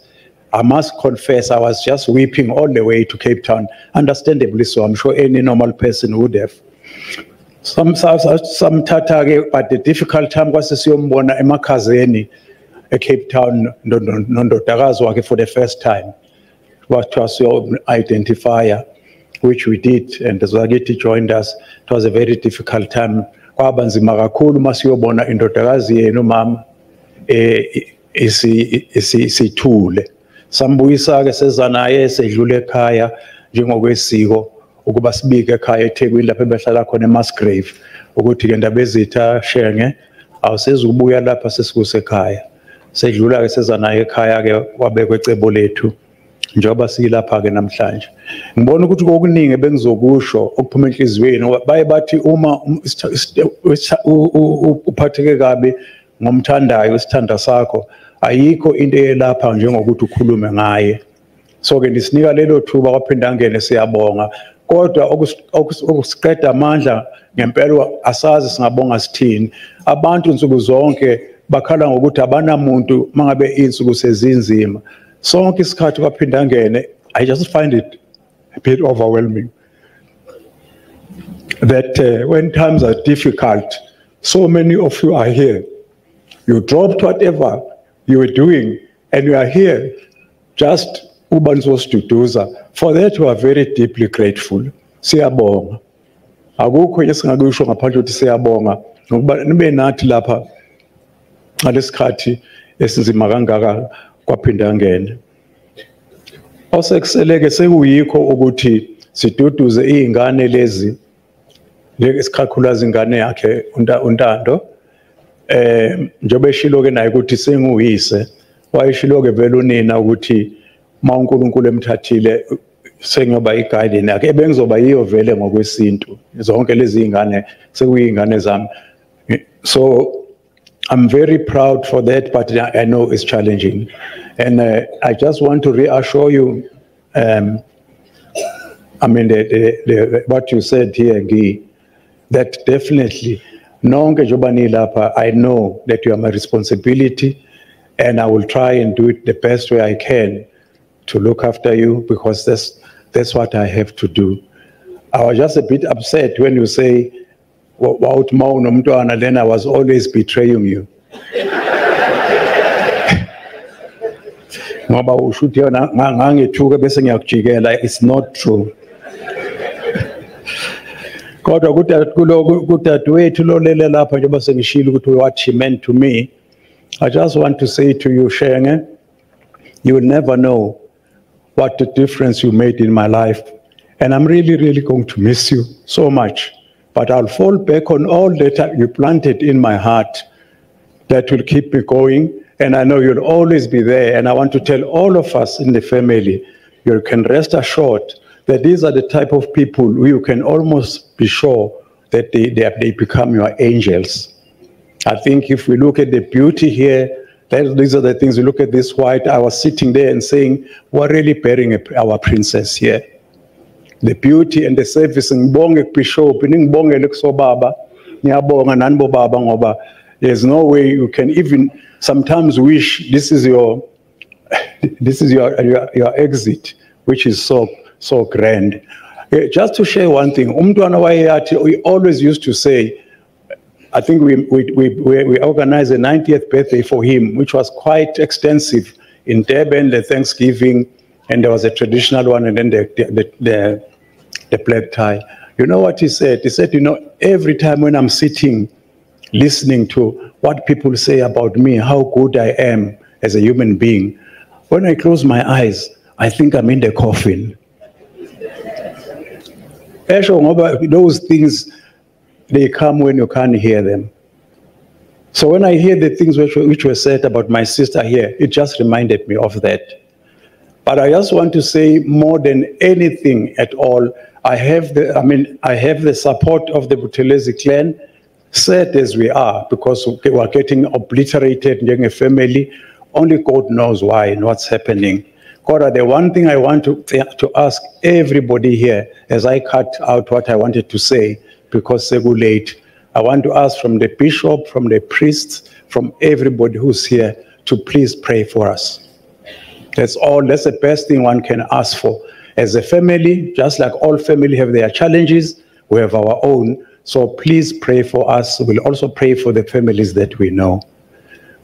I must confess, I was just weeping all the way to Cape Town. Understandably so, I'm sure any normal person would have. Some Tata, but the difficult time was siyombona emakhazeni Cape Town, ndodakazi wakhe for the first time. What was your identifier, which we did, and Zwagiti joined us. It was a very difficult time. Kwaba nzima kakhulu masiyobona indodakazi yenu mama isithule. Sambuyisa ke seza naye sedlule ekhaya njengokwesiko ukuba sibike ekhaya eThekwini lapho behlala khona eMasgrave ukuthi ke Ndabezitha Shenge awusezukubuya lapha sesikusekhaya. Sedlula ke seza naye ekhaya ke wabekwe ecebo lethu njengoba silapha ke namhlanje. Ngibona ukuthi kokuningi bengizokusho okuphuma enhliziyweni baye bathi uma uphatheke kabi ngomthandayo isithanda sakho ayikho into elapha njengokuthi ukhulume ngaye. So ke ndisinika lelo thuba kwaphinda ngene siyabonga kodwa okusiqeda amandla ngempela asazi singabonga sithini. Abantu nsuku zonke bakhala ngokuthi abanamuntu mangabe insuku sezinzima. Sonke isikhathi kwaphinda ngene, I just find it a bit overwhelming that when times are difficult, so many of you are here. You dropped whatever you were doing and you are here just ubanzostuduza. For that we are very deeply grateful. Siyabonga. Akukho esingakusho ngaphandle ukuthi siyabonga ngokuba nibe nathi lapha ngalesikhathi esinzima kangaka kwaphinda ngene. Osekuseleke sekuyikho ukuthi siduduze izingane lezi lesikhakhulazi ingane yakhe uNtando njobe eshilo ke naye ukuthi senguyise wayeshilo ke vele unina ukuthi uNkulunkulu emthathile sengoba iguardian yakhe ebengizoba yiyo vele ngokwesintu zonke lezi izingane sekuyingane zami. So I'm very proud for that, but I know it's challenging. And I just want to reassure you, I mean, what you said here, Guy, that definitely, I know that you are my responsibility, and I will try and do it the best way I can to look after you, because that's what I have to do. I was just a bit upset when you say, then I was always betraying you. It's not true. What she meant to me, I just want to say to you, Shenge, you will never know what the difference you made in my life. And I'm really, really going to miss you so much. But I'll fall back on all that you planted in my heart that will keep me going. And I know you'll always be there. And I want to tell all of us in the family, you can rest assured that these are the type of people who you can almost be sure that they become your angels. I think if we look at the beauty here, these are the things, we look at this white, I was sitting there and saying, we're really bearing our princess here. The beauty and the service, there's no way you can even sometimes wish this is your exit, which is so grand. Just to share one thing, we always used to say, I think we organized a 90th birthday for him, which was quite extensive in Durban, the Thanksgiving, and there was a traditional one, and then the black tie. You know what he said? He said, every time when I'm sitting, listening to what people say about me, how good I am as a human being, when I close my eyes, I think I'm in the coffin. Those things, they come when you can't hear them. So when I hear the things which were said about my sister here, it just reminded me of that. But I just want to say, more than anything at all, I have the support of the Buthelezi clan, sad as we are, because we are getting obliterated in a family. Only God knows why and what's happening. Kodwa the one thing I want to ask everybody here, as I cut out what I wanted to say, because it's late, I want to ask from the bishop, from the priests, from everybody who's here to please pray for us. That's all. That's the best thing one can ask for. As a family, just like all family have their challenges, we have our own. So please pray for us. We'll also pray for the families that we know.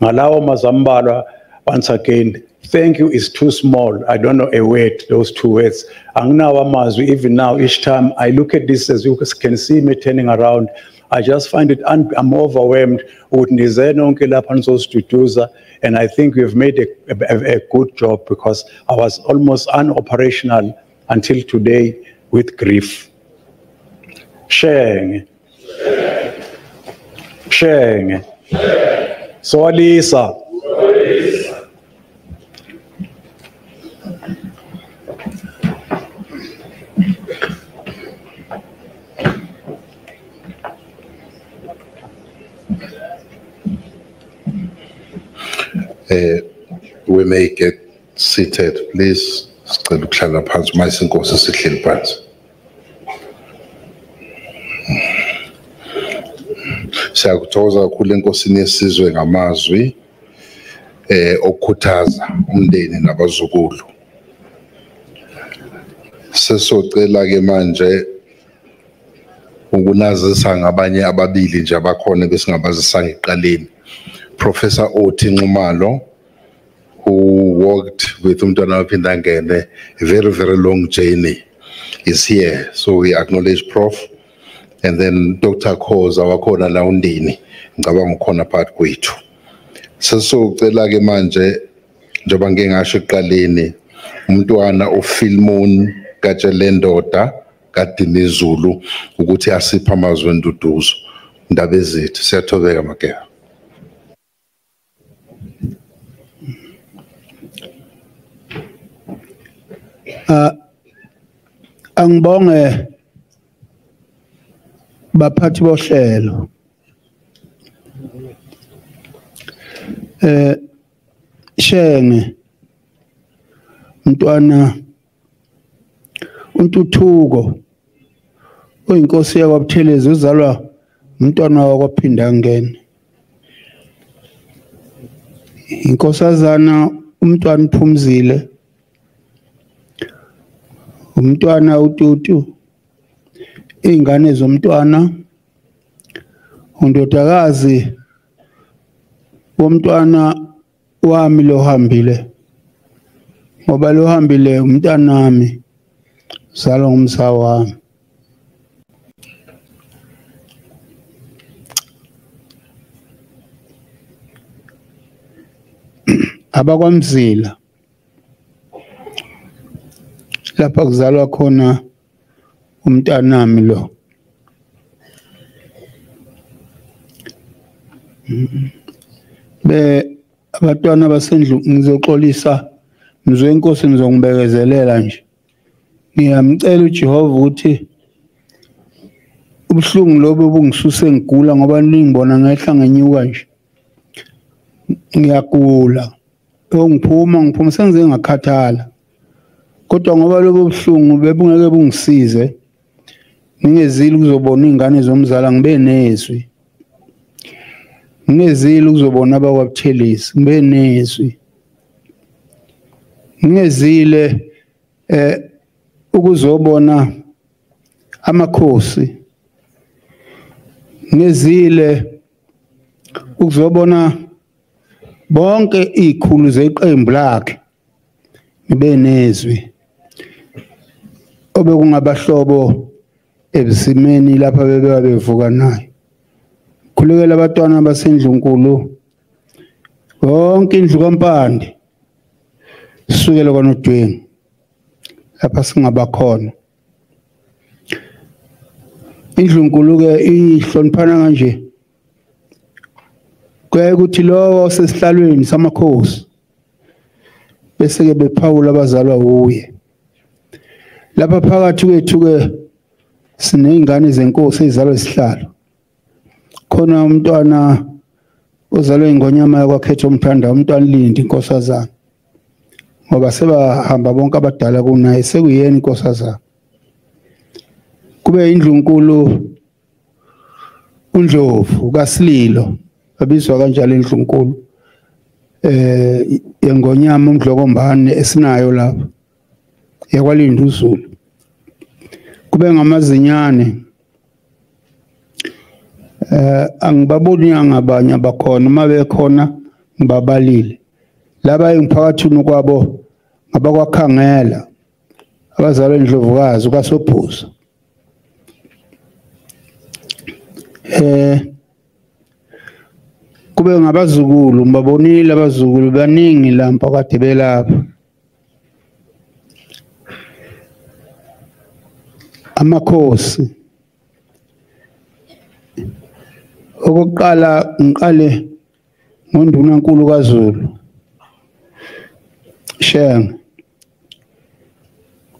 Malawa Mazambala, once again, thank you is too small. I don't know a word, those two words. Angnawa Mazwi, even now, each time I look at this, as you can see me turning around, I just find it, I'm overwhelmed. And I think we've made a good job, because I was almost unoperational until today with grief. Sharing. So Alisa. We may get seated, please. Sicela ukuhlala phansi, mayise inkosi sihleli phansi. Siyakuthokoza kakhulu enkosini yesizwe ngamazwi okukhuthaza umndeni nabazukulu. Sesocela ke manje ukunazisa ngabanye ababili nje abakhona besingabazisa ngeqaleni. Professor Othi Nxumalo, who worked with Umntwana Phindangene, a very, very long journey, is here. So we acknowledge Prof. And then Dr. Khoza wakhona la undini, ngicabanga ukhona part kwethu. Sesocela ke manje njengoba ngeke ngasho eqaleni, umntwana uFilmon kaTshelendoda kaDinizulu ukuthi asipha amazwi enduduzo ndaba ezethu. Siyathobeka Makeba. Angibonge baphathi bohlelo. Shenge mntwana uNtuthuko oyinkosi yakwa Buthelezi uzalwa umntwana wakwa Phindangene. Inkosazana umntwana uPhumzile, umntwana uTutu, ingane zomntwana, undodakazi womntwana wami lohambile, ngoba lohambile umntwana wami uzalwa ngumsa wami. AbakwaMzila lapha kuzalwa khona umntanami lo. Abantwana basendlu ngizoxolisa mzwe inkosi ngizongibekezelela nje. Ngiyamcela uJehova ukuthi ubuhlungu lobo bungisuse ngigula ngoba ningibona ngehla ngenyuka nje. Ngiyagula. Ngiphuma sengize ngakhathala. Kodwa ngoba lobo buhlungu bebungeke bungisize, ngingezile ukuzobona ingane zomzala ngibe nezwi. Ngingezile ukuzobona abakwaButhelezi ngibe nezwi. Ngingezile ukuzobona amakhosi. Ngingezile ukuzobona bonke izikhulu zeqembu lakhe ngibe nezwi. Obekungabahlobo ebisimeni lapha bebevuka naye. Khulekela abantwana basendlunkulu bonke indlu kaMpande sukela kwaNodwengu lapha singabakhona. Indlunkulu ke ihloniphana kanje kuye ukuthi lo osesihlalweni samakhosi bese ke bephawula abazalwa uye. Lapha phakathi kwethu ke sinezingane zenkosi ezalwa isihlalo. Khona umntwana ozalwe ingonyama yakwaKhetho Mthanda, umntwana Lindi inkosazana. ngoba sebahamba bonke abadala kunaye sekuyena inkosazana. Kube indlunkulu uNdlovu kaSililo babizwa kanjalo indlunkulu yengonyama uMdlokombane esinayo lapha yakwaLinda uZulu. Kube ngamazinyane angibaboni angabanye abakhona mabe khona ngibabalile laba engiphakathini kwabo ngabakwakhangela abazalwa eNdlovukazi kaSophuza. Kube ngabazukulu ngibabonile abazukulu baningi lapha kade belapha. Amakhosi okokuqala ngiqale ngoNdunankulu kaZulu Shenge.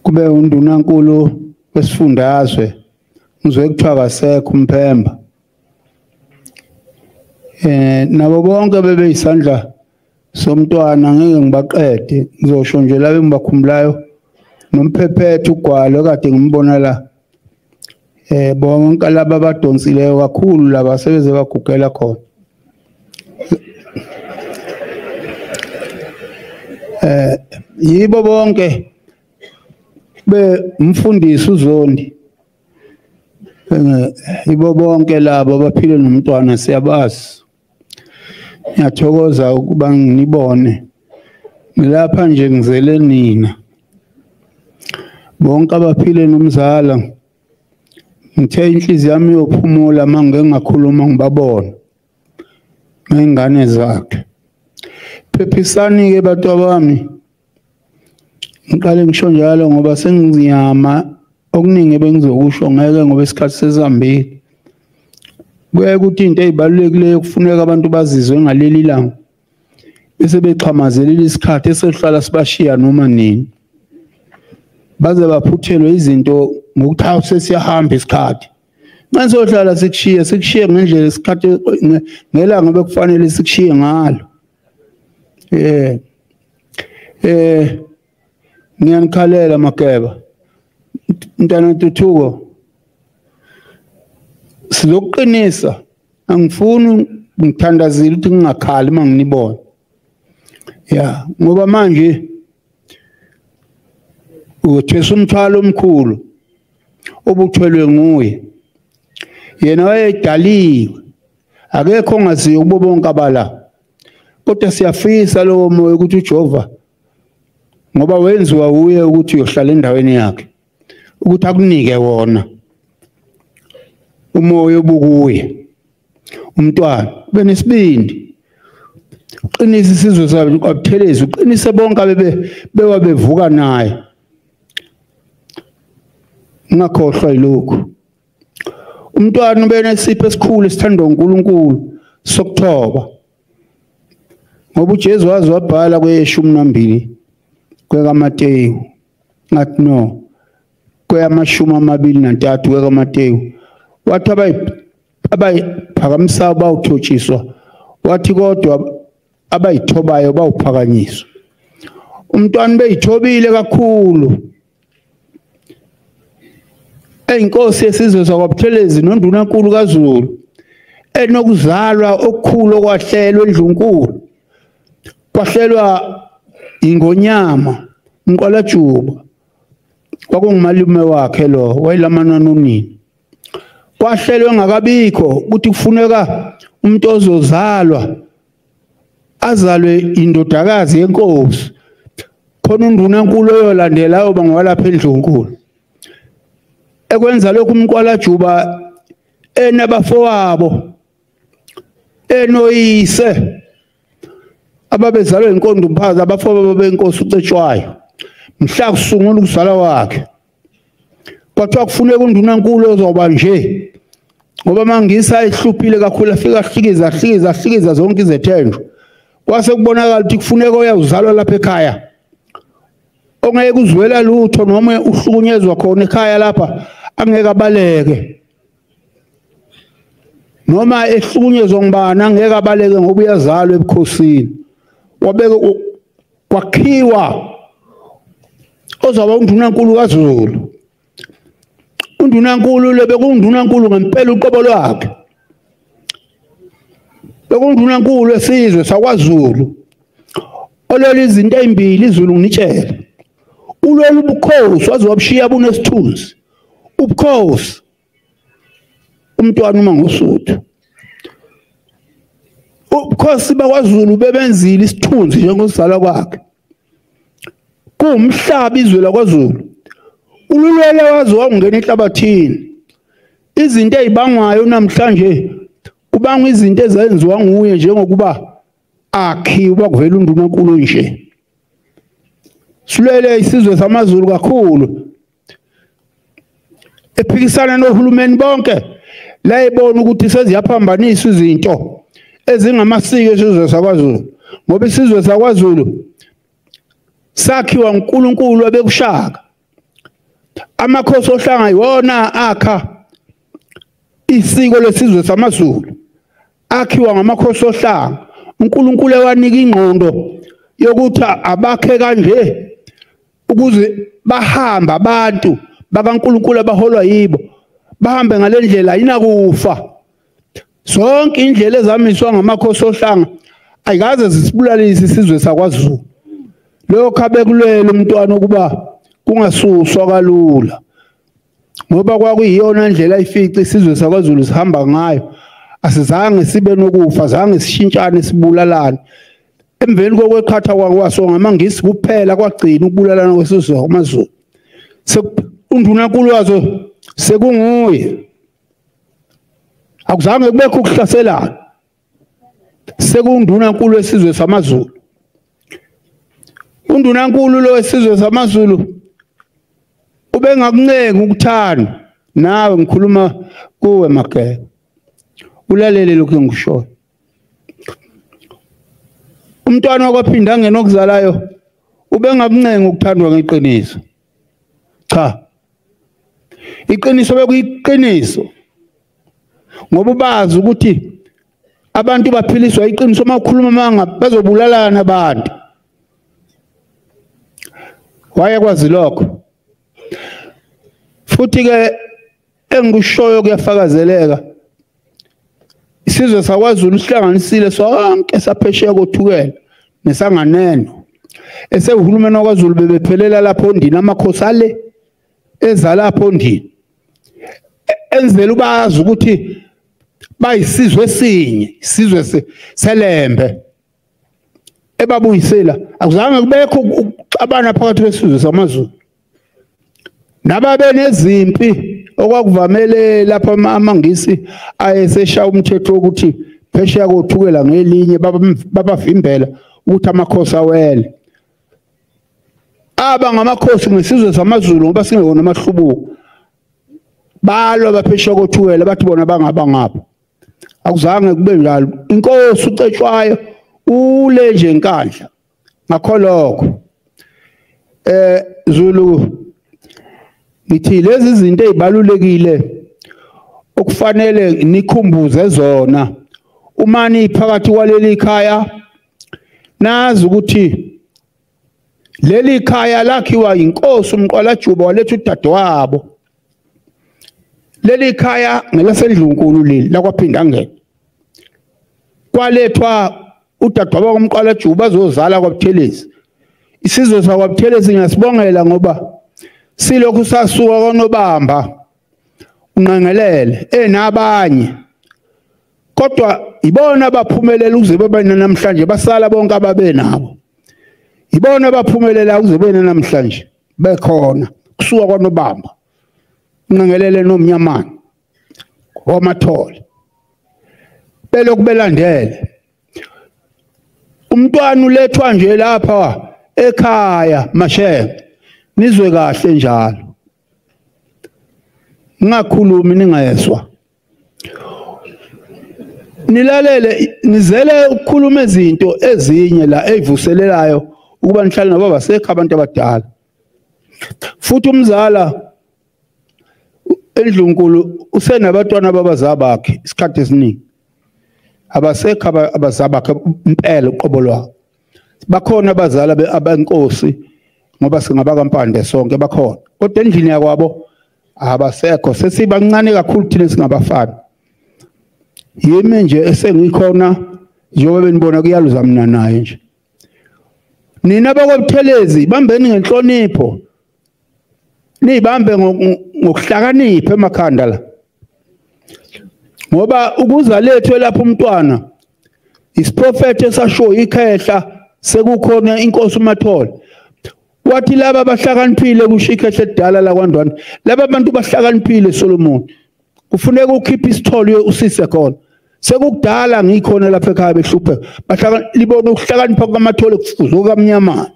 Kube uNdunankulu wesifundazwe ngizwe kuthiwa kasekho uMphemba. Nabo bonke bebe isandla somntwana ngeke ngibaqede ngizosho nje laba engibakhumbulayo nomphephethu ugwalo kade ngimbona la bonke laba abadonsileyo kakhulu laba sebeze bagugela khona. Yibo bonke be umfundisi uZondi yibo bonke labo abaphile nomntwana siyabazi. Ngiyathokoza ukuba nginibone ngilapha nje ngizele nina bonke abaphile nomzala. Ngithe inhliziyo yami yophumula mangeke ngakhuluma ngibabona ngengane zakhe. Phephisani ke batwabami ngiqale ngisho njalo ngoba sengiziyama okuningi bengizokusho ngeke ngoba isikhathi sesihambile. Kuye ukuthi into ezibalulekileyo kufuneka abantu bazizwe ngaleli langa bese bexhamazelela isikhathi esehlala sibashiya noma nini baze baphuthelwe izinto ngokuthi hawu sesiyahamba isikhathi. Manje sohlala sikushiye ngendlela isikhathi ngelanga bekufanele sikushiye ngalo. Ngiyanikhalela Mageba mntana Ntuthuko sizokuqinisa angifuni ngithandazile ukuthi ngingakhali manginibona ngoba manje uthwesa umthwalo omkhulu obuthwelwe nguye yena wayedaliwe akekho ongaziyo kubo bonke abala kodwa siyafisa lowo moya ukuthi uJehova ngoba wenziwa uye ukuthi uyohlala endaweni yakhe ukuthi akunike wona umoya obukuye umntwana benesibindi uqinise isizwe sabo kwaButhelezi uqinise bonke bewabevuka naye ngakhohlwa yilokho umntwana ubenesipho esikhulu esithandwa uNkulunkulu sokuthoba ngoba uJesu wazi wabhala kwe12 kwekaMateyu ngathi no kweyama23 kwekaMateyu wathi abayiphakamisa bawuthotshiswa wathi kodwa abayithobayo bawuphakanyiswa. Umntwana beyithobile kakhulu eyinkosi yesizwe sakwaButhelezi noNdunankulu kaZulu enokuzalwa okukhulu okwahlelwa eNdlunkulu kwahlelwa ingonyama uMqwalajuba kwakungumalume wakhe lo wayilamanana unini kwahlelwe ngakabikho ukuthi kufuneka umuntu ozozalwa azalwe indodakazi yenkosi khona uNdunankulu oyolandela yoba ngwalapha eNdlunkulu ekwenza lokhu uMqwalajuba enabafowabo enoyise ababezalwe inkondumphaza abafowabo benkosi uCetshwayo mhla kusungula ukuzalwa wakhe kwathiwa kufuneka uNdunankulu ozoba nje ngoba mangisa ehluphile kakhulu afika ahlikiza zonke izethenjwa kwase kubonakala ukuthi kufuneka oyazalwa lapha ekhaya ongeke uzwela lutho noma uhlukunyezwa khona ekhaya lapha angeke abaleke noma ehlukunyezwa ngibani angeke abaleke ngoba uyazalwa ebukhosini wabeke kwakhiwa ozaba undunankulu kaZulu. Undunankulu le bekundunankulu ngempela uqobo lwakhe. Bekundunankulu esizwe sakwaZulu. Olwela izinto ezimbili iZulu nginitshela. Ulwela ubukhosi waze wabushiya bunesithunzi. Ubukhosi umntwana uma ngosuthu. Ubukhosi bakwaZulu bebenzile isithunzi njengozala kwakhe. Kuwumhlaba izwe lakwaZulu. Ululele waze wangena enhlabathini. Izinto ezibangwayo namhlanje kubanga izinto ezenziwa nguye njengokuba akhiwa kuvela undunankulu nje. Silele isizwe samaZulu kakhulu. Ephikisana nohulumeni bonke la ebona ukuthi seziyaphambanisa izinto ezingamasiko esizwe sakwaZulu. Ngoba isizwe sakwaZulu sakhiwa uNkulunkulu abekushaka. Amakhosi ohlanga iwona akha isiko lesizwe samaZulu. Akhiwa ngamakhosi ohlanga. uNkulunkulu ewanika ingqondo yokuthi abakhe kanje ukuze bahamba abantu bakaNkulunkulu abaholwa yibo bahambe ngalendlela ayinakufa. Zonke indlela ezamiswa ngamakhosi ohlanga ayikaze zisibulalise isizwe sakwaZulu. Lokho abekulwela umntwana ukuba kungasuswa kalula. Ngoba kwakuyiyona ndlela ifici isizwe sakwaZulu sihamba ngayo. Asizange sibe nokufa, zange sishintshane sibulalane. Emveni kokweqhatha kwaso ngamangisi kuphela kwagcina ukubulalana kwesizwe samaZulu. Undunankulu wazo sekunguye. Akuzange kubekho ukuhlaselana. Sekundunankulu wesizwe samaZulu. Undunankulu lo wesizwe samaZulu ubengakuncenga ukuthanda. Nawe ngikhuluma kuwe Mageba. Ulalele lokho engishoyo. Umntwana okwaphinda ngenokuzalayo ubengakuncenga ukuthandwa ngeqiniso. Cha. Iqiniso bekuyiqiniso. Ngoba bazi ukuthi abantu baphiliswa iqiniso uma ukhuluma manga bazobulalana abantu. Wayekwazi lokho. Futhi ke engikushoyo kuyafakazeleka. Isizwe sakwaZulu sihlanganisile sonke saphesheya kothukela nesanganeno. Esehulumeni wakwaZulu bebephelela lapho ndini amakhosi ale eza lapho ndini. Enzela ubazi ukuthi bayisizwe esinye, isizwe selembe. Ebabuyisela akuzange kubekho ukuxabana phakathi kwesizwe samaZulu. Nababe nezimpi okwakuvamele lapha amangisi ayesesha umthetho ukuthi phesheya kothukela ngelinye babavimbela ukuthi amakhosi awele. Aba ngamakhosi ngesizwe samaZulu ngoba singekho amahlubuko. Balwa baphesheya kothukela bathi bona bangapha. Akuzange kube njalo. Inkosi ucetshwayo ule nje enkandla. Ngakho lokho Zulu ngithi lezi zinto ezibalulekile okufanele nikhumbuze zona uma niphakathi kwaleli khaya. Nazi ukuthi leli khaya lakhiwa inkosi uMqwalajuba waletha udadewabo. Leli khaya ngelaseNdlunkulu leli lakwaphinda ngene. Kwalethwa udadewabo kaMqwalajuba azozala kwaButhelezi. Isizwe sakwaButhelezi ngasibongela ngoba silokhu sasuka koNobamba unqengelele nabanye. Kodwa ibona abaphumelela ukuze babe namhlanje basala bonke ababe nabo. Ibona abaphumelela ukuze bene namhlanje bekhona kusuka kwaNobamba. Unqengelele nomnyamana wamathole. Belokhu belandele. Umntwana ulethwa nje lapha ekhaya Masheke. Nizwe kahle njalo. Ningakhulumi ningayeswa. Nilalele nizele ukukhuluma izinto ezinye la ezivuselelayo ukuba nihlale nabo basekho abantu abadala. Futhi umzala eNdlunkulu usenabantwana babazali bakhe isikhathi esiningi. Abasekho abazali bakhe impela uqobo lwabo. Bakhona abazali abenkosi ngoba singaba kampande sonke bakhona kodwa endlini yakwabo abasekho sesibancane kakhulu thina singabafana yimi nje esengikhona njengoba benibona kuyaluza mina naye nje nina bakwaButhelezi bambeni ngenhlonipho nibambe ngokuhlakanipha emakhanda la ngoba ukuza lethu lapha umntwana isiprofeti esasho ikhehla sekukhona inkosi uMathole wathi laba bahlakaniphile kusho ikhehla edala la kwaNdwana laba bantu bahlakaniphile Solomon kufuneka ukhiphe isitholo usise khona sekukudala ngikhona lapha ekhaya behlupheka libona ukuhlakanipha kwaMathole kufuzuka kamnyama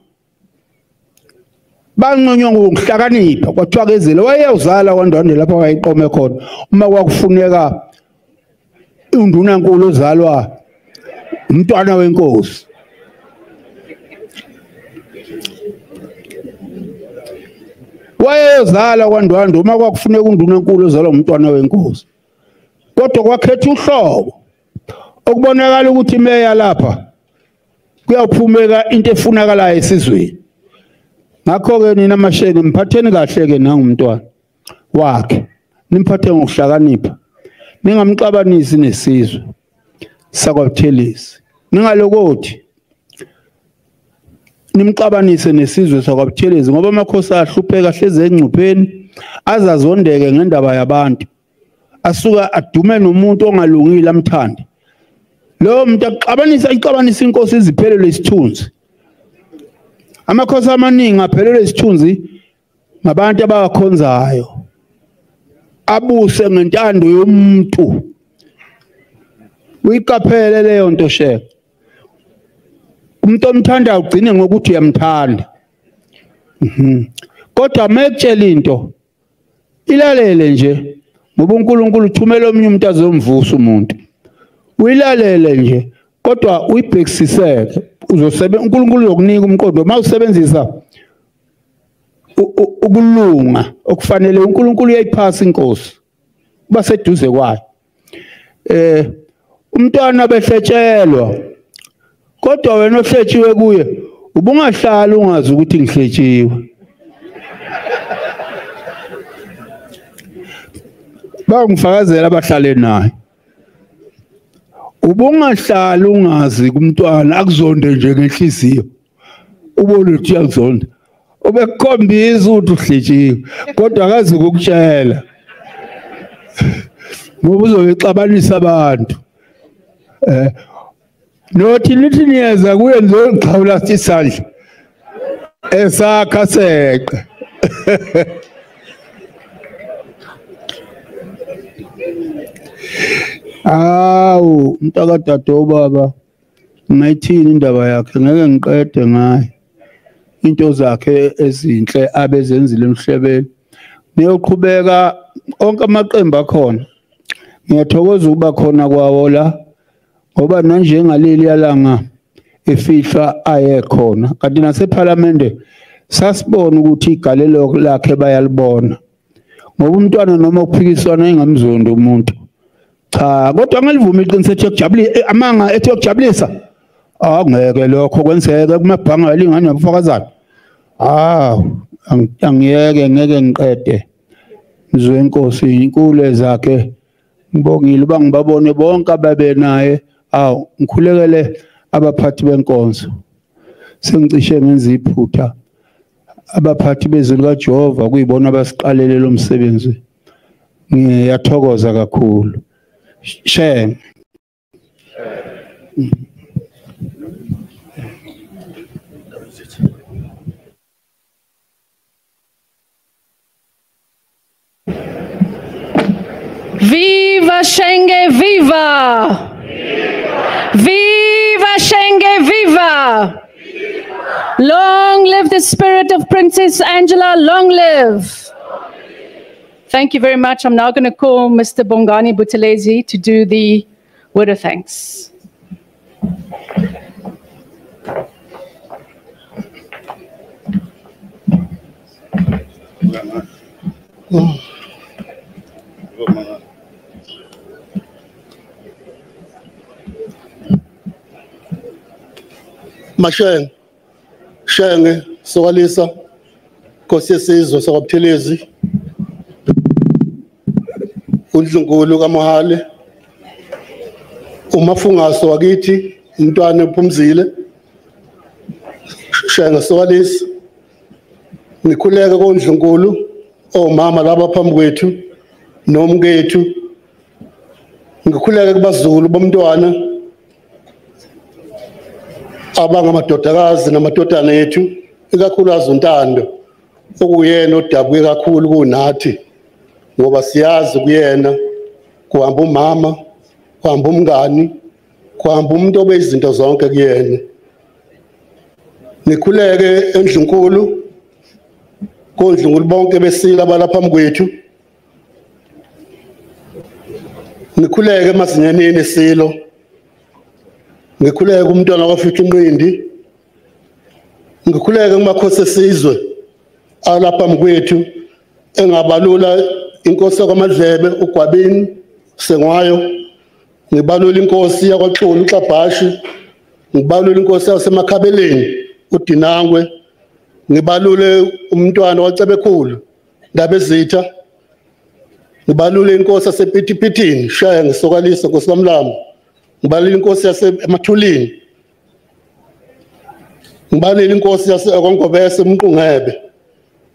banqonywa ngokuhlakanipha kwathiwa kezile wayeyawuzala kwaNdwana lapha wayiqome khona uma kwakufuneka undunankulu ozalwa umntwana wenkosi wayezala kwaNdwandwe uma kwakufuneka undunankulu ozalwa umntwana wenkosi kodwa kwakhetha uhlobo okubonakala ukuthi meya lapha kuyaphumeka into efunakalayo esizweni ngakho ke nina mashene mphatheni kahle ke nangumntwana wakhe nimphathe ngokuhlakanipha ningamxabanisi nesizwe sakwaButhelezi ningalokothi nimxabanise nesizwe sakwaButhelezi ngoba amakhosi ahlupheka hleze engcupheni azazondeke ngendaba yabantu asuka adume nomuntu ongalungile amthande lo muntu ixabanisa inkosi iziphelele isithunzi amakhosi amaningi aphelele isithunzi ngabantu abakhonzayo abuse ngentando yomuntu uyiqaphele leyo nto sheke umuntu omthanda ugcine ngokuthi uyamthanda kodwa mekutshela into ilalele nje ngoba uNkulunkulu uthumela omnye umuntu azomvusa umuntu uyilalele nje kodwa uyibhekisiseke uzosebenza uNkulunkulu uzokunika umqondo mawusebenzisa ukulunga okufanele uNkulunkulu uyayiphasa inkosi kuba seduze kwayo umntwana behletshelwa kodwa wena ohletshiwe kuye ubungahlala ungazi ukuthi ngihletshiwe bangifakazela abahlale naye ubungahlala ungazi kumntwana akuzonde nje ngenhliziyo ubone ukuthi uyakuzonda ubekukhombisa ukuthi uhletshiwe kodwa akazi ukukutshela ngoba uzobexabanisa abantu nothi lithi niyeza kuye ngizoxhawula isandla esakha seqe awu mntakadade obaba ngayithini indaba yakhe ngeke ngiqede ngayo into zakhe ezinhle abezenzile emhlabeni niyoqhubeka onke amaqembu akhona ngiyathokoza ukuba khona kwawo la ngoba nanjengaleli yalanga efihlwa ayekhona kanti naseParliament sasibona ukuthi igalelo lakhe bayalibona ngoba umntwana noma uphikiswana engamzondi umuntu cha kodwa ngelivuma iqiniso ethi yokujabulisa amanga ethi yokujabulisa ngeke lokho kwenzeke kumabhanga elingani nabufakazana angiyeke ngeke ngiqede ngizwe inkosi inkulu zakhe ngibongile bangibabone bonke ababe naye ngikhulekele abaphathi benkonzo sengicishe ngenza iphutha abaphathi bezwi likaJehova kuyibona abasiqalele lo msebenzi ngiyathokoza kakhulu shame Viva Shenge, viva! Viva Shenge, viva! Long live the spirit of Princess Angela, long live! Thank you very much. I'm now going to call Mr. Bongani Buthelezi to do the word of thanks. Mashenge, Shenge, Sokalisa, Nkosi yesizwe sakwaButhelezi, uNdlunkulu kaMahale, umafungaso wakithi, umntwana uPhumzile, Shenga Sokalisa, ngikhuleka koNdlunkulu, omama laba phambi kwethu, nomkethu, ngikhuleka kubazulu bomntwana, abangamadodakazi namadodana ethu, ikakhulukazi uNtando, okuyena odabuke kakhulu kunathi, ngoba siyazi kuyena kuhamba umama, kuhamba umngani, kuhamba umuntu obeyizinto zonke kuyena. Nikhuleke eNdlunkulu, koNdlunkulu bonke besila balapha phambi kwethu. Nikhuleke emazinyaneni esilo. Ngikhuleke umntwana kaFithi Nqindi. Ngikhuleke kumakhosi esizwe alapha phambi kwethu, engabalula inkosi yakwaMadlebe uGwabini Sengwayo, ngibalula inkosi yakwaXhulu uXabhashi, ngibalula inkosi yaseMakhabeleni uDinangwe, ngibalule umntwana waCebekhulu Ndabezitha, ngibalule inkosi yasePhithipithini Shaya Ngisokalisa Nkosi kaMlambo, ngibalule inkosi yaseMathulini, ngibalule inkosi yaseKwaNgobese uMqungebe.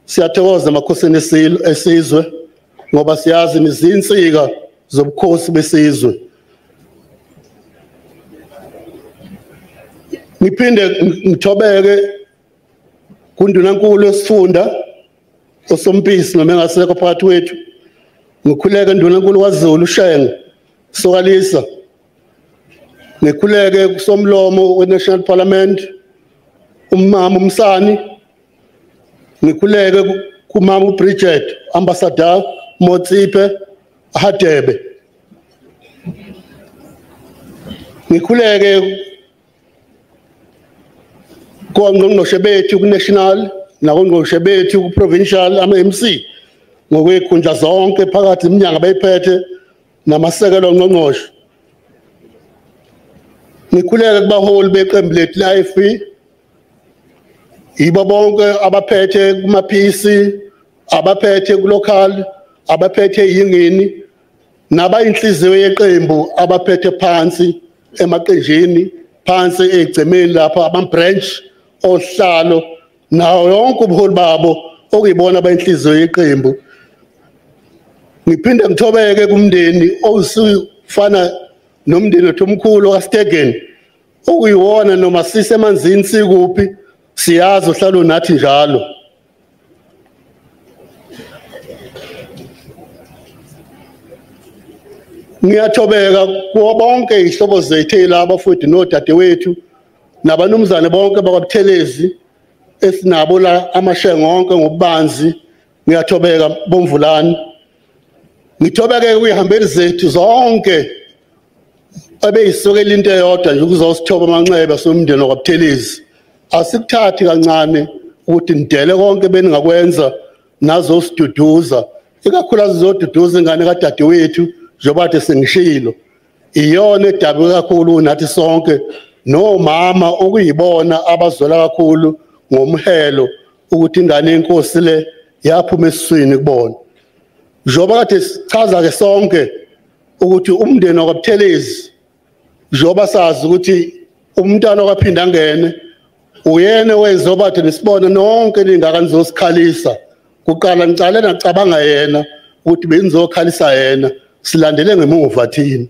Siyathokoza emakhosini esizwe ngoba siyazi nizinsika zobukhosi besizwe. Ngiphinde ngithobeke kuNdunankulu wesifunda uSompisi noma engasekho phakathi kwethu. Ngikhuleke uNdunankulu kwaZulu uShenge Sokalisa. Ngikhuleke kuSomlomo weNational Parliament umama uMsani. Ngikhuleke kumama uBridget Ambassador Motsipe Hadebe. Ngikhuleke koNgqongqoshe bethu ku-national nakoNgqongqoshe bethu ku-provincial ama-MC ngokwekhundla zonke phakathi iminyango abayiphethe namasekelo ongqongqoshe. Ngikhuleke kubaholi beqembu lethu la-FP, yibo bonke abaphethe kuma-PC, abaphethe ku-local, abaphethe yingini, nabayinhliziyo yeqembu abaphethe phansi emaqenjini, phansi egcemeni lapha ama-branch ohlalo, nawo yonke ubuholi babo okuyibona abayinhliziyo yeqembu. Ngiphinde ngithobeke kumndeni osufana nomndeni wethu omkhulu kaStegen, okuyiwona noma sisemanzini sikuphi, siyazi uhlalo nathi njalo. Ngiyathobeka kubo bonke izihlobo zethu laba futhi nodadewethu nabanumzane bonke bakwaButhelezi esinabo la amashengo onke ngobubanzi. Ngiyathobeka boMvulane. Ngithobeke kuyihambeli zethu zonke abeyisokela into eyodwa nje ukuzosithoba amanxeba somndeni wakwaButhelezi. Asikuthathi kancane ukuthi nidele konke beningakwenza nazo siduduza, ikakhulukazi zoduduza ingane kadadewethu njengoba sengishilo. Iyona edabuke kakhulu nathi sonke, nomama okuyibona abazwela kakhulu ngomhelo ukuthi ingane yenkosi le yaphuma esiswini kubona. Njengoba kade sichaza ke sonke ukuthi umndeni wakwaButhelezi, njengoba sazi ukuthi umntwana wakaphinda ngene uyena wezobathe nisibone nonke ningakani zosikhalisa. Kuqala ngicale nacabanga yena ukuthi benizokhalisa yena, silandele ngemuva thina.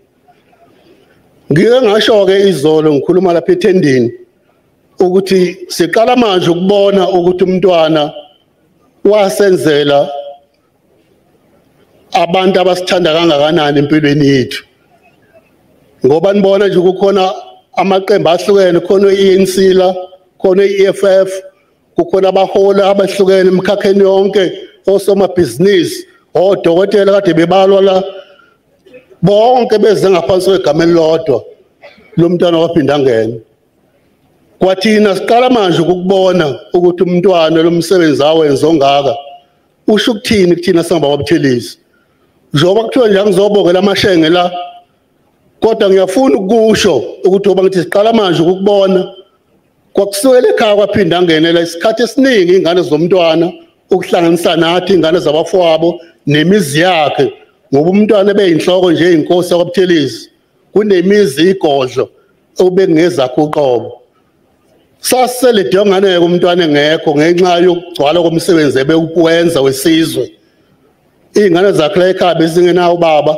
Ngike ngasho ke izolo ngikhuluma lapha ethendeni ukuthi siqala manje ukubona ukuthi umntwana wasenzela abantu abasithanda kangakanani empilweni yethu. Ngoba nibona nje kukhona amaqembu ahlukene, khona i-ANC la, khona i-EFF, kukhona abaholi abahlukene emkhakheni yonke, osomabhizinisi, odokotela kade bebalwa la, bonke beze ngaphansi kwegama elilodwa lomntwana waphinda ngene. Kwathina siqala manje ukubona ukuthi umntwana lomsebenzi awenza ongaka usho ukuthini kuthina sihamba kwaButhelezi. Njengoba kuthiwa nje angizobokela amashenge la, kodwa ngiyafuna ukusho ukuthi oba ngithi siqala manje ukubona kwakusukela ekhaya kwaphinda ngenela isikhathi esiningi ingane zomntwana ukuhlanganisa nathi ingane zabafowabo nemizi yakhe ngoba umntwana ebeyinhloko nje inkosi yakwaButhelezi kunemizi igodlo obekungezakho uqobo sasele dongane umntwana engekho ngenxa yokugcwala komsebenzi ebekuwenza wesizwe ingane zakhe la ekhaya bezingenayo ubaba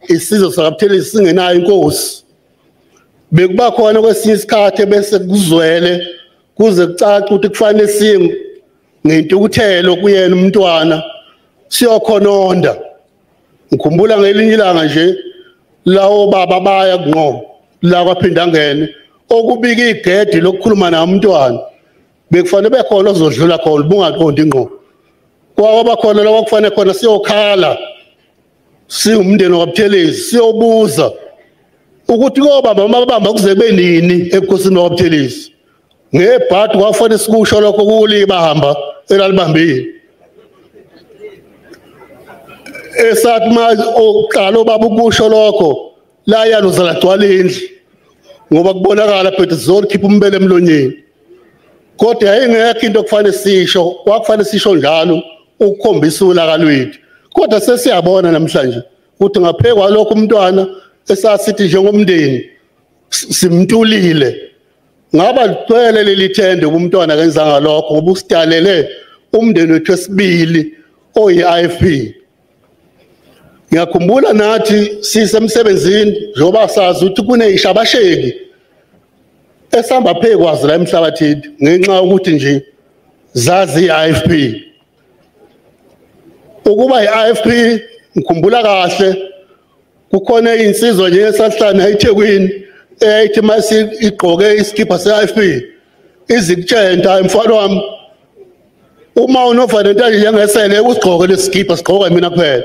isizwe sakwaButhelezi singenayo inkosi bekuba khona kwesinye isikhathi bese kuzwele kuze kucace ukuthi kufanele siye ngentukuthelo kuyena umntwana siyokhononda ngikhumbula ngelinye ilanga nje lawo baba baya ngqo la kwaphinda ngene okubika igedi lokukhuluma naye umntwana bekufanele bekhona ozodlula khona bungaqondi ngqo kwaba khona la kufanele khona siyokhala singumndeni wakwaButhelezi siyobuza ukuthi koba mama kuze benini ebukhosini wakwaButhelezi ngebhadi kwafanele sikusho lokho kulibamba elalibambile esathi manje oqala baba ukusho lokho la yaluza lagcwala indlu ngoba kubonakala phethe sizokhipha umbele emlonyeni kodwa ayingekho into okufanele sisho kwakufanele sisho njalo ukukhombisa ulaka lwethu kodwa sesiyabona namhlanje ukuthi ngaphekwa lokho umntwana esasithi njengomndeni simntulile ngaba ligcwele lelithende kumntwana kenzanga lokho ngoba usidalele umndeni wethu esibili oyi-IFP ngiyakhumbula nathi sisemsebenzini njengoba sazi ukuthi kuneyishabasheki esihamba phekwazi la emhlabathini ngenxa yokuthi nje zazi i-IFP ukuba i-IFP ngikhumbula kahle kukhona insizwa nje esahlala eThekwini eyayithi mase igqoke iskipa se-IFP izikutshenta mfana wami uma unovalentine njengesele usigqoke lesikipa sigqoka mina kuphela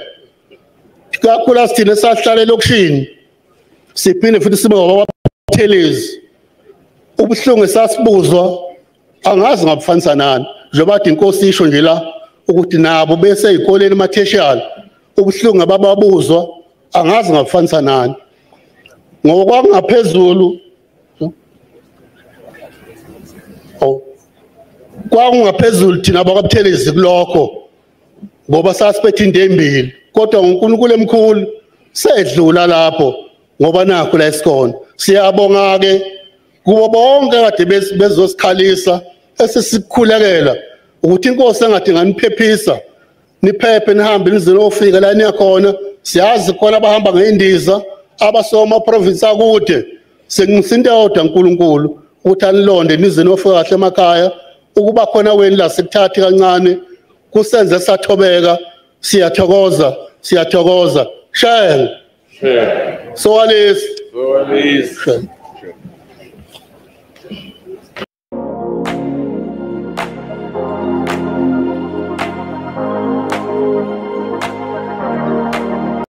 kakhulu asithina sahlala elokishini siphinde futhi sibe ngababuthelezi ubuhlungu esasibuzwa angazi ngabufanisa nani njengoba bathi inkosi isho nje la ukuthi nabo bese ezikoleni ematheshiyali ubuhlungu abababuzwa angazi ngabufanisa nani ngoba kwakungaphezulu kwakungaphezulu thina abakwaButhelezi kulokho ngoba sasiphethe into embili kodwa uNkulunkulu emkhulu sedlula lapho ngoba nakho la esikhona siyabonga ke kubo bonke kade bezosikhalisa esesikhulekela ukuthi inkosi engathi nganiphephisa niphephe nihambe nize nofika la niyakhona siyazi khona abahamba ngeindiza abasoma province akude sengisinto yodwa uNkulunkulu ukuthi anilonde nize nofika kahle emakhaya ukuba khona weni la sikuthathi kancane kusenze sathobeka siyathokoza shayela so walesi